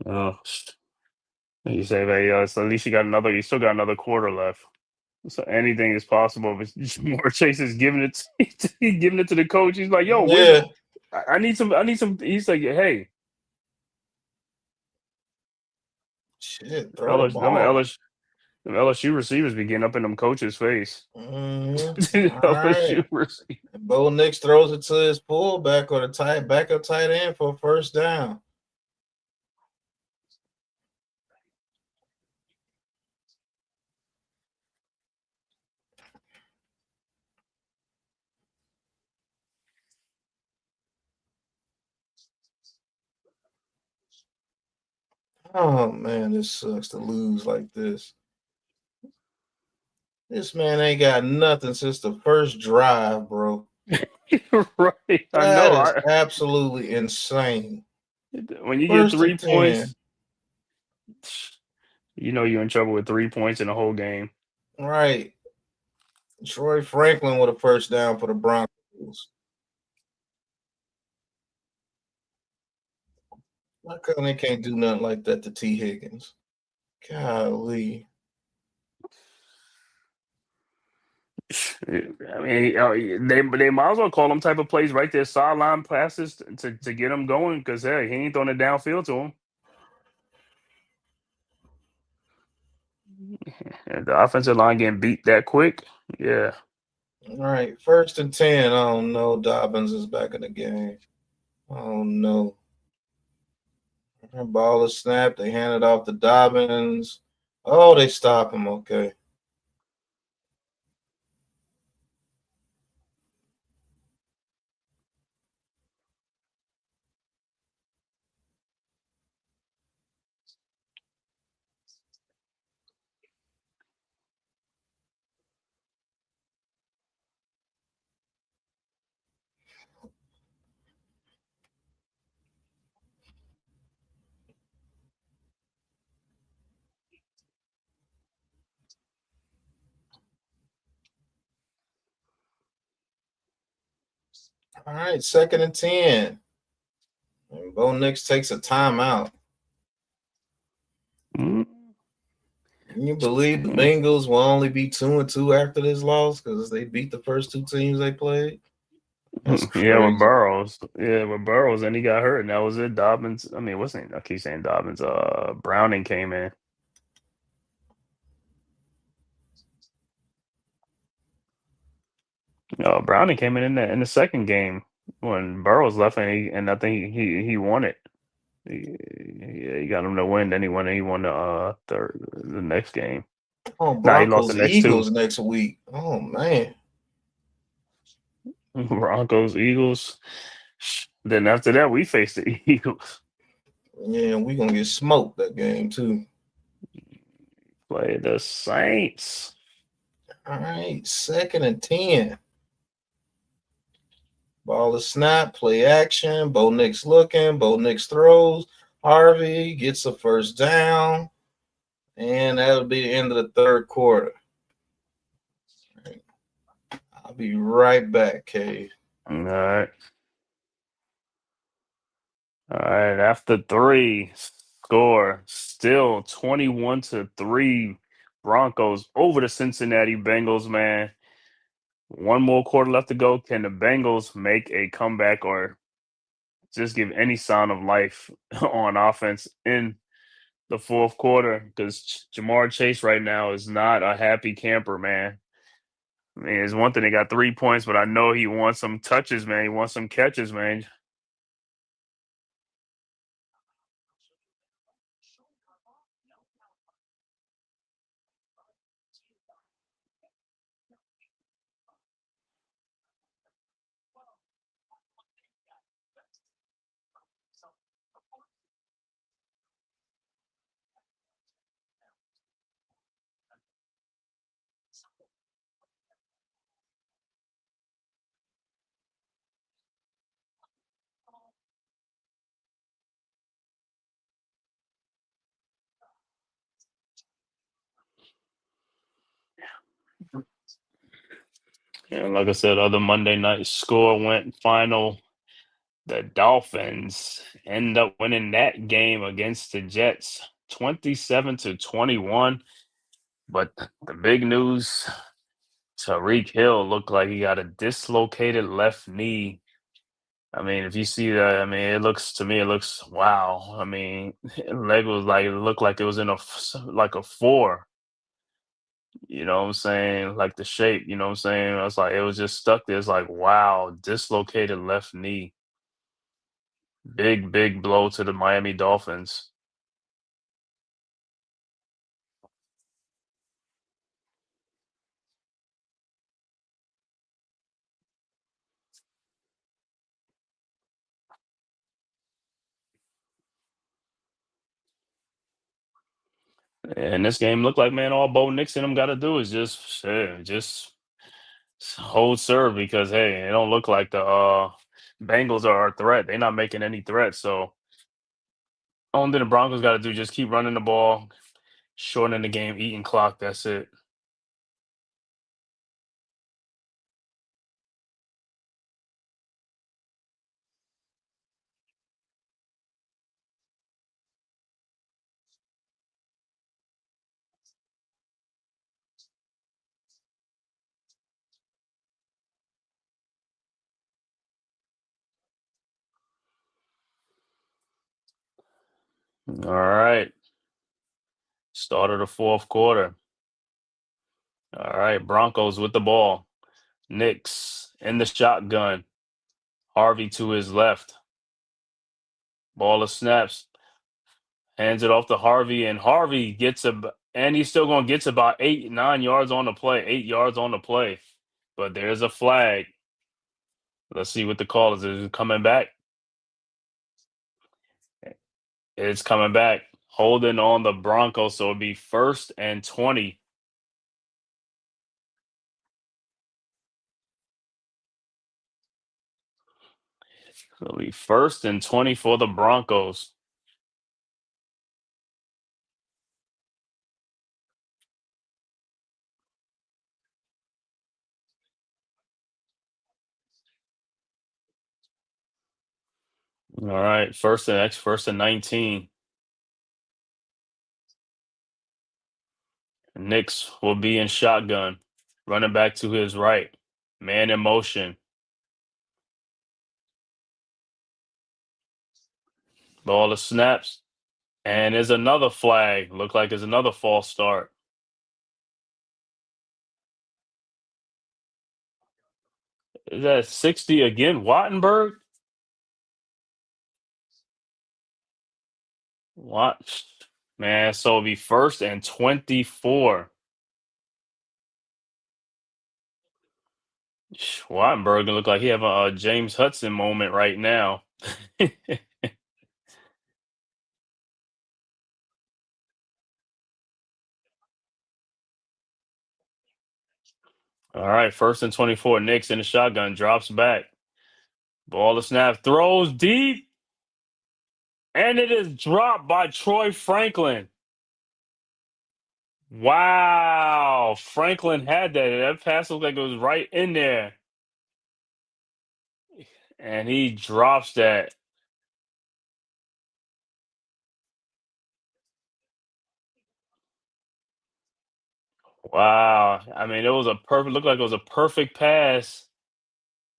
Oh, you say that, so at least you still got another quarter left. So anything is possible. If it's more Chase is giving it, giving it to the coach. He's like, "Yo, Yeah. I need some. I need some." He's like, "Hey, Shit, throw the them ball. LSU receivers be getting up in them coaches' face." Mm-hmm. All LSU right. receivers. Bo Nix throws it to his fullback or the backup tight end for a first down. Oh man, this sucks to lose like this. This man ain't got nothing since the first drive, bro. Right, I That is know. absolutely insane. When you get 1st 3 and 10. points, you know you're in trouble with 3 points in the whole game. Right. Troy Franklin with a first down for the Broncos. How come they can't do nothing like that to T. Higgins? Golly. I mean, they might as well call them type of plays right there, sideline passes to get him going because hey, he ain't throwing it downfield to him. And the offensive line getting beat that quick. Yeah. All right, 1st and 10. I don't know. Dobbins is back in the game. I don't know. Ball is snapped. They hand it off to Dobbins. Oh, they stop him. Okay. All right, 2nd and 10. And Bo Nix takes a timeout. Mm. Can you believe the Bengals will only be 2-2 after this loss because they beat the first 2 teams they played? That's Yeah, with crazy. Burrows. Yeah, with Burrows, and he got hurt, and that was it. Dobbins. I mean, what's name? I keep saying Dobbins. Browning came in. Browning came in the second game when Burrows left, and I think he won it. He got him to win. Then he won. He won the next game. Oh, Nah, he lost the Broncos, next two. Eagles next week. Oh, man. Broncos, Eagles. Then after that, we faced the Eagles. Yeah, we're going to get smoked that game, too. Play the Saints. All right, 2nd and 10. Ball is snap, play action. Bo Nix looking. Bo Nix throws. Harvey gets a first down. And that'll be the end of the 3rd quarter. I'll be right back, Cade. All right. All right. After 3, score still 21-3. Broncos over the Cincinnati Bengals, man. One more quarter left to go. Can the Bengals make a comeback or just give any sign of life on offense in the 4th quarter? Because Jamar Chase right now is not a happy camper, man. I mean, it's one thing they got 3 points, but I know he wants some touches, man. He wants some catches, man. And like I said, other Monday night score went final. The Dolphins end up winning that game against the Jets 27-21. But the big news, Tariq Hill looked like he got a dislocated left knee. I mean, if you see that, I mean, it looks wow. I mean, leg was like it looked like it was in like a 4. You know what I'm saying? Like the shape, you know what I'm saying? I was like, it was just stuck there. It's like, wow, dislocated left knee. Big, big blow to the Miami Dolphins. And this game looked like, man, all Bo Nix and them got to do is just hold serve because hey, it don't look like the Bengals are a threat. They're not making any threats. So only thing the Broncos got to do just keep running the ball, shortening the game, eating clock. That's it. All right. Start of the fourth quarter. All right, Broncos with the ball. Knicks in the shotgun. Harvey to his left. Ball of snaps. Hands it off to Harvey, and Harvey and he's still going to get about 8 yards on the play, 8 yards on the play. But there's a flag. Let's see what the call is. Is it coming back? It's coming back. Holding on the Broncos, so it'll be 1st and 20. It'll be 1st and 20 for the Broncos. All right, first and 19. Knicks will be in shotgun, running back to his right, man in motion. Ball of snaps, and there's another flag. Look like there's another false start. Is that 60 again? Wattenberg? What? Man, so it'll be 1st and 24. Wattenberg look like he have a James Hudson moment right now. All right, 1st and 24. Knicks in the shotgun, drops back. Ball to snap, throws deep, and it is dropped by Troy Franklin. Wow, Franklin had that. That pass looked like it was right in there. And he drops that. Wow. I mean, looked like it was a perfect pass.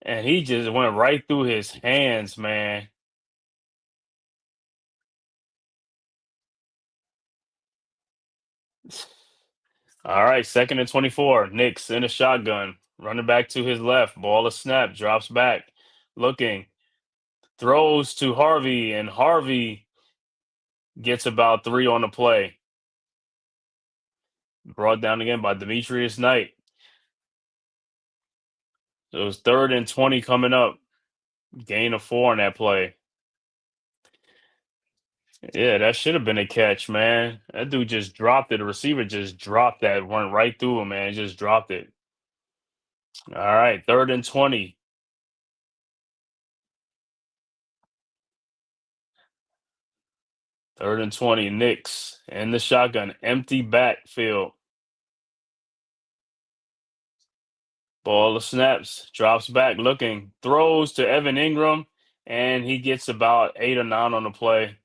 And he just went right through his hands, man. All right, 2nd and 24. Knicks in a shotgun. Running back to his left. Ball a snap. Drops back. Looking. Throws to Harvey. And Harvey gets about 3 on the play. Brought down again by Demetrius Knight. So it was 3rd and 20 coming up. Gain of 4 on that play. Yeah, that should have been a catch, man. That dude just dropped it. The receiver just dropped that, went right through him, man. Just dropped it. All right, 3rd and 20. Third and 20. Knicks in the shotgun. Empty backfield. Ball of snaps. Drops back looking. Throws to Evan Ingram. And he gets about 8 or 9 on the play.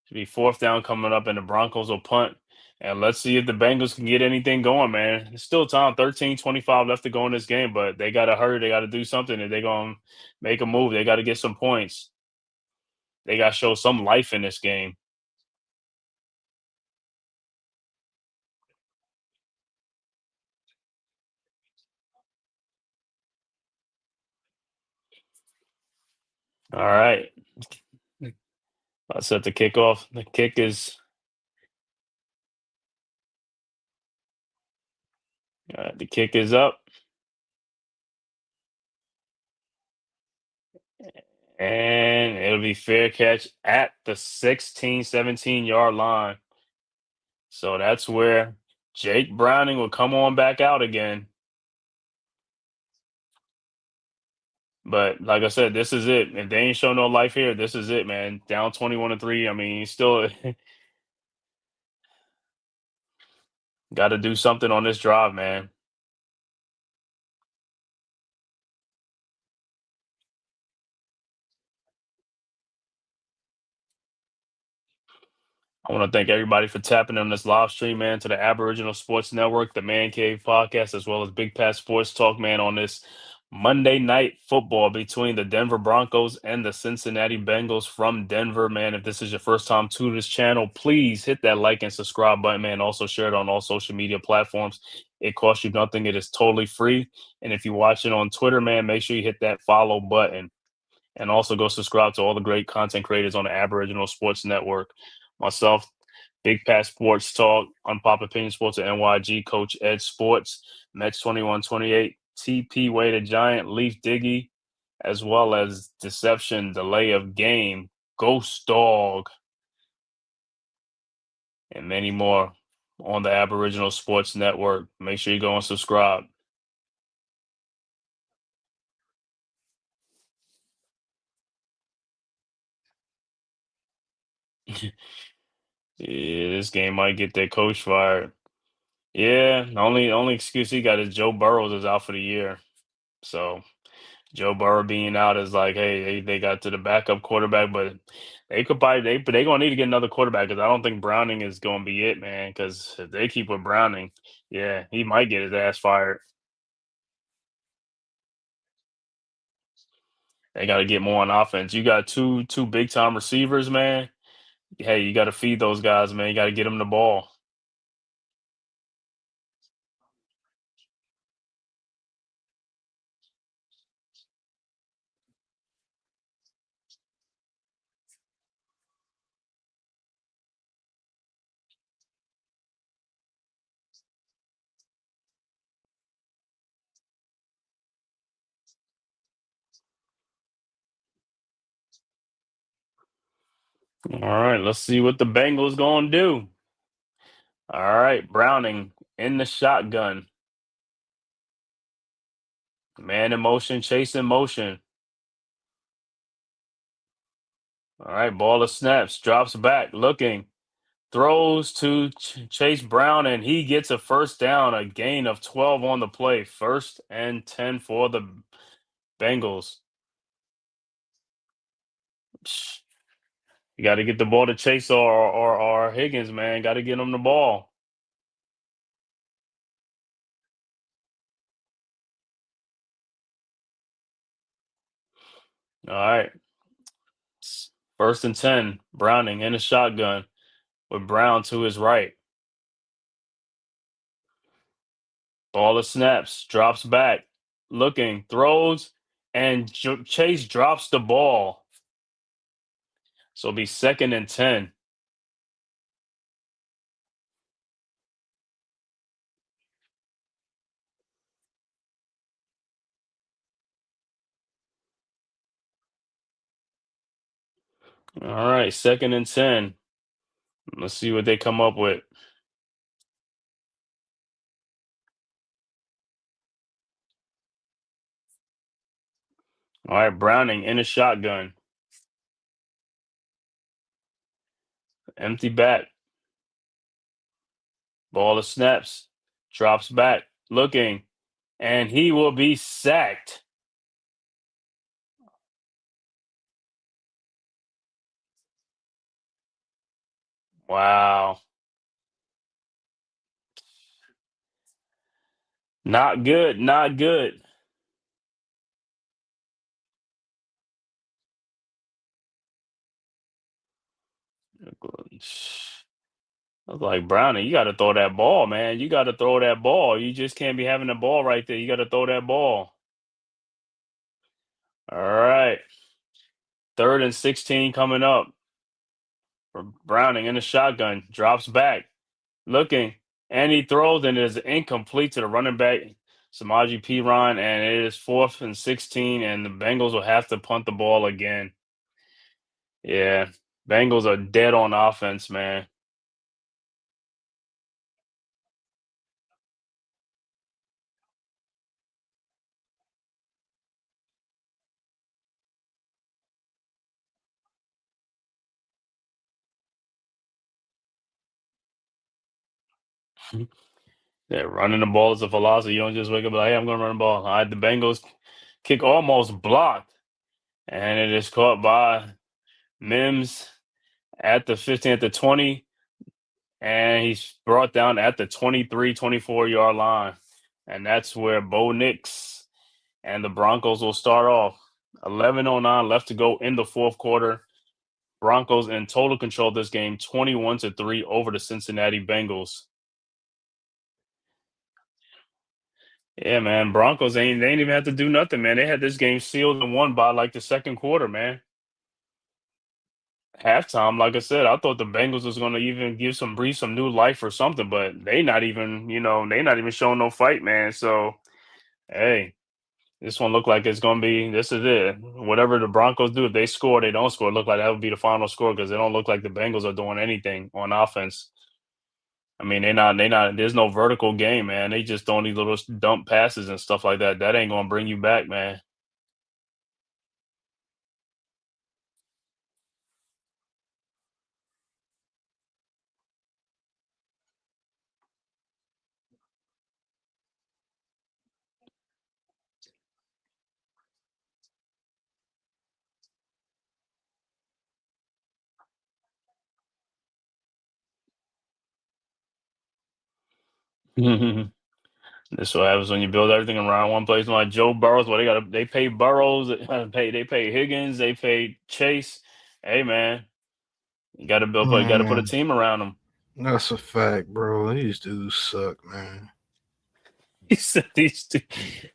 Should be 4th down coming up, and the Broncos will punt. And let's see if the Bengals can get anything going, man. It's still time. 13:25 left to go in this game, but they got to hurry. They got to do something. If they're going to make a move, they got to get some points. They got to show some life in this game. All right. Let's set the kickoff. The kick is up. And it'll be fair catch at the 16, 17-yard line. So that's where Jake Browning will come on back out again. But like I said, this is it. If they ain't show no life here, this is it, man. Down 21-3. I mean, still got to do something on this drive, man. I want to thank everybody for tapping on this live stream, man, to the Aboriginal Sports Network, the Man Cave Podcast, as well as Big Pat Sports Talk, man, on this Monday Night Football between the Denver Broncos and the Cincinnati Bengals from Denver, man. If this is your first time to this channel, please hit that like and subscribe button, man. Also share it on all social media platforms. It costs you nothing. It is totally free. And if you watch it on Twitter, man, make sure you hit that follow button. And also go subscribe to all the great content creators on the Aboriginal Sports Network. Myself, Big Pat Sports Talk, Unpopular Opinion Sports at NYG, Coach Ed Sports, Mets 2128, TP Way the Giant, Leaf Diggy, as well as Deception, Delay of Game, Ghost Dog, and many more on the Aboriginal Sports Network. Make sure you go and subscribe. Yeah, this game might get their coach fired. Yeah, the only excuse he got is Joe Burrows is out for the year. So Joe Burrow being out is like, hey, they got to the backup quarterback, but they could probably they gonna need to get another quarterback because I don't think Browning is gonna be it, man. Because if they keep with Browning, yeah, he might get his ass fired. They got to get more on offense. You got two big time receivers, man. Hey, you got to feed those guys, man. You got to get them the ball. All right, let's see what the Bengals gonna do. All right, Browning in the shotgun. Man in motion, Chase in motion. All right, ball of snaps, drops back, looking, throws to Chase Brown, and he gets a first down, a gain of 12 on the play. 1st and 10 for the Bengals. You got to get the ball to Chase or Higgins, man. Got to get him the ball. All right. 1st and 10. Browning in a shotgun with Brown to his right. Ball of snaps, drops back, looking, throws, and Chase drops the ball. So it'll be 2nd and 10. All right, 2nd and 10. Let's see what they come up with. All right, Browning in a shotgun. Empty back. Ball of snaps. Drops back. Looking. And he will be sacked. Wow. Not good. Not good. I was like, Browning, you got to throw that ball, man. You got to throw that ball. You just can't be having the ball right there. You got to throw that ball. All right. 3rd and 16 coming up. For Browning in the shotgun. Drops back. Looking. And he throws and it is incomplete to the running back, Samaje Perine. And it is 4th and 16. And the Bengals will have to punt the ball again. Yeah. Bengals are dead on offense, man. Yeah, running the ball is a philosophy. You don't just wake up like, hey, I'm going to run the ball. All right, the Bengals kick almost blocked, and it is caught by Mims at the 15, at the 20, and he's brought down at the 23, 24-yard line. And that's where Bo Nix And the Broncos will start off. 11:09 left to go in the fourth quarter. Broncos in total control of this game, 21-3 over the Cincinnati Bengals. Yeah, man. Broncos they ain't even have to do nothing, man. They had this game sealed and won by like the second quarter, man. Halftime, like I said, I thought the Bengals was gonna even breathe some new life or something, but they not even, they not even showing no fight, man. So hey, this one look like it's gonna be this is it. Whatever the Broncos do, if they score, they don't score, it look like that would be the final score because they don't look like the Bengals are doing anything on offense. I mean, they not there's no vertical game, man. They just throwing these little dump passes and stuff like that. That ain't gonna bring you back, man. This what happens when you build everything around one place. Like Joe Burrows, well, they pay Burrows, they pay Higgins, they pay Chase. Hey man, you gotta put a Man, team around them. that's a fact, bro. These dudes suck, man. He said these two,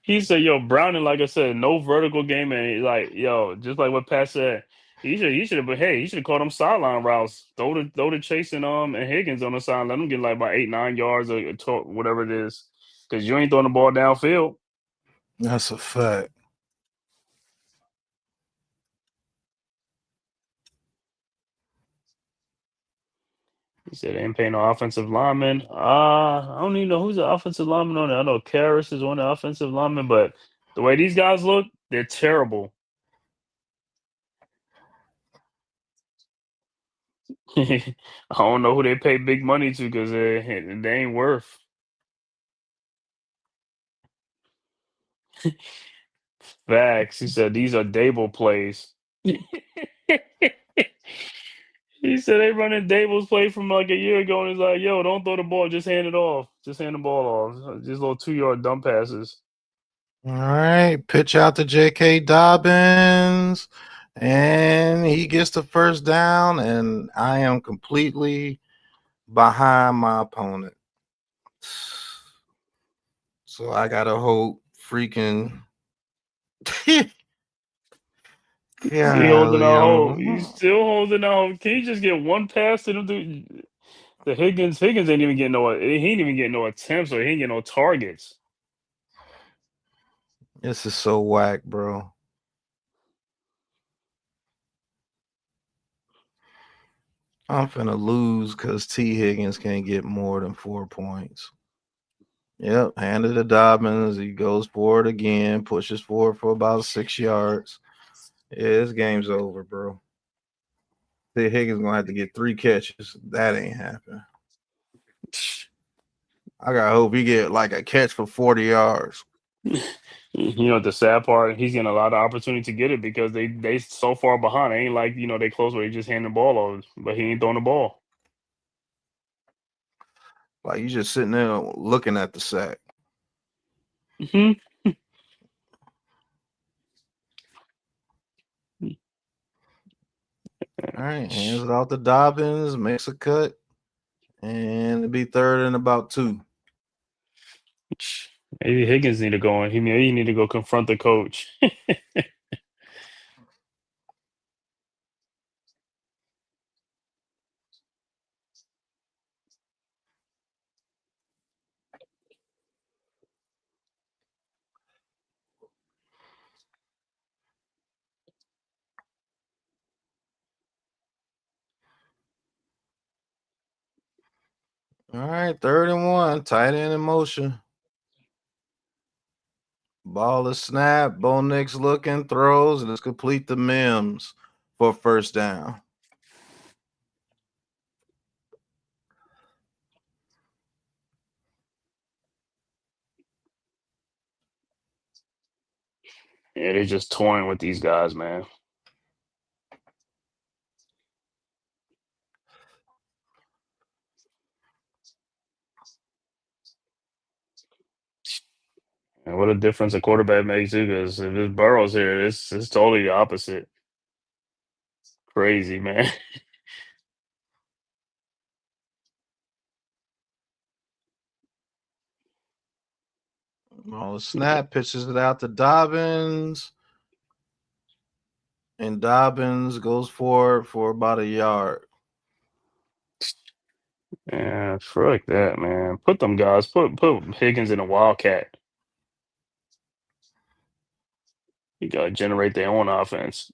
he said, yo, Browning, like I said, no vertical game, and he's like, yo, just like what Pat said, he should have, but hey, he should have called them sideline routes. Throw the Chase and Higgins on the side, let them get like about 8-9 yards or whatever it is, because you ain't throwing the ball downfield. That's a fact. He said they ain't paying no offensive lineman. I don't even know who's the offensive lineman on it. I know Karras is one of the offensive linemen, but the way these guys look, they're terrible. I don't know who they pay big money to because they ain't worth. Facts. He said these are Dable plays. He said they running Dable's play from like a year ago, and he's like, "Yo, don't throw the ball, just hand it off. Just hand the ball off. Just little 2-yard dump passes." All right, pitch out to J.K. Dobbins, and he gets the first down, and I am completely behind my opponent. So I gotta hope freaking He holding out hope. He's yeah. still holding out hope. Can he just get one pass to the Higgins? Higgins ain't even getting no. He ain't even getting no attempts, or he ain't getting no targets. This is so whack, bro. I'm finna lose because T. Higgins can't get more than 4 points. Yep, handed to Dobbins. He goes forward again, pushes forward for about 6 yards. Yeah, this game's over, bro. T. Higgins gonna have to get 3 catches. That ain't happening. I gotta hope he get like a catch for 40 yards. The sad part, he's getting a lot of opportunity to get it because they so far behind. It ain't like they close where he just hand the ball over, but he ain't throwing the ball. Like you just sitting there looking at the sack. Hmm All right, hands it off to Dobbins, makes a cut, and it'll be third and about 2. Maybe Higgins need to go in. Maybe he need to go confront the coach. All right, 3rd and 1, tight end in motion. Ball is snapped. Bo Nix looking, throws, and it's complete to Mims for first down. Yeah, they're just toying with these guys, man. And what a difference a quarterback makes too. Because if it's Burrow's here, it's totally the opposite. Crazy, man. Well, the snap pitches it out to Dobbins. And Dobbins goes for about a yard. Yeah, fuck that, man. Put them guys. Put Higgins in a wildcat. You gotta generate their own offense.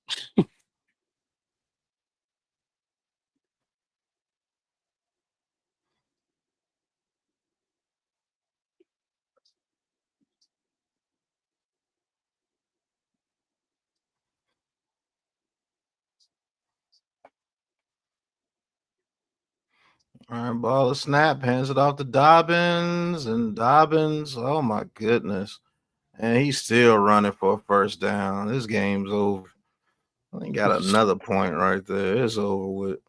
All right, ball of snap, hands it off to Dobbins, and Dobbins, oh my goodness. And he's still running for a first down. This game's over. He got another point right there. It's over with.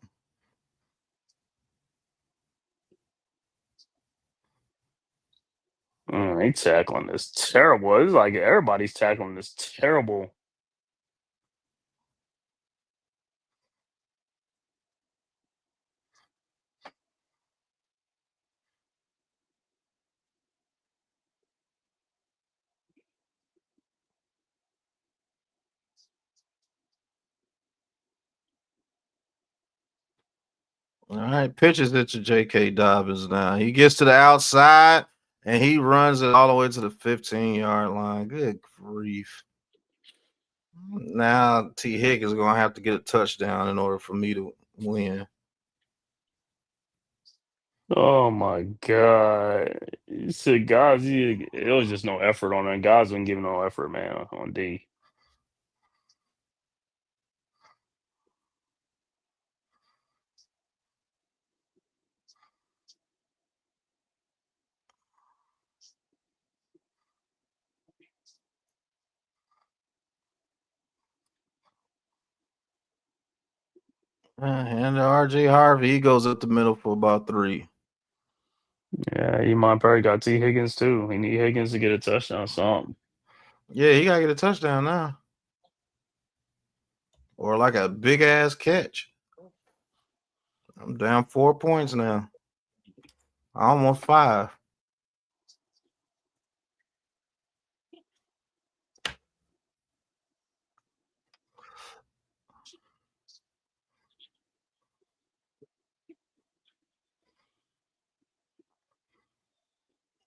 They tackling this terrible. It's like everybody's tackling this terrible. All right, pitches it to J.K. Dobbins now. He gets to the outside and he runs it all the way to the 15-yard line. Good grief. Now T. Higgins is going to have to get a touchdown in order for me to win. Oh my god! You said guys, it was just no effort on it. Guys wasn't giving no effort, man, on D. And R.J. Harvey, he goes up the middle for about 3. Yeah, he might probably got T. Higgins too. He need Higgins to get a touchdown, something. Yeah, he got to get a touchdown now. Or like a big ass catch. I'm down 4 points now. Almost 5.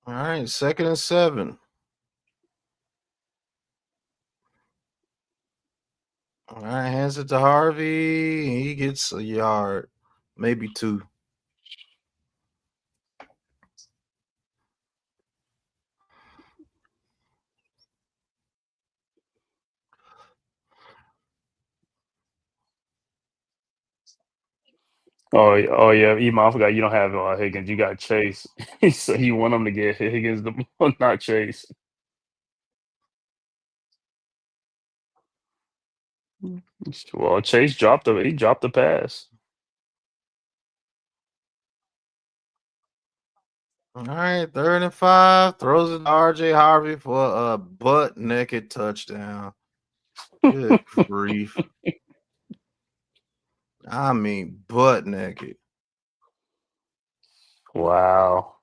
All right, 2nd and 7. All right, hands it to Harvey. He gets a yard, maybe 2. Oh yeah, Iman, I forgot you don't have Higgins. You got Chase. So you want him to get Higgins the ball, not Chase. Well, Chase dropped the pass. All right, 3rd and 5. Throws it to R.J. Harvey for a butt naked touchdown. Good grief. I mean, butt naked. Wow.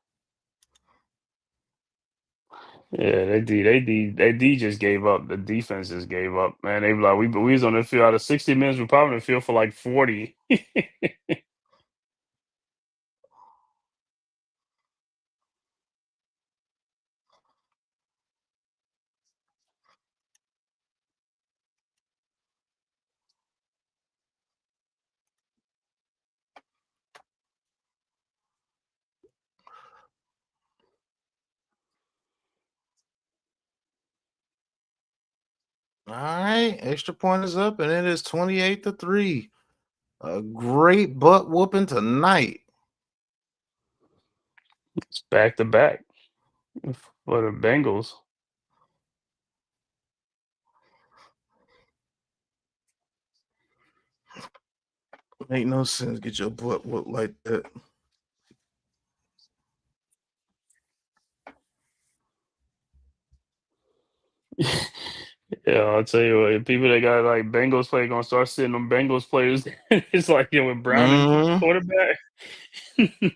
Yeah, they just gave up. The defense just gave up, man. They were like, we was on the field out of 60 minutes. We probably on the field for like 40. All right, extra point is up, and it is 28-3. A great butt whooping tonight. It's back to back for the Bengals. Make no sense. Get your butt whooped like that. Yeah, I'll tell you what, people that got like Bengals play gonna start sitting on Bengals players. It's like, with Brown and Mm-hmm. quarterback.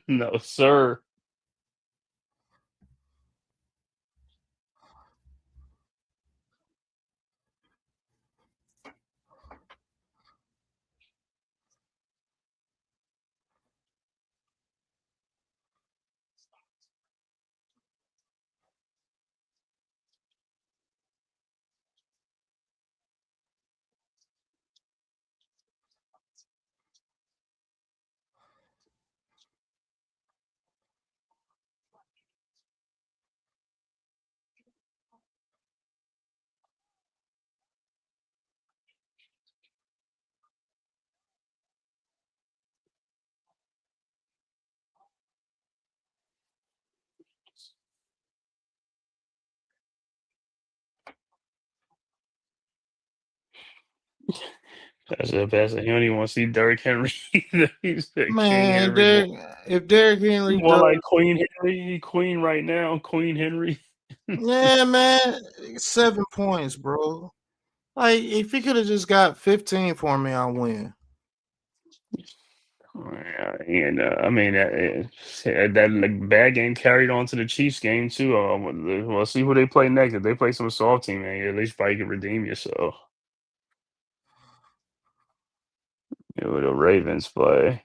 No, sir. That's it. He don't even want to see Derrick Henry either. He's the King Man, Henry. More, If Derrick Henry more does, like Queen Henry. He Queen right now. Queen Henry. yeah, man, 7 points, bro. Like, if he could have just got 15 for me, I'll win. Yeah, and I mean that like, bad game carried on to the Chiefs game too. We'll see who they play next. If they play some soft team, man, at least probably can redeem yourself. The Ravens play.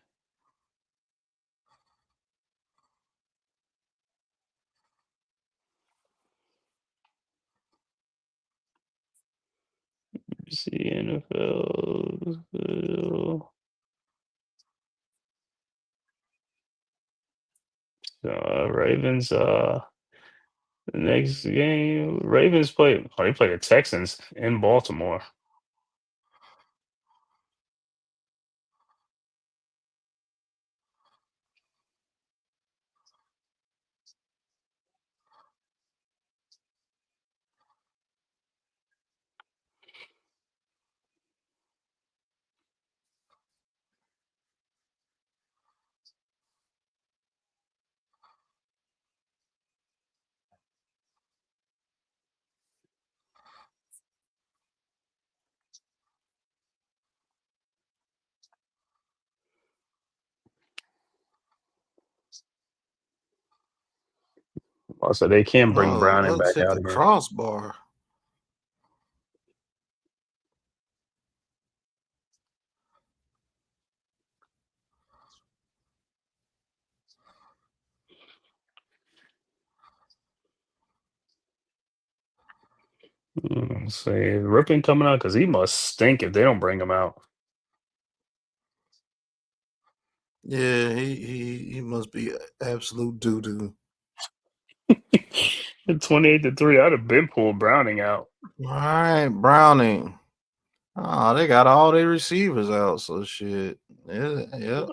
See NFL. Ravens. The next game, Ravens play. Oh, they play the Texans in Baltimore. Also, they can't bring Oh, Browning let's back hit out the again. crossbar. Say Rippin coming out because he must stink if they don't bring him out. Yeah, he must be absolute doo doo. 28-3, I'd have been pulled Browning out. All right, Browning. Oh, they got all their receivers out, so shit. Yeah.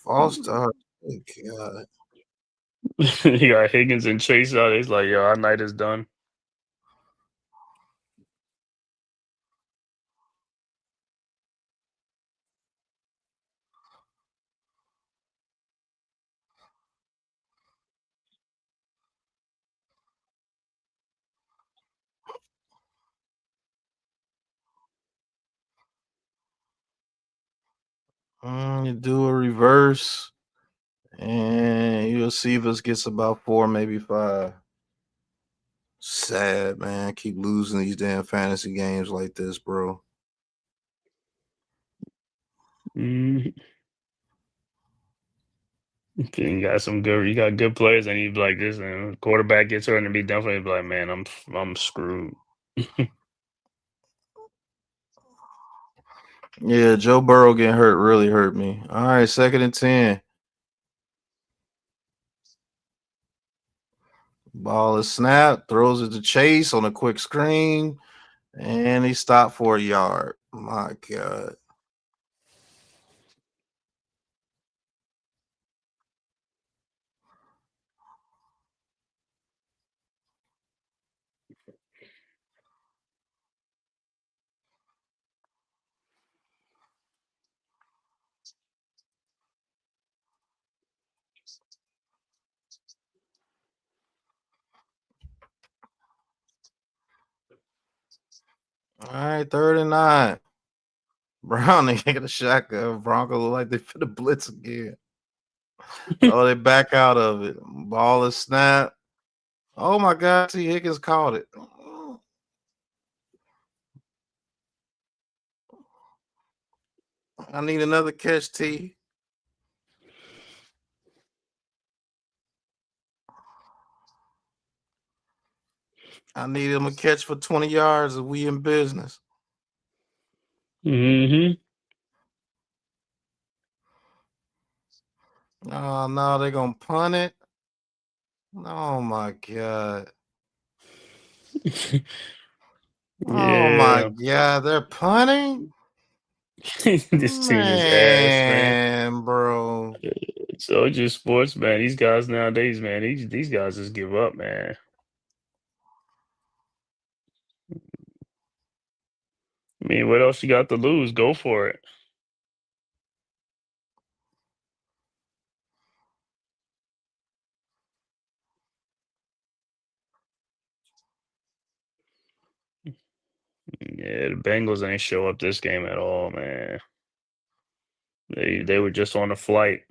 False start. Good God. You got Higgins and Chase out. He's like, yo, our night is done. You do a reverse, and you'll see if us gets about 4, maybe 5. Sad, man. Keep losing these damn fantasy games like this, bro. Mm. You got you got good players, and you be like this, and quarterback gets hurt, and be definitely be like, man, I'm screwed. Yeah, Joe Burrow getting hurt really hurt me. All right, 2nd and 10. Ball is snapped, throws it to Chase on a quick screen, and he stopped for a yard. My God. All right, 39. Brown, they get a shotgun. Broncos look like they finna blitz again. Oh, they back out of it. Ball is snap. Oh my God, T. Higgins caught it. I need another catch, T. I need him a catch for 20 yards, and we in business. Mm-hmm. Oh no, they're gonna punt it. Oh my God. Oh my Yeah. God, they're punting? This team is ass, man. Man, bro. So just sports, man. These guys nowadays, man, these guys just give up, man. I mean, what else you got to lose? Go for it. Yeah, the Bengals ain't show up this game at all, man. They were just on a flight.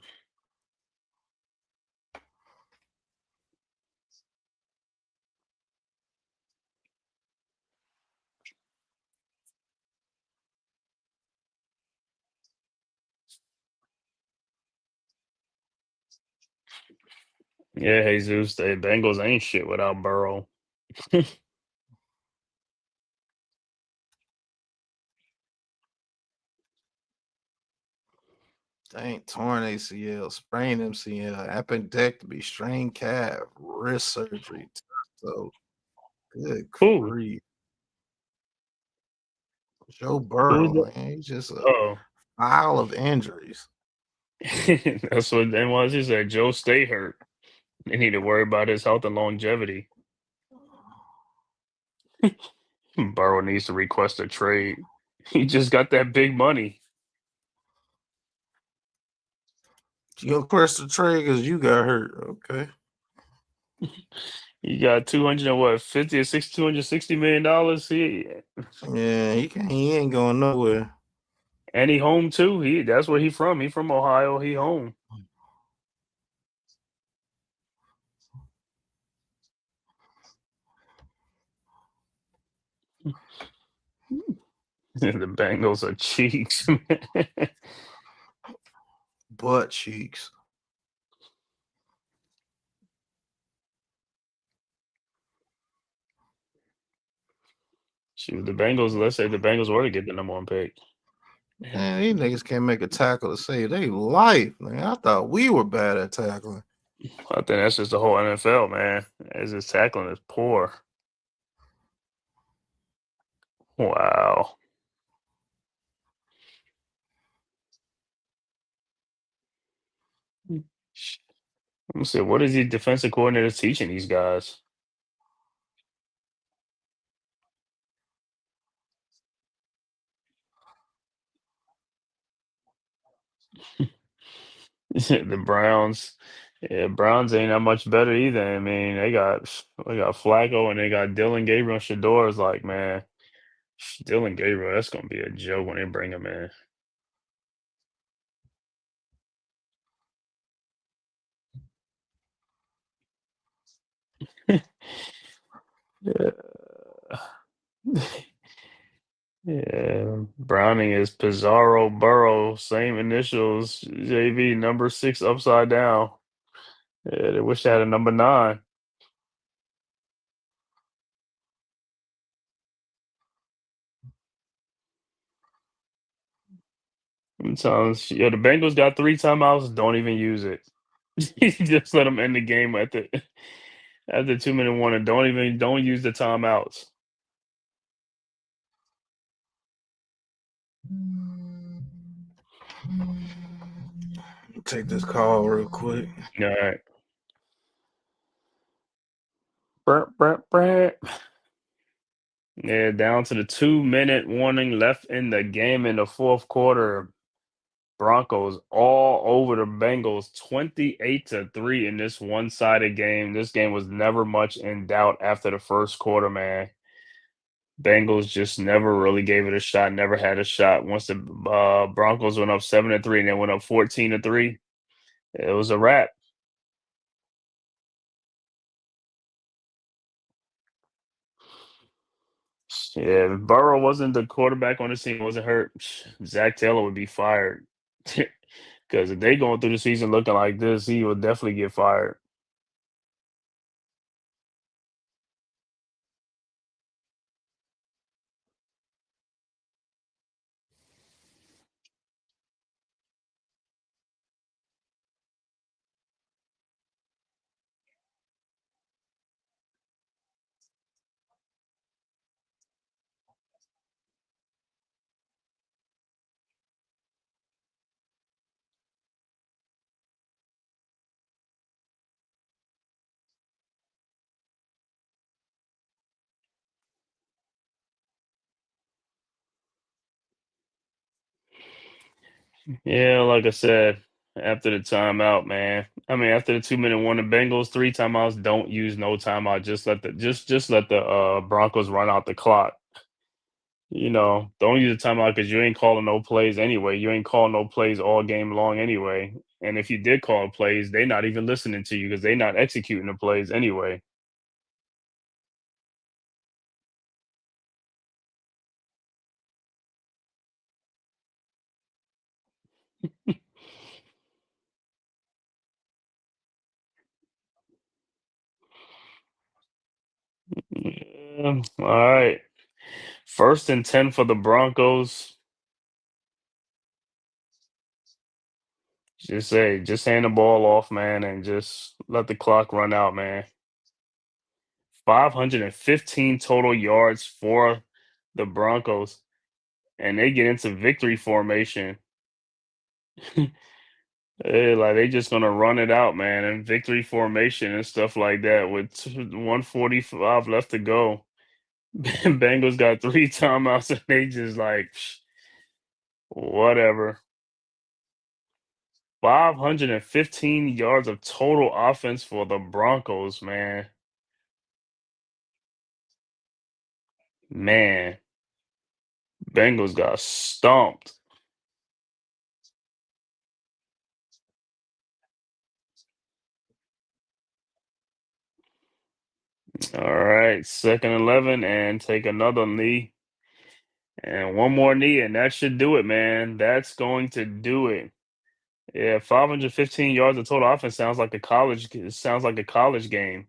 Yeah, Jesus, the Bengals ain't shit without Burrow. Dang, torn ACL, sprained MCL, appendectomy, strained calf, wrist surgery. So good Who? grief. Joe Who's Burrow, that? man, he's just a Oh. pile of injuries. That's what then was. He said Joe stay hurt. They need to worry about his health and longevity. Burrow needs to request a trade. He just got that big money. You request a trade because you got hurt. Okay. He got 200 and what, 50 or 60, $260 million. He ain't going nowhere. And he home too. That's where he from. He from Ohio. He home. The Bengals are cheeks. Butt cheeks. Shoot, the Bengals. Let's say the Bengals were to get the #1 pick. Man, these niggas can't make a tackle to save their life, man. I thought we were bad at tackling. I think that's just the whole NFL, man. As his tackling is poor. Wow. Let me see. What is the defensive coordinator teaching these guys? The Browns. Yeah, Browns ain't that much better either. I mean, they got Flacco and they got Dylan Gabriel and Shador is like, man, Dylan Gabriel, that's gonna be a joke when they bring him in. Yeah. Yeah, Browning is Pizarro Burrow, same initials, JV number 6 upside down. Yeah, they wish they had a number 9. Sometimes, yeah, the Bengals got 3 timeouts. Don't even use it. Just let them end the game at the 2-minute warning. Don't use the timeouts. Take this call real quick. All right. Brr, brr, brr. Yeah, down to the 2-minute warning left in the game in the fourth quarter. Broncos all over the Bengals 28-3 in this one-sided game. This game was never much in doubt after the first quarter, man. Bengals just never really gave it a shot, never had a shot. Once the Broncos went up 7-3 and then went up 14-3, it was a wrap. Yeah, if Burrow wasn't the quarterback on the team, wasn't hurt, Zach Taylor would be fired. Because if they going through the season looking like this, he would definitely get fired. Yeah, like I said, after the timeout, man. I mean, after the 2-minute one, the Bengals 3 timeouts. Don't use no timeout. Just let the Broncos run out the clock. Don't use a timeout because you ain't calling no plays anyway. You ain't calling no plays all game long anyway. And if you did call plays, they not even listening to you because they not executing the plays anyway. Yeah, all right. 1st and 10 for the Broncos. Just hand the ball off, man, and just let the clock run out, man. 515 total yards for the Broncos, and they get into victory formation. They just gonna run it out, man, and victory formation and stuff like that with 145 left to go. Bengals got 3 timeouts, and they just like whatever. 515 yards of total offense for the Broncos, man. Man, Bengals got stomped. All right, 2nd and 11, and take another knee. And one more knee, and that should do it, man. That's going to do it. Yeah, 515 yards of total offense sounds like a college. It sounds like a college game.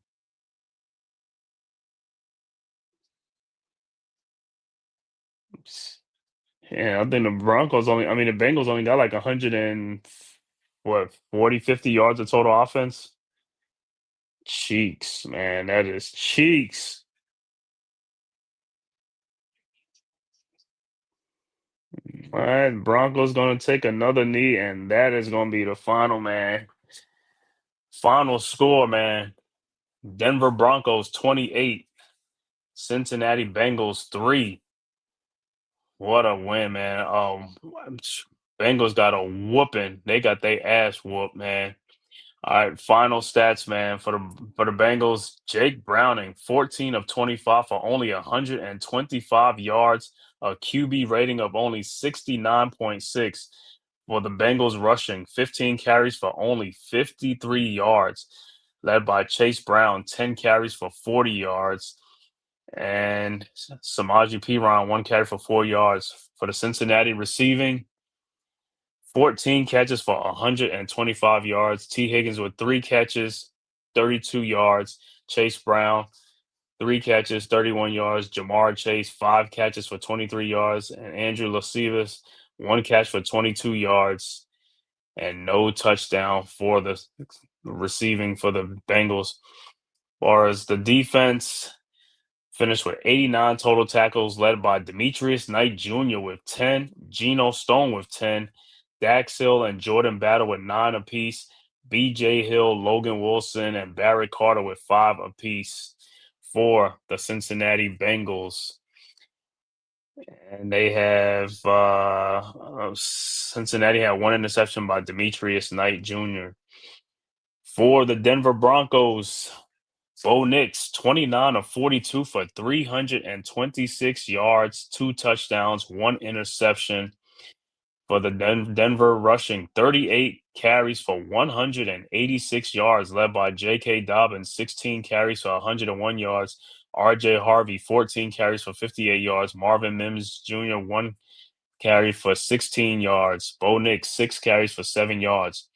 Yeah, I think the Broncos only. I mean, the Bengals only got like 100 and what 40, 50 yards of total offense. Cheeks, man, that is cheeks. All right, Broncos gonna take another knee, and that is gonna be the final, man. Final score, man. Denver Broncos 28, Cincinnati Bengals 3. What a win, man. Bengals got a whooping. They got their ass whooped, man. All right, final stats, man, for the Bengals. Jake Browning, 14 of 25 for only 125 yards, a QB rating of only 69.6. For the Bengals rushing, 15 carries for only 53 yards, led by Chase Brown, 10 carries for 40 yards. And Samaje Perine, 1 carry for 4 yards. For the Cincinnati receiving, 14 catches for 125 yards. T. Higgins with 3 catches, 32 yards. Chase Brown, 3 catches, 31 yards. Jamar Chase, 5 catches for 23 yards. And Andrew Lascivas, 1 catch for 22 yards. And no touchdown for the receiving for the Bengals. As far as the defense, finished with 89 total tackles, led by Demetrius Knight Jr. with 10, Geno Stone with 10, Dax Hill and Jordan Battle with 9 apiece, B.J. Hill, Logan Wilson, and Barrett Carter with 5 apiece for the Cincinnati Bengals. And they have Cincinnati had 1 interception by Demetrius Knight Jr. For the Denver Broncos, Bo Nix, 29 of 42 for 326 yards, 2 touchdowns, 1 interception. For the Denver rushing, 38 carries for 186 yards, led by J.K. Dobbins, 16 carries for 101 yards. R.J. Harvey, 14 carries for 58 yards. Marvin Mims Jr., 1 carry for 16 yards. Bo Nix, 6 carries for 7 yards.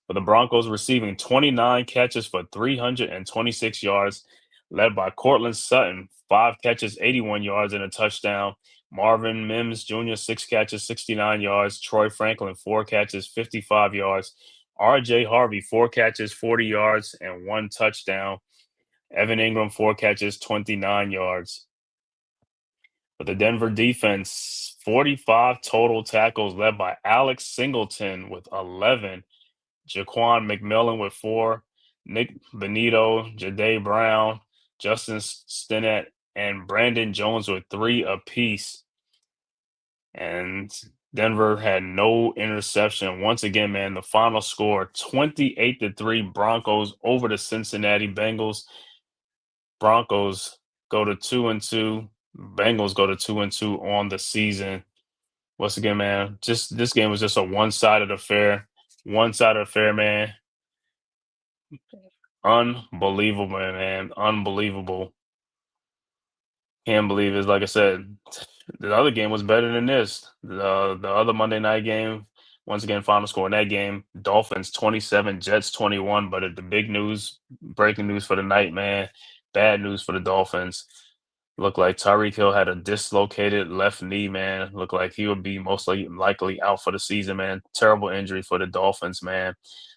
For the Broncos, receiving 29 catches for 326 yards, led by Cortland Sutton, 5 catches, 81 yards, and a touchdown. Marvin Mims Jr., 6 catches, 69 yards. Troy Franklin, 4 catches, 55 yards. R.J. Harvey, 4 catches, 40 yards, and 1 touchdown. Evan Ingram, 4 catches, 29 yards. For the Denver defense, 45 total tackles, led by Alex Singleton with 11. Jaquan McMillan with 4, Nick Benito, Jade Brown, Justin Stinnett, and Brandon Jones with 3 apiece. And Denver had no interception. Once again, man, the final score 28-3 Broncos over the Cincinnati Bengals. Broncos go to 2-2. Bengals go to 2-2 on the season. Once again, man, just this game was just a one-sided affair. One-sided affair, man. Unbelievable, man. Unbelievable. Can't believe it. Like I said, the other game was better than this. The other Monday night game, once again, final score in that game, Dolphins 27, Jets 21. But the big news, breaking news for the night, man, bad news for the Dolphins. Looked like Tyreek Hill had a dislocated left knee, man. Looked like he would be most likely out for the season, man. Terrible injury for the Dolphins, man.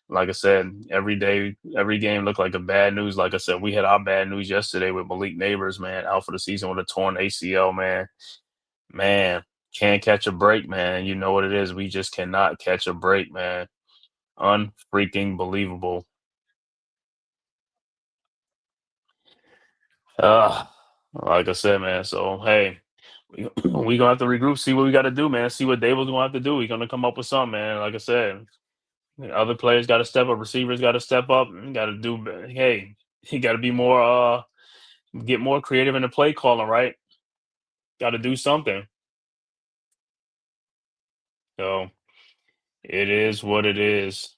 Like I said, every game looked like a bad news. Like I said, we had our bad news yesterday with Malik Neighbors, man, out for the season with a torn ACL, man. Man, can't catch a break, man. You know what it is. We just cannot catch a break, man. Unfreaking believable. Like I said, man. So hey, we gonna have to regroup, see what we got to do, man. See what Dable's gonna have to do. We're gonna come up with something, man. Like I said, other players got to step up. Receivers got to step up. Got to do. Hey, he got to be more. Get more creative in the play calling, right? Got to do something. So it is what it is.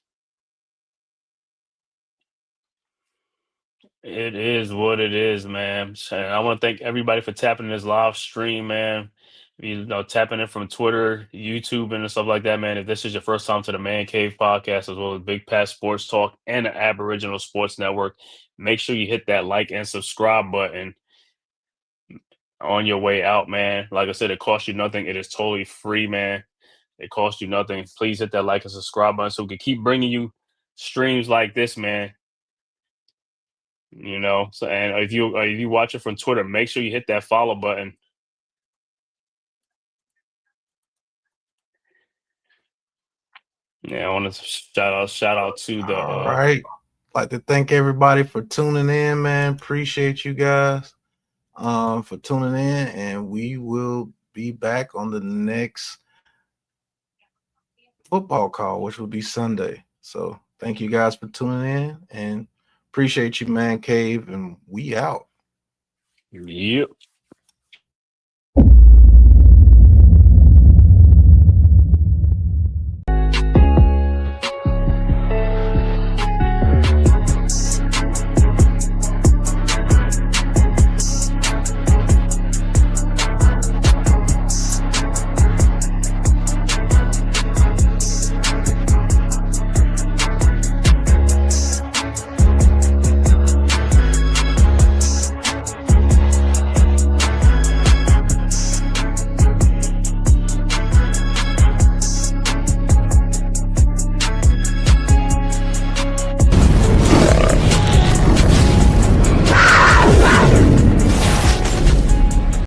It is what it is, man. And I want to thank everybody for tapping this live stream, man. Tapping it from Twitter, YouTube, and stuff like that, man. If this is your first time to the Man Cave podcast, as well as Big Pat Sports Talk and the Aboriginal Sports Network, make sure you hit that like and subscribe button on your way out, man. Like I said, it costs you nothing. It is totally free, man. It costs you nothing. Please hit that like and subscribe button so we can keep bringing you streams like this, man. So and if you watch it from Twitter, make sure you hit that follow button. Yeah, I want to shout out to the. All right, like to thank everybody for tuning in, man. Appreciate you guys for tuning in, and we will be back on the next football call, which will be Sunday. So thank you guys for tuning in, and appreciate you, Man Cave, and we out. Yep.